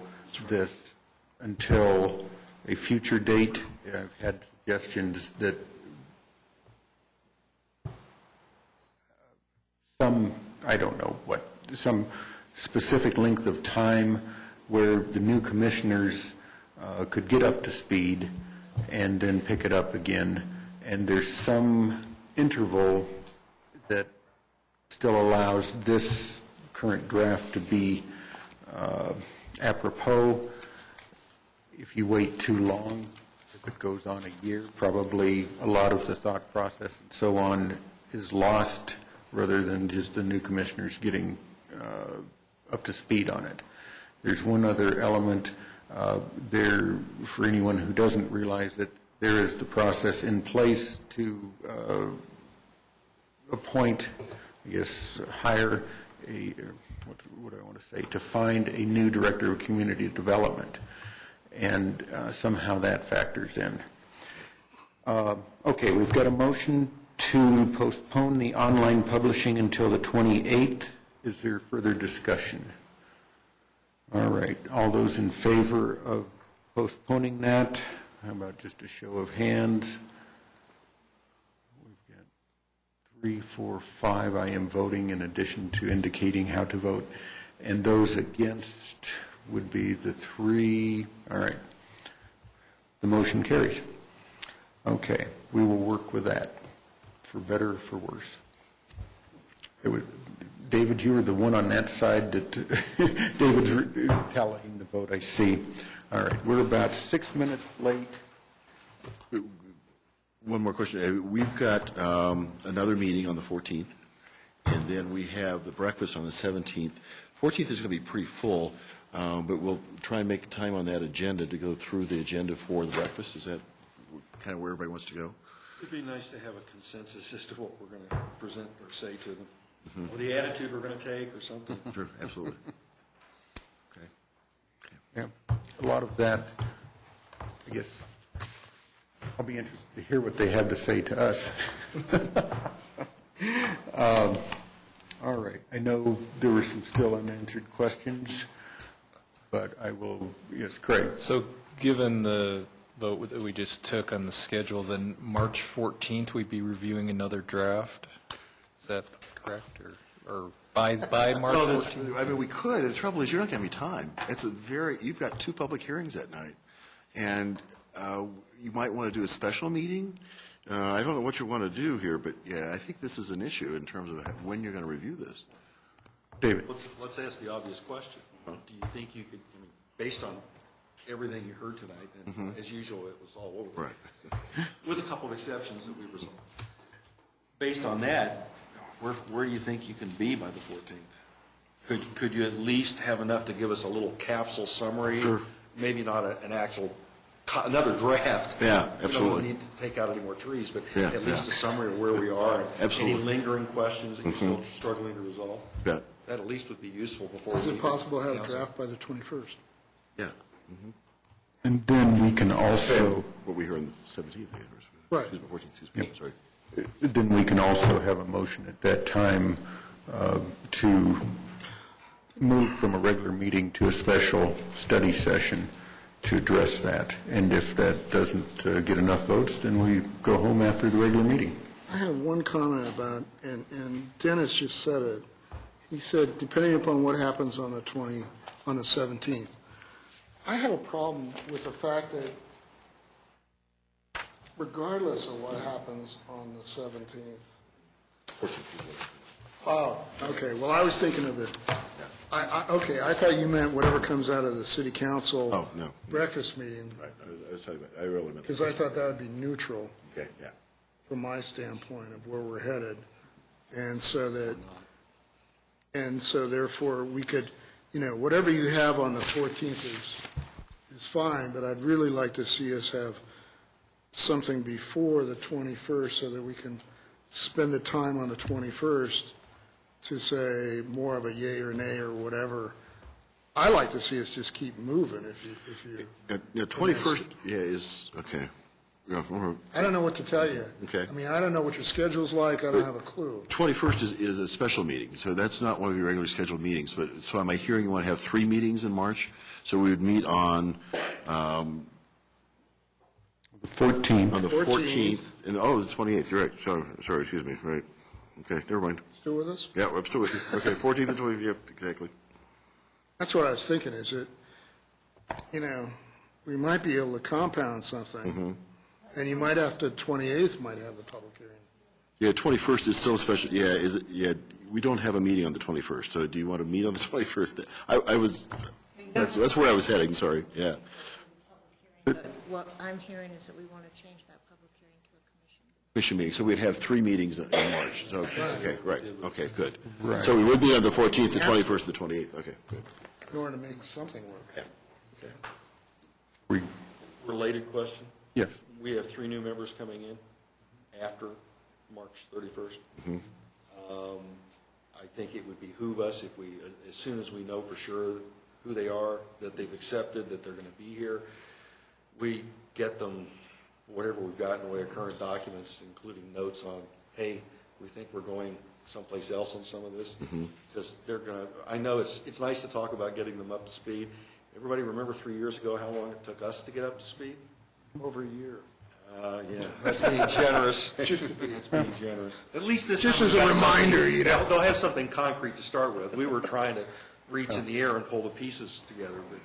Speaker 1: this until a future date. I've had suggestions that some specific length of time where the new commissioners could get up to speed and then pick it up again. And there's some interval that still allows this current draft to be apropos. If you wait too long, if it goes on a year, probably a lot of the thought process and so on is lost, rather than just the new commissioners getting up to speed on it. There's one other element there, for anyone who doesn't realize it, there is the process in place to appoint, I guess, hire a, what do I want to say, to find a new director of community development. And somehow that factors in. Okay, we've got a motion to postpone the online publishing until the 28th. Is there further discussion? All right, all those in favor of postponing that, how about just a show of hands? We've got 3, 4, 5. I am voting in addition to indicating how to vote. And those against would be the 3. All right. The motion carries. Okay, we will work with that, for better or for worse. David, you were the one on that side that David's tallying the vote, I see. All right, we're about 6 minutes late.
Speaker 2: One more question. We've got another meeting on the 14th, and then we have the breakfast on the 17th. 14th is going to be pretty full, but we'll try and make time on that agenda to go through the agenda for the breakfast. Is that kind of where everybody wants to go?
Speaker 11: It'd be nice to have a consensus as to what we're going to present or say to them, or the attitude we're going to take or something.
Speaker 2: Sure, absolutely. Okay.
Speaker 1: Yeah, a lot of that, I guess, I'll be interested to hear what they have to say to us. All right, I know there were some still unanswered questions, but I will, yes, Craig.
Speaker 5: So given the vote that we just took on the schedule, then March 14th, we'd be reviewing another draft? Is that correct? Or by March 14th?
Speaker 2: I mean, we could. The trouble is, you're not going to have any time. You've got 2 public hearings that night, and you might want to do a special meeting. I don't know what you want to do here, but yeah, I think this is an issue in terms of when you're going to review this.
Speaker 1: David.
Speaker 11: Let's ask the obvious question. Do you think you could, I mean, based on everything you heard tonight, and as usual, it was all over.
Speaker 2: Right.
Speaker 11: With a couple of exceptions that we resolved. Based on that, where do you think you can be by the 14th? Could you at least have enough to give us a little capsule summary?
Speaker 2: Sure.
Speaker 11: Maybe not an actual, another draft.
Speaker 2: Yeah, absolutely.
Speaker 11: You don't need to take out any more trees, but
Speaker 2: Yeah,
Speaker 11: at least
Speaker 2: yeah.
Speaker 11: a summary of where we are. And
Speaker 2: Absolutely.
Speaker 11: any lingering questions that you're still struggling to resolve.
Speaker 2: Yeah.
Speaker 11: That at least would be useful before.
Speaker 3: Is
Speaker 11: we
Speaker 3: it
Speaker 11: meet with
Speaker 3: possible to have a
Speaker 11: council.
Speaker 3: draft by the 21st?
Speaker 2: Yeah.
Speaker 1: And then we can also,
Speaker 2: What we hear on the 17th.
Speaker 3: Right.
Speaker 2: Excuse me, 14th, excuse me. Sorry.
Speaker 1: then we can also have a motion at that time to move from a regular meeting to a special study session to address that. And if that doesn't get enough votes, then we go home after the regular meeting.
Speaker 3: I have one comment about, and Dennis just said it. He said, depending upon what happens on the 17th. I have a problem with the fact that regardless of what happens on the 17th. Oh, okay, well, I was thinking of it. Okay, I thought you meant whatever comes out of the city council.
Speaker 2: Oh, no.
Speaker 3: Breakfast meeting,
Speaker 2: Right. I was talking about, I really meant.
Speaker 3: because I thought that would be neutral
Speaker 2: Okay, yeah.
Speaker 3: from my standpoint of where we're headed. And so therefore, we could, whatever you have on the 14th is fine, but I'd really like to see us have something before the 21st so that we can spend the time on the 21st to say more of a yay or nay or whatever. I like to see us just keep moving if you.
Speaker 2: 21st, is, okay. Yeah,
Speaker 3: I don't know what to tell you.
Speaker 2: Okay.
Speaker 3: I mean, I don't know what your schedule's like. I don't have a clue.
Speaker 2: 21st is a special meeting, so that's not one of your regularly scheduled meetings. But so am I hearing you want to have 3 meetings in March? So we would meet on
Speaker 1: The 14th.
Speaker 2: the 14th, and the 28th. You're right. Sorry, excuse me. Right. Okay, never mind.
Speaker 3: Still with us?
Speaker 2: Yeah, I'm still with you. Okay, 14th and 20th. Yep, exactly.
Speaker 3: That's what I was thinking, is that, we might be able to compound something, and you might have to, 28th might have the public hearing.
Speaker 2: Yeah, 21st is still a special. Yeah, is it? Yeah, we don't have a meeting on the 21st, so do you want to meet on the 21st? That's where I was heading, sorry, yeah.
Speaker 7: What I'm hearing is that we want to change that public hearing to a commission.
Speaker 2: Commission meeting, so we'd have 3 meetings in March, so, okay, right, okay, good. So we would be on the 14th, the 21st, the 28th, okay, good.
Speaker 3: In order to make something work.
Speaker 1: We,
Speaker 11: Related question?
Speaker 1: yes.
Speaker 11: We have 3 new members coming in after March 31st. I think it would behoove us if we, as soon as we know for sure who they are, that they've accepted, that they're going to be here, we get them whatever we've got in the way of current documents, including notes on, hey, we think we're going someplace else on some of this. Because they're going to, I know it's nice to talk about getting them up to speed. Everybody remember 3 years ago how long it took us to get up to speed?
Speaker 3: Over a year.
Speaker 11: Yeah, that's being generous.
Speaker 3: Just
Speaker 11: That's being generous. At least this
Speaker 3: Just
Speaker 11: time
Speaker 3: as a
Speaker 11: we've got something-
Speaker 3: reminder, you know.
Speaker 11: They'll have something concrete to start with. We were trying to reach in the air and pull the pieces together, but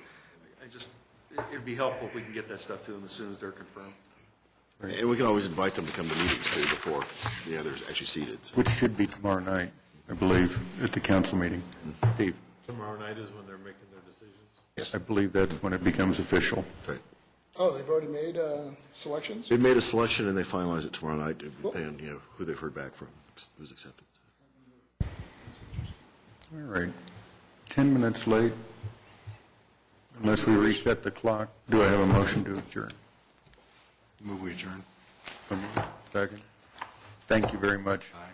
Speaker 11: it'd be helpful if we can get that stuff to them as soon as they're confirmed.
Speaker 2: And we can always invite them to come to meetings too before the others actually seated. So.
Speaker 1: Which should be tomorrow night, I believe, at the council meeting. Steve?
Speaker 6: Tomorrow night is when they're making their decisions?
Speaker 1: I believe that's when it becomes official.
Speaker 2: Right.
Speaker 3: Oh, they've already made selections?
Speaker 2: They made a selection and they finalize it tomorrow night, depending on who they've heard back from, who's accepted.
Speaker 1: All right. 10 minutes late. Unless we reset the clock, do I have a motion to adjourn?
Speaker 8: Move we adjourn.
Speaker 1: Second. Thank you very much.
Speaker 8: Aye.